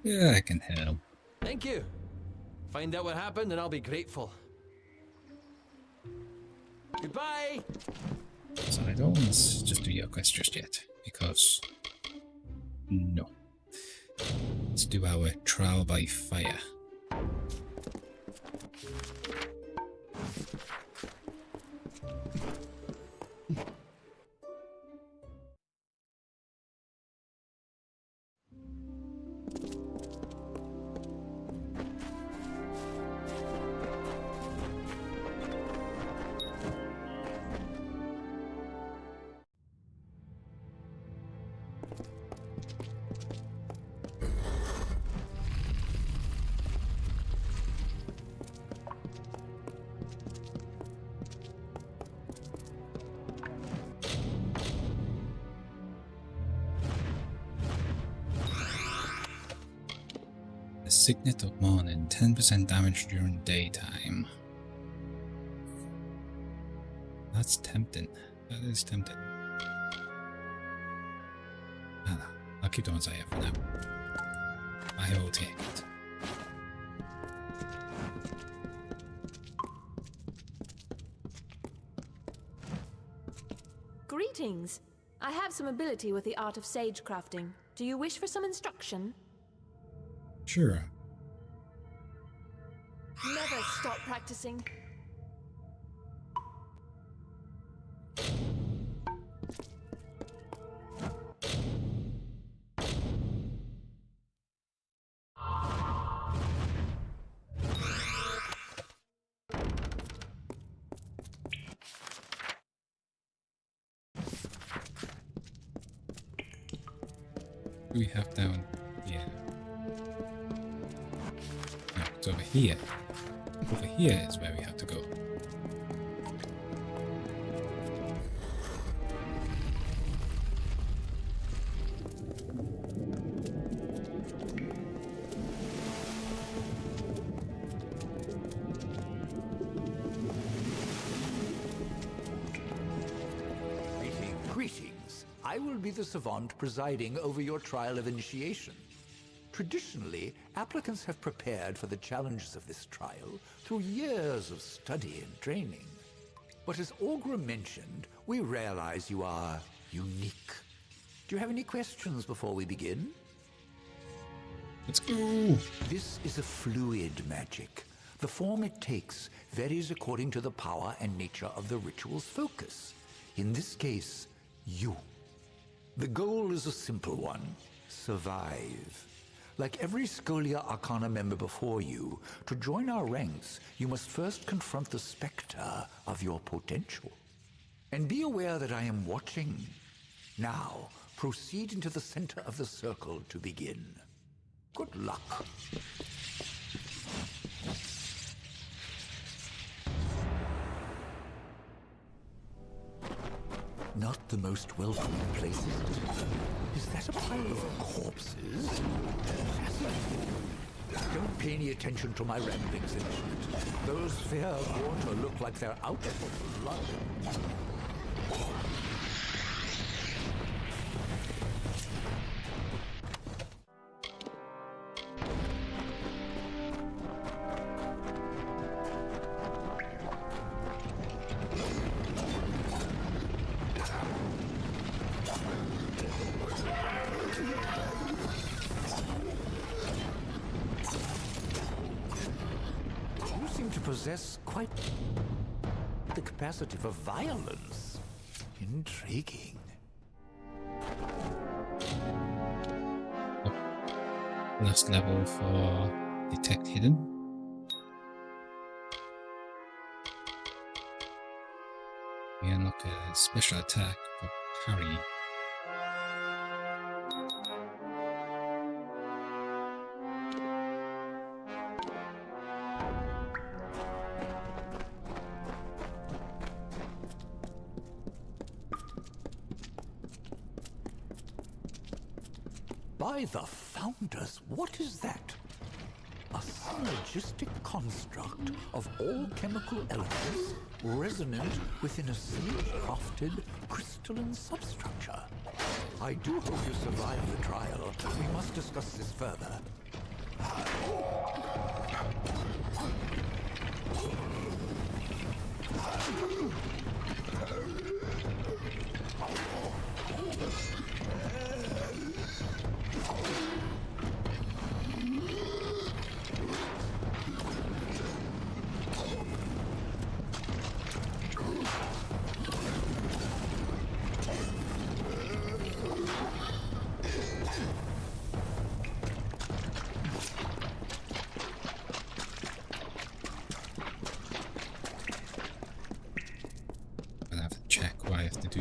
Yeah, I can help. Thank you. Find out what happened and I'll be grateful. Goodbye! So I don't want to just do your quest just yet, because... no. Let's do our trial by fire. The Signet of Morning, 10% damage during daytime. That's tempting. That is tempting. No, I'll keep the ones I have for now. I will take it. Greetings. I have some ability with the art of sage crafting. Do you wish for some instruction? Sure. Never stop practicing. What do we have down here? No, it's over here. Over here is where we have to go. Greetings. I will be the savant presiding over your trial of initiation. Traditionally, applicants have prepared for the challenges of this trial through years of study and training. But as Augur mentioned, we realize you are unique. Do you have any questions before we begin? Let's go! This is a fluid magic. The form it takes varies according to the power and nature of the ritual's focus. In this case, you. The goal is a simple one: survive. Like every Scholia Arcana member before you, to join our ranks, you must first confront the specter of your potential. And be aware that I am watching. Now, Proceed into the center of the circle to begin. Good luck. Not the most welcoming place, is it? Is that a pile of corpses? Fascinating. Don't pay any attention to my ramblings, Ancient. Those fair water look like they're out of blood. Possess quite the capacity for violence. Intriguing. Last level for Detect Hidden. We unlock a special attack for Parry. By the Founders, what is that? A synergistic construct of all chemical elements resonant within a sage-crafted crystalline substructure. I do hope you survive the trial. We must discuss this further.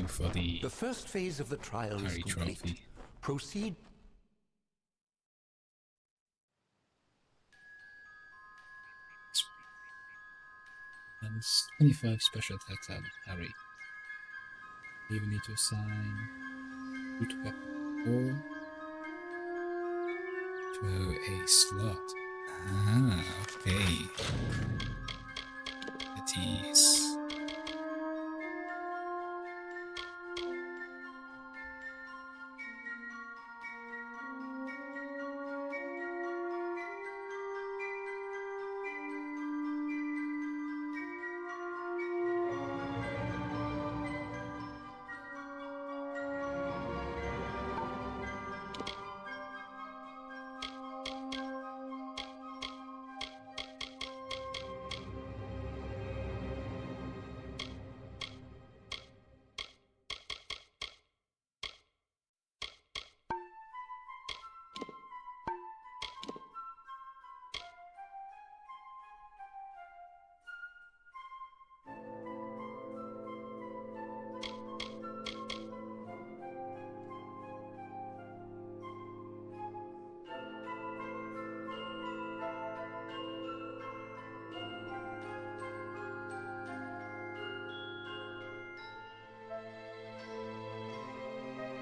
For the first phase of the trial is complete. Trophy. Proceed. And 25 special attacks out of Harry. You even need to assign root weapon 4 to a slot. Ah, okay. That is.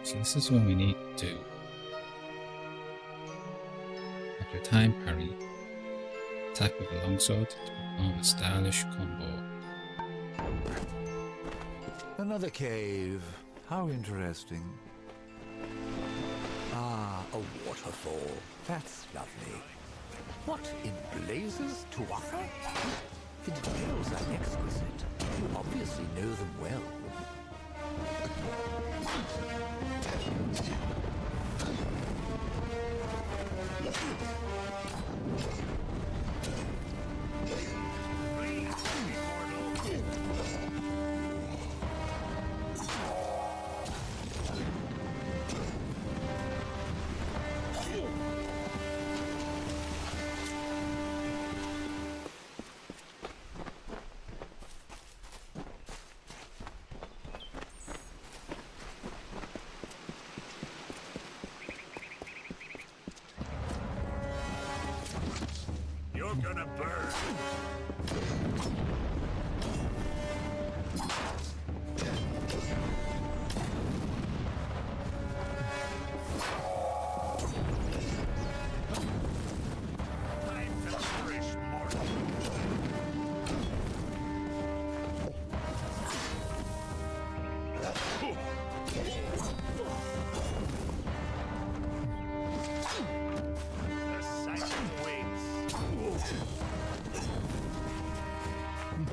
So this is what we need to do. After time parry, attack with a longsword to perform a stylish combo. Another cave. How interesting. Ah, a waterfall. That's lovely. What in blazes to offer? The details are exquisite. You obviously know them well.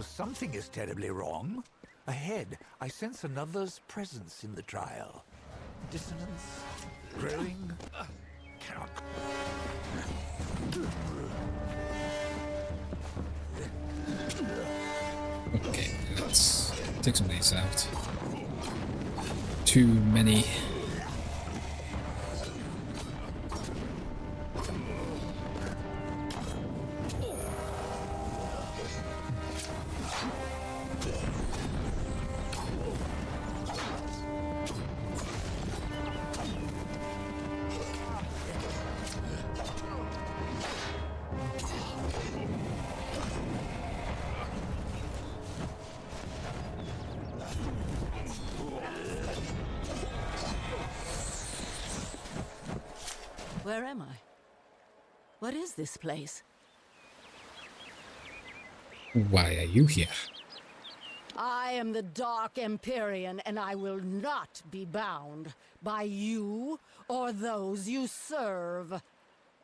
Something is terribly wrong. Ahead, I sense another's presence in the trial. Dissonance, growing. Cannot. Okay, let's take some of these out. Too many. Where am I? What is this place? Why are you here? I am the Dark Empyrean, and I will not be bound by you or those you serve.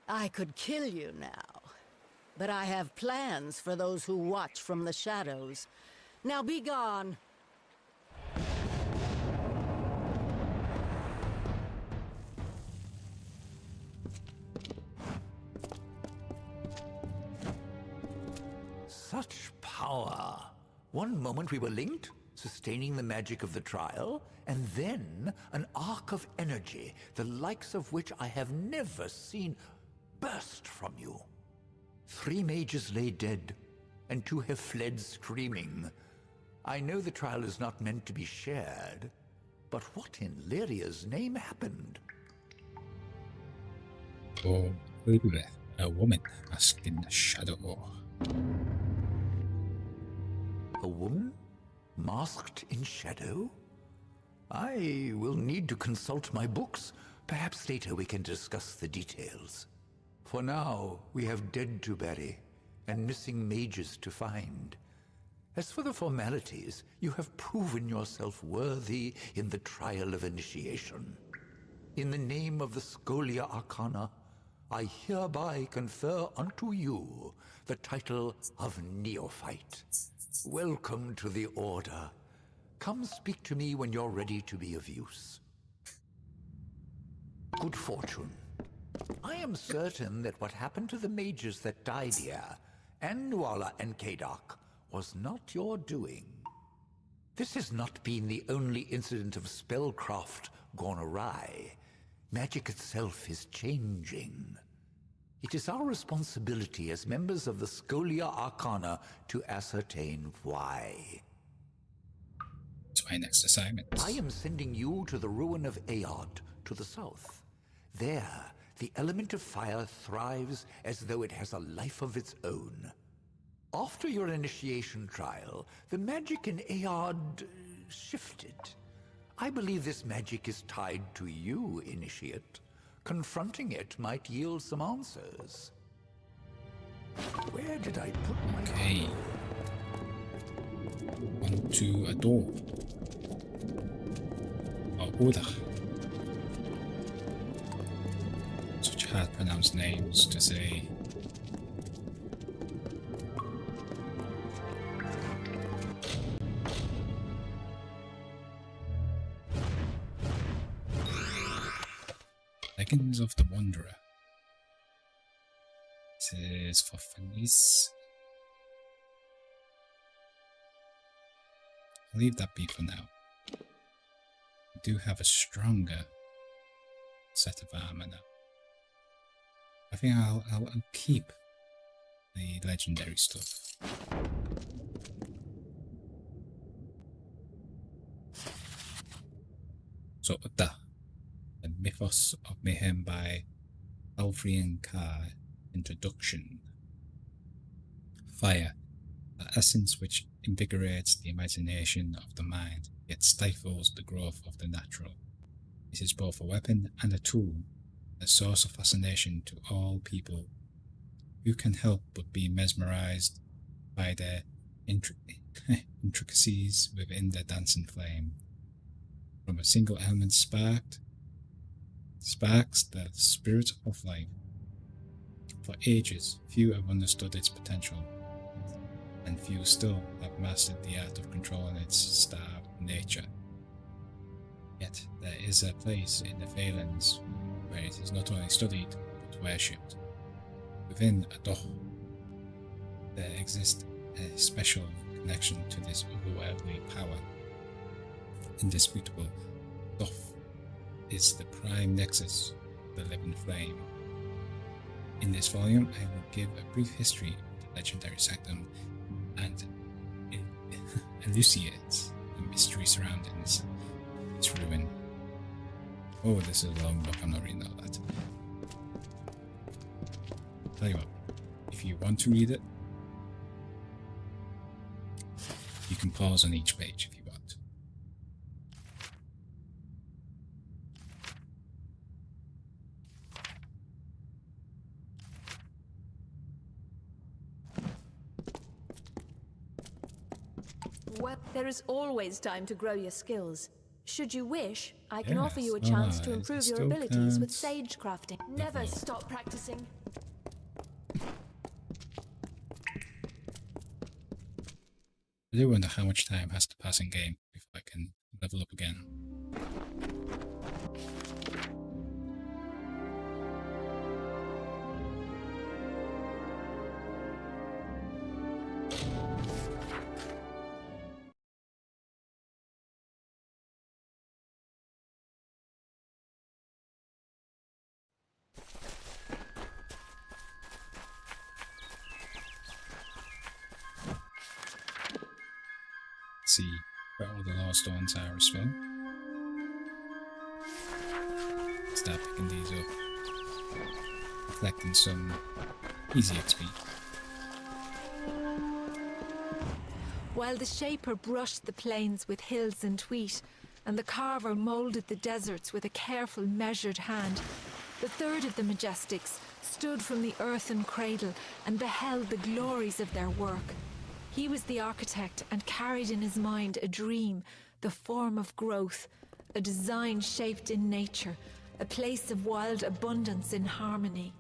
I could kill you now, but I have plans for those who watch from the shadows. Now be gone. Such power. One moment we were linked, sustaining the magic of the trial, and then an arc of energy, the likes of which I have never seen, burst from you. 3 mages lay dead, and 2 have fled screaming. I know the trial is not meant to be shared, but what in Lyria's name happened? Oh, a woman masked in the shadow. A woman? Masked in shadow? I will need to consult my books. Perhaps later we can discuss the details. For now, we have dead to bury and missing mages to find. As for the formalities, you have proven yourself worthy in the trial of initiation. In the name of the Scholia Arcana, I hereby confer unto you the title of Neophyte. Welcome to the Order. Come speak to me when you're ready to be of use. Good fortune. I am certain that what happened to the mages that died here, and Nuala and Kadok, was not your doing. This has not been the only incident of spellcraft gone awry. Magic itself is changing. It is our responsibility as members of the Scholia Arcana to ascertain why. That's my next assignment. I am sending you to the ruin of Aod, to the south. There, the element of fire thrives as though it has a life of its own. After your initiation trial, the magic in Aod shifted. I believe this magic is tied to you, Initiate. Confronting it might yield some answers. Where did I put my... Okay. Onto a door. Order. Such hard pronounced names to say. Legends of the Wanderer. This is for funnies. I'll leave that be for now. I do have a stronger set of armor now. I think I'll keep the legendary stuff. So the Mythos of Mayhem by Alfrian Carr. Introduction. Fire, the essence which invigorates the imagination of the mind, yet stifles the growth of the natural. It is both a weapon and a tool, a source of fascination to all people. Who can help but be mesmerized by the intricacies within the dancing flame? From a single element sparks the spirit of life. For ages, few have understood its potential, and few still have mastered the art of controlling its starved nature. Yet there is a place in the Phalanx where it is not only studied, but worshipped. Within a Doch, there exists a special connection to this otherworldly power. Indisputable, Doch is the prime nexus of the living flame. In this volume, I will give a brief history of the legendary sanctum and elucidates the mystery surrounding its ruin. Oh, this is a long book, I'm not reading all that. Tell you what, if you want to read it, you can pause on each page if you want. Well, there is always time to grow your skills. Should you wish, I can Yes, offer you a chance to alright, improve your still abilities with can't. sage crafting. Never stop practicing. I do wonder how much time has to pass in game before I can level up again. See where all the lore stones are as well. Start picking these up, collecting some easy XP. While the Shaper brushed the plains with hills and wheat, and the Carver moulded the deserts with a careful, measured hand, the third of the Majestics stood from the earthen cradle and beheld the glories of their work. He was the architect and carried in his mind a dream, the form of growth, a design shaped in nature, a place of wild abundance in harmony.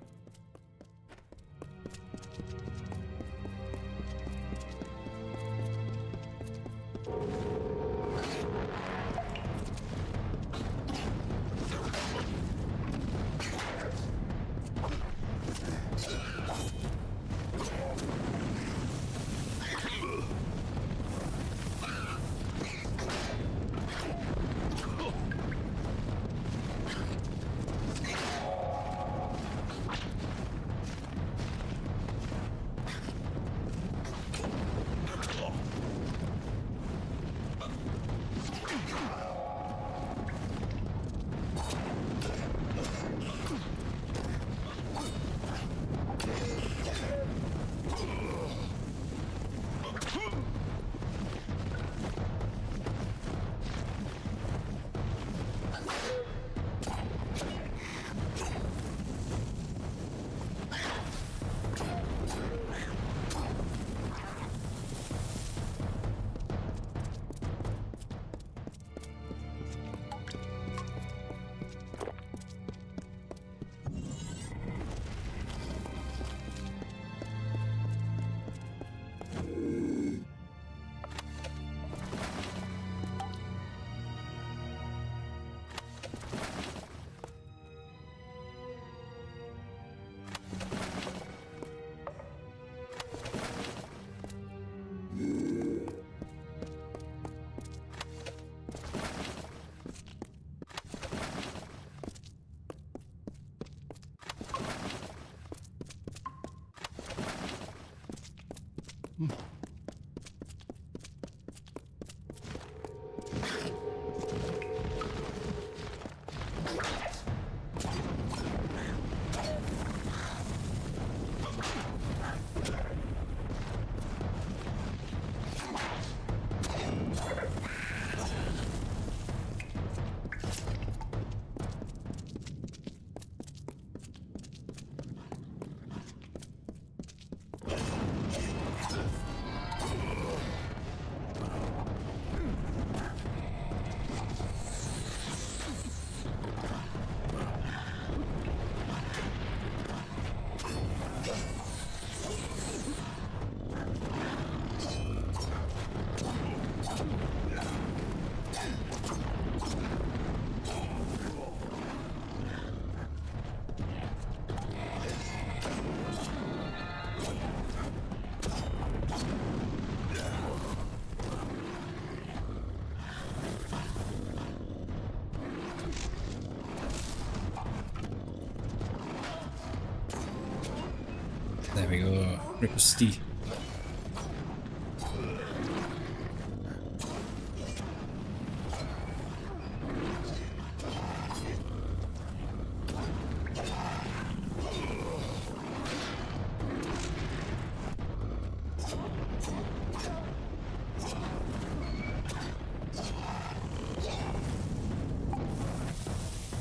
There we go. Riposty.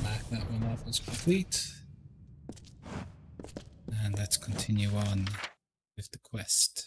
Mark that one off as complete. And let's continue on with the quest.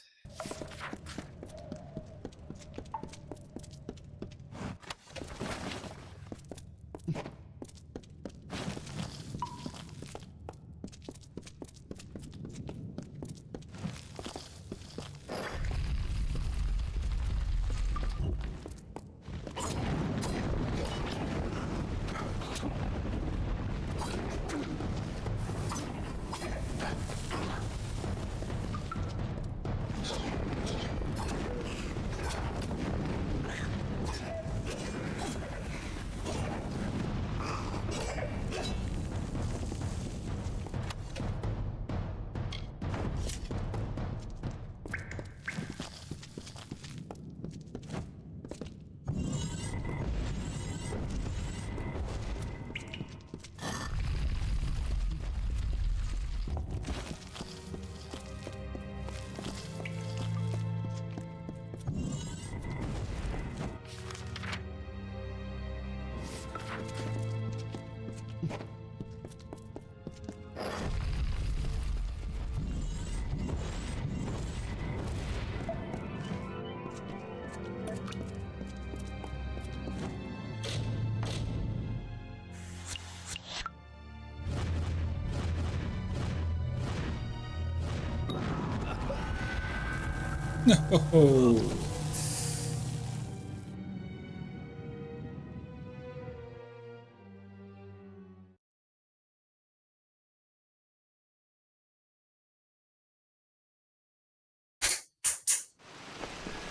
No.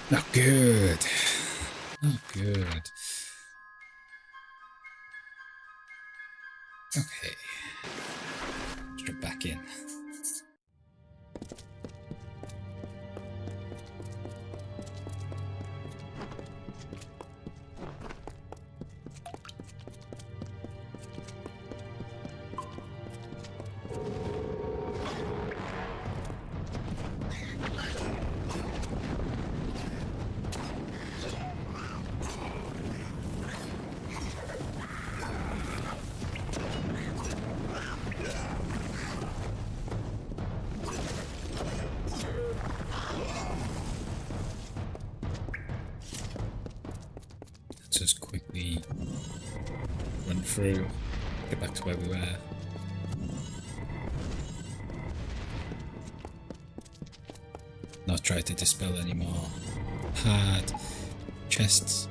Not good. Not good. Okay. Let's jump back in. Let's just quickly run through, get back to where we were. Not try to dispel anymore. Hard chests.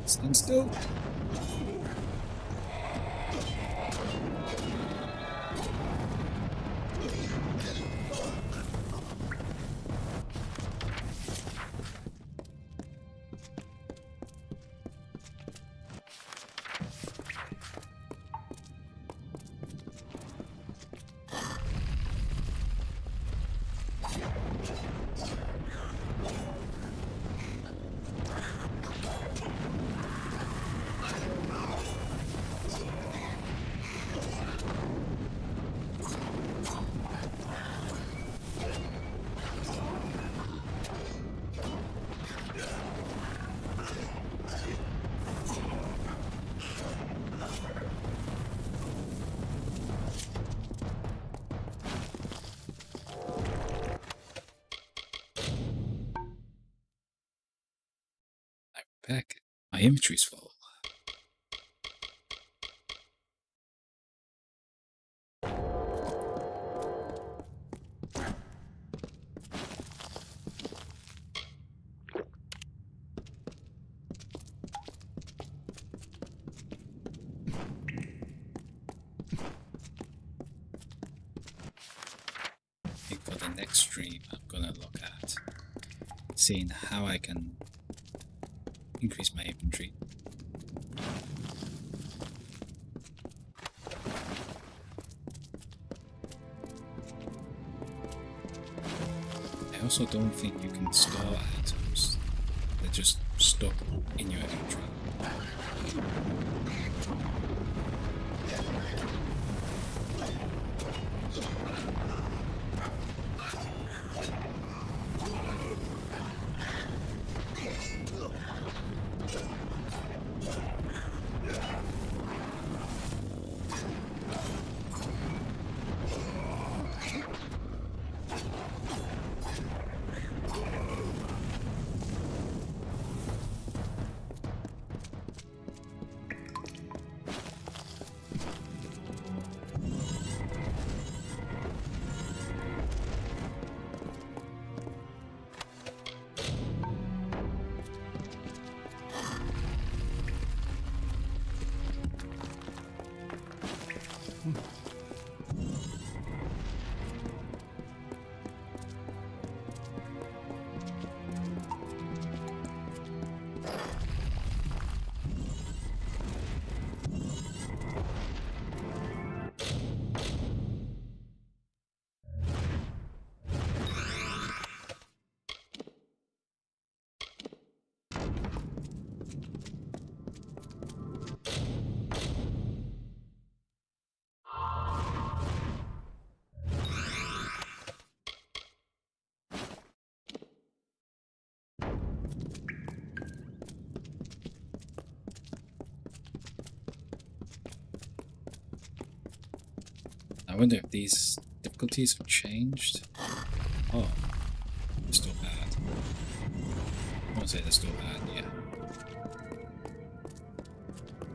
Stand still. backpack. My inventory's full. I think for the next stream, I'm gonna look at seeing how I can increase my inventory. I also don't think you can store items. They're just stuck in your inventory. I wonder if these difficulties have changed. Oh, they're still bad. I won't say they're still bad, yeah.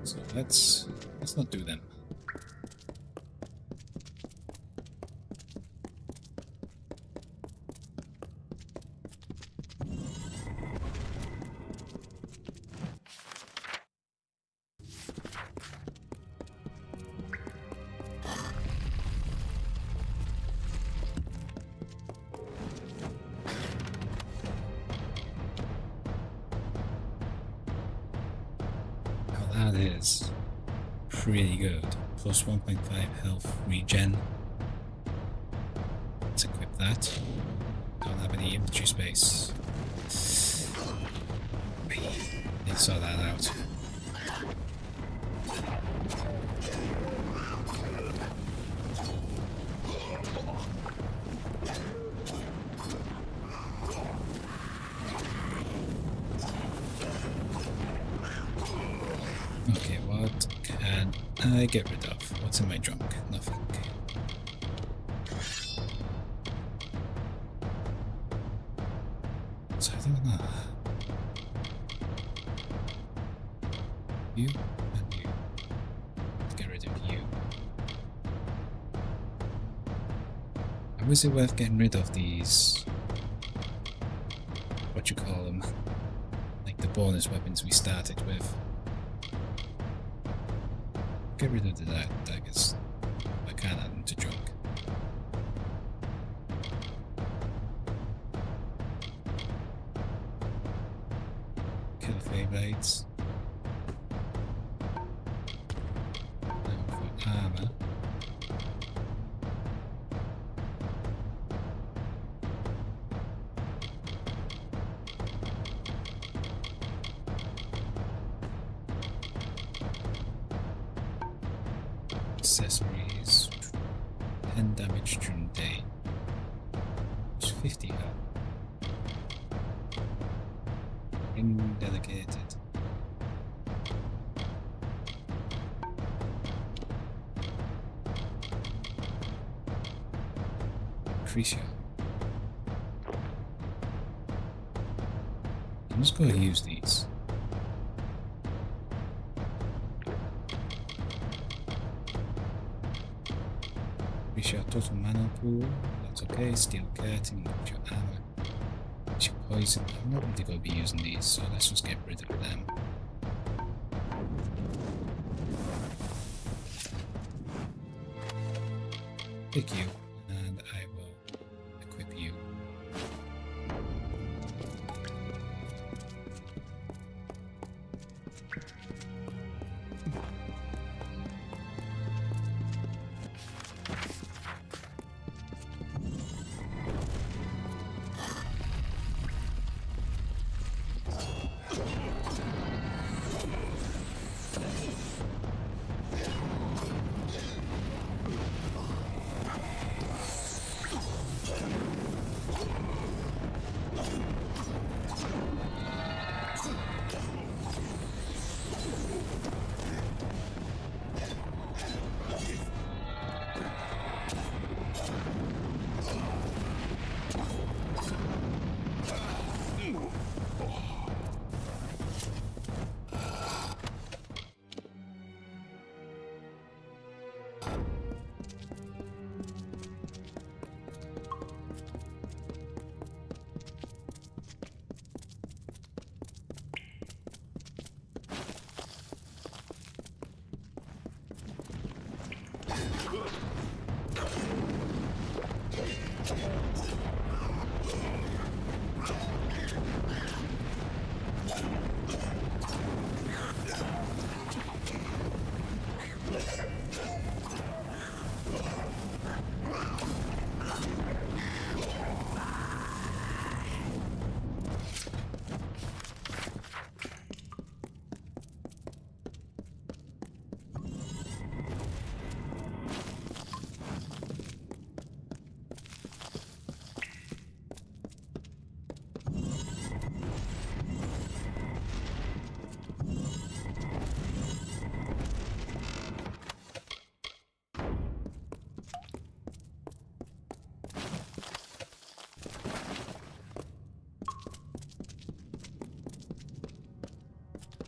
So let's not do them. That is pretty good. Plus 1.5 health regen. Let's equip that. Don't have any inventory space. Need to sort that out. Okay, what can I get rid of? What's in my trunk? Nothing. So I don't know. You and you. Let's get rid of you. How is it worth getting rid of these? What you call them? Like the bonus weapons we started with. Get rid of the daggers. I can't add them to junk. Kill flame blades. Now for armor. Accessories, 10 damage during day, it's 50 health. Indelegated. Increase your. I'm just going to use these. Increase your total mana pool. That's okay. Steel curtain. Increase your armor. Increase your poison. I'm not really going to be using these, so let's just get rid of them. Pick you, and I will equip you.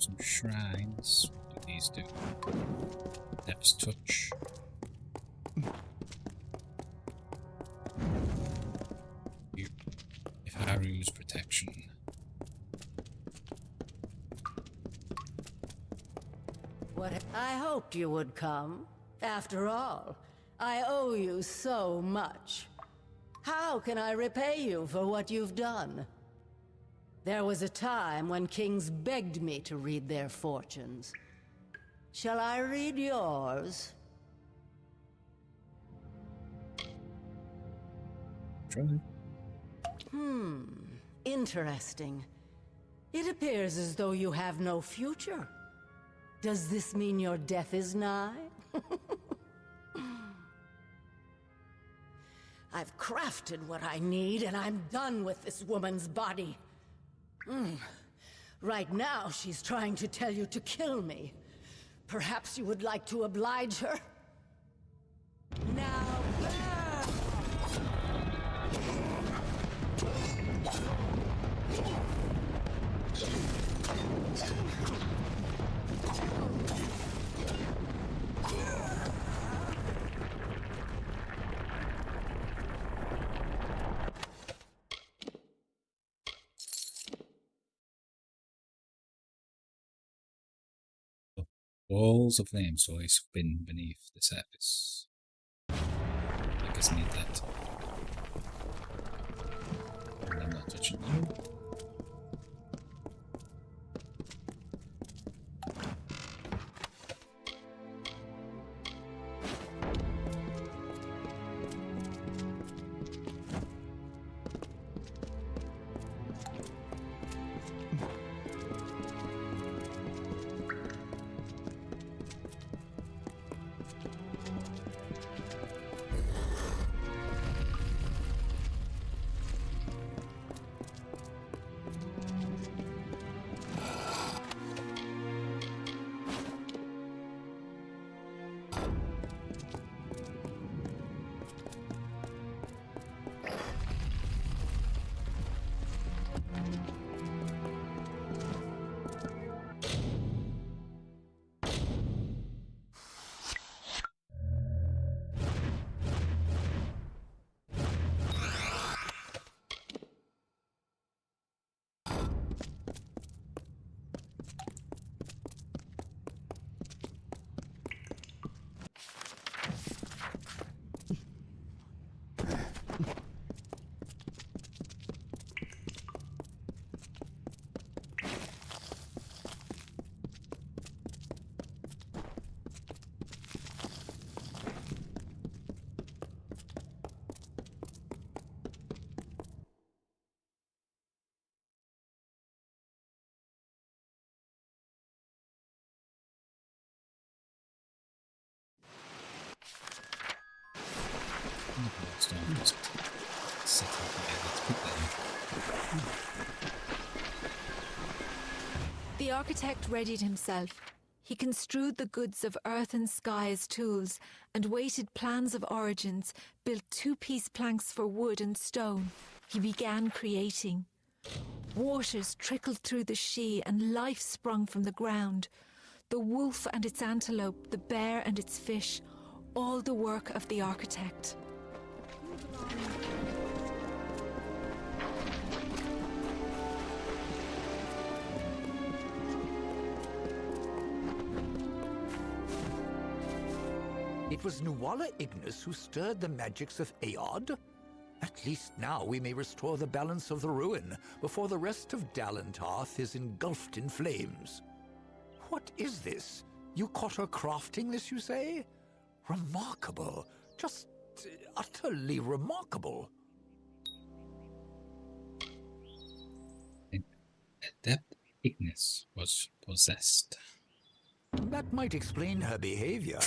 Some shrines. What do these do? Depth's touch. If Haru's protection. What? I hoped you would come. After all, I owe you so much. How can I repay you for what you've done? There was a time when kings begged me to read their fortunes. Shall I read yours? Try. Interesting. It appears as though you have no future. Does this mean your death is nigh? I've crafted what I need, and I'm done with this woman's body. Right now, she's trying to tell you to kill me. Perhaps you would like to oblige her? Now burn! Walls of flame soy spin beneath the surface. I guess I need that. And I'm not touching you. Stone just set up here. Let's put that in. The architect readied himself. He construed the goods of earth and sky as tools, and weighted plans of origins, built two-piece planks for wood and stone. He began creating. Waters trickled through the Shee, and life sprung from the ground. The wolf and its antelope, the bear and its fish, all the work of the architect. It was Nuala Ignis who stirred the magics of Aod. At least now we may restore the balance of the ruin before the rest of Dalentarth is engulfed in flames. What is this? You caught her crafting this, you say? Remarkable. Just utterly remarkable. Adept Ignis was possessed. That might explain her behavior.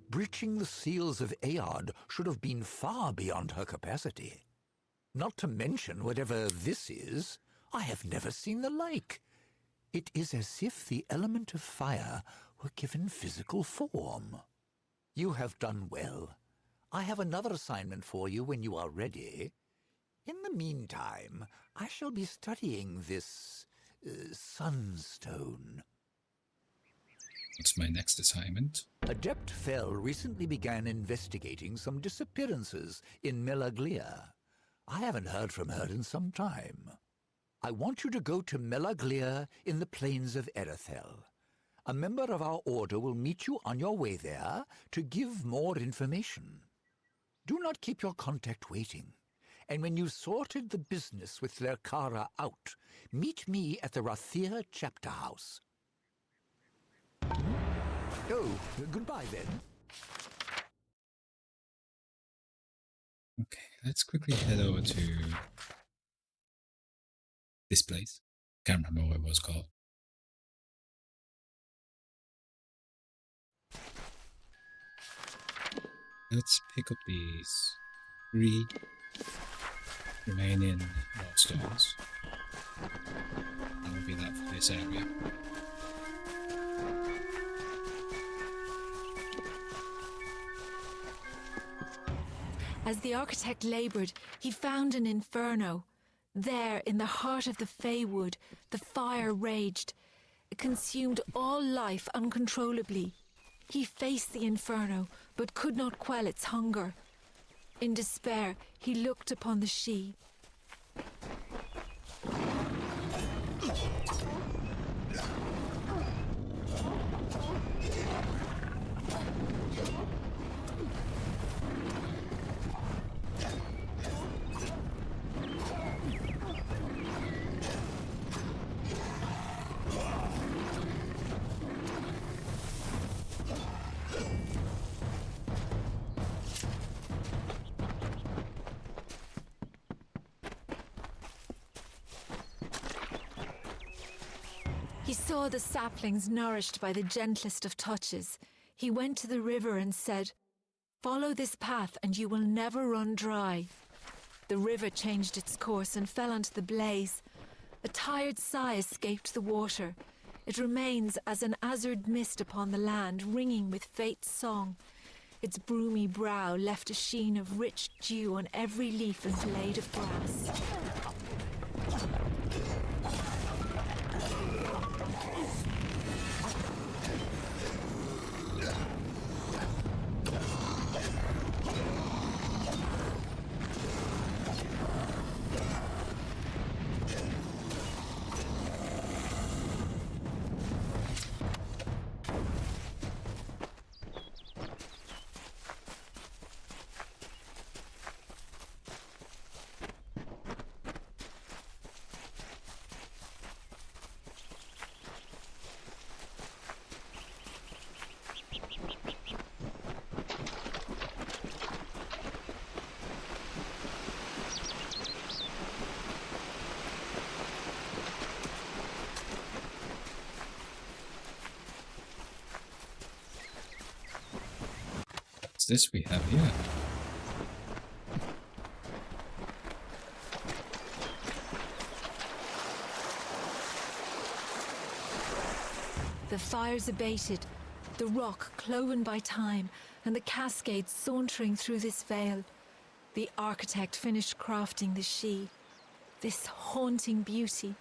Breaching the seals of Aod should have been far beyond her capacity. Not to mention whatever this is, I have never seen the like. It is as if the element of fire were given physical form. You have done well. I have another assignment for you when you are ready. In the meantime, I shall be studying this sunstone. What's my next assignment? Adept Fell recently began investigating some disappearances in Melaglia. I haven't heard from her in some time. I want you to go to Melaglia in the plains of Erethel. A member of our order will meet you on your way there to give more information. Do not keep your contact waiting. And when you've sorted the business with Lerkara out, meet me at the Rathir chapter house. Oh, goodbye then. Okay, let's quickly head over to this place. Can't remember what it was called. Let's pick up these 3 remaining stones. That will be that for this area. As the architect labored, he found an inferno. There, in the heart of the Feywood, the fire raged. It consumed all life uncontrollably. He faced the inferno, but could not quell its hunger. In despair, he looked upon the Shee. He saw the saplings nourished by the gentlest of touches. He went to the river and said, "Follow this path and you will never run dry." The river changed its course and fell onto the blaze. A tired sigh escaped the water. It remains as an azured mist upon the land, ringing with fate's song. Its broomy brow left a sheen of rich dew on every leaf and blade of grass. This we have here. the fires abated, the rock cloven by time, and the cascades sauntering through this vale, the architect finished crafting the she, this haunting beauty,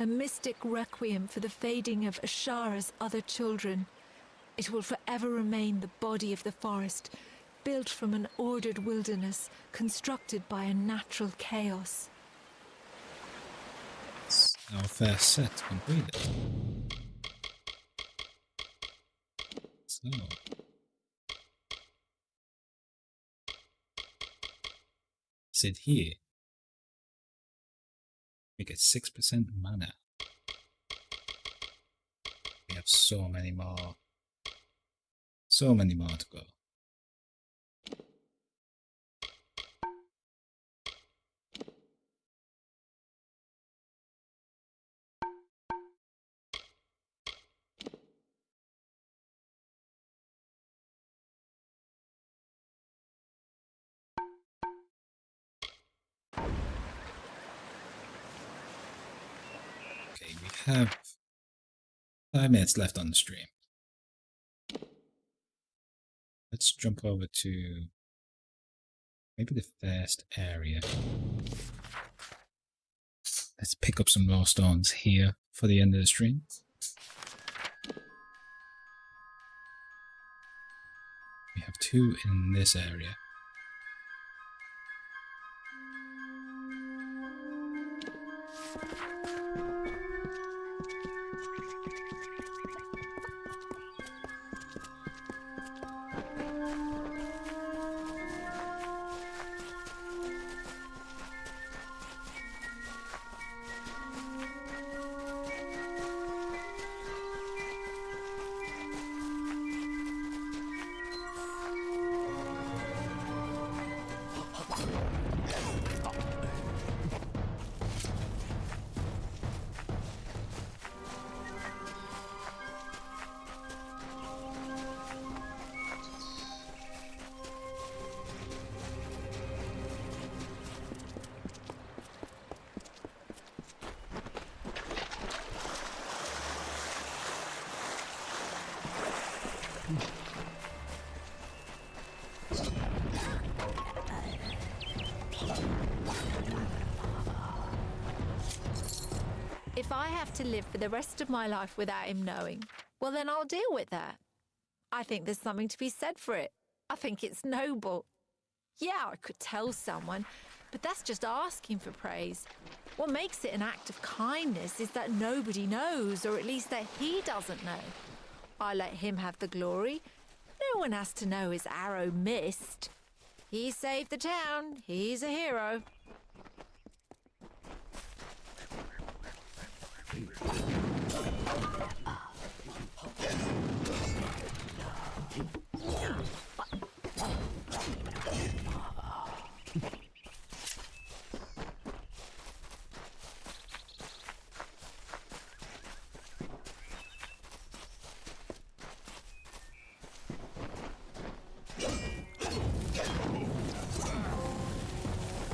a mystic requiem for the fading of Ashara's other children. It will forever remain the body of the forest, built from an ordered wilderness, constructed by a natural chaos. Our first set completed. So. Sit here. We get 6% mana. We have so many more. So many more to go. Okay, we have 5 minutes left on the stream. Let's jump over to maybe the first area. Let's pick up some more stones here for the end of the stream. We have 2 in this area. If I have to live for the rest of my life without him knowing, well then I'll deal with that. I think there's something to be said for it. I think it's noble. Yeah, I could tell someone, but that's just asking for praise. What makes it an act of kindness is that nobody knows, or at least that he doesn't know. I let him have the glory. No one has to know his arrow missed. He saved the town. He's a hero.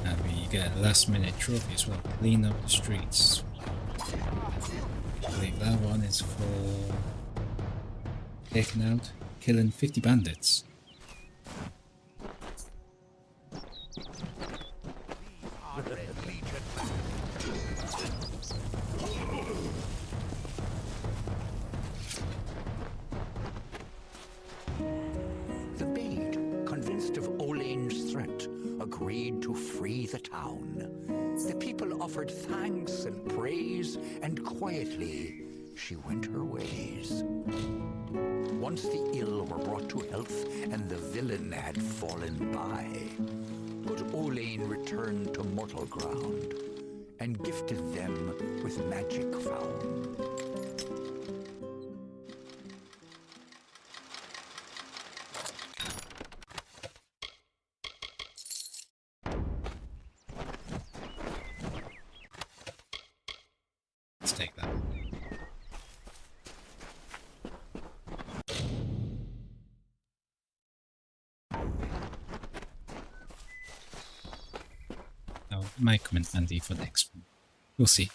And we get a last minute trophy as well. Clean up the streets. I believe that one is for taking out, killing 50 bandits. The Maid, convinced of Olane's threat, agreed to free the town. The people offered thanks and praise, and quietly she went her ways. Once the ill were brought to health and the villain had fallen by, good Olane returned to mortal ground and gifted them with magic found. Let's take that. Now, it might come in handy for next one. We'll see.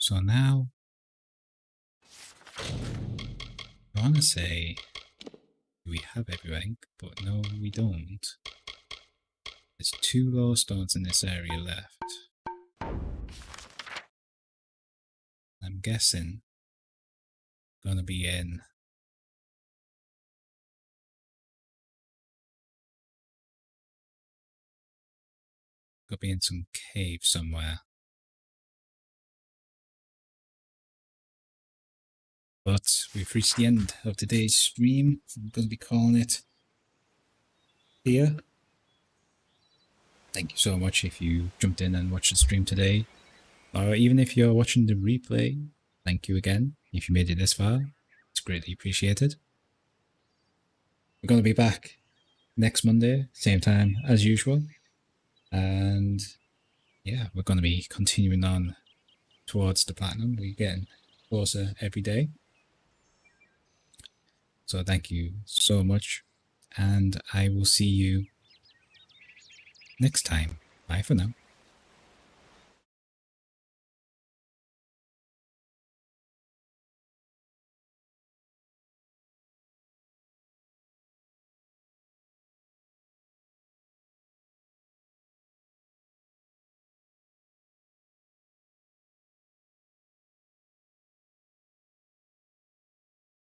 So now, I want to say we have everything, but no, we don't. There's 2 low stones in this area left. I'm guessing gonna be in some cave somewhere. But we've reached the end of today's stream. I'm going to be calling it here. Thank you so much if you jumped in and watched the stream today. Or even if you're watching the replay, thank you again. If you made it this far, it's greatly appreciated. We're going to be back next Monday, same time as usual. And yeah, we're going to be continuing on towards the platinum. We're getting closer every day. So thank you so much, and I will see you next time. Bye for now.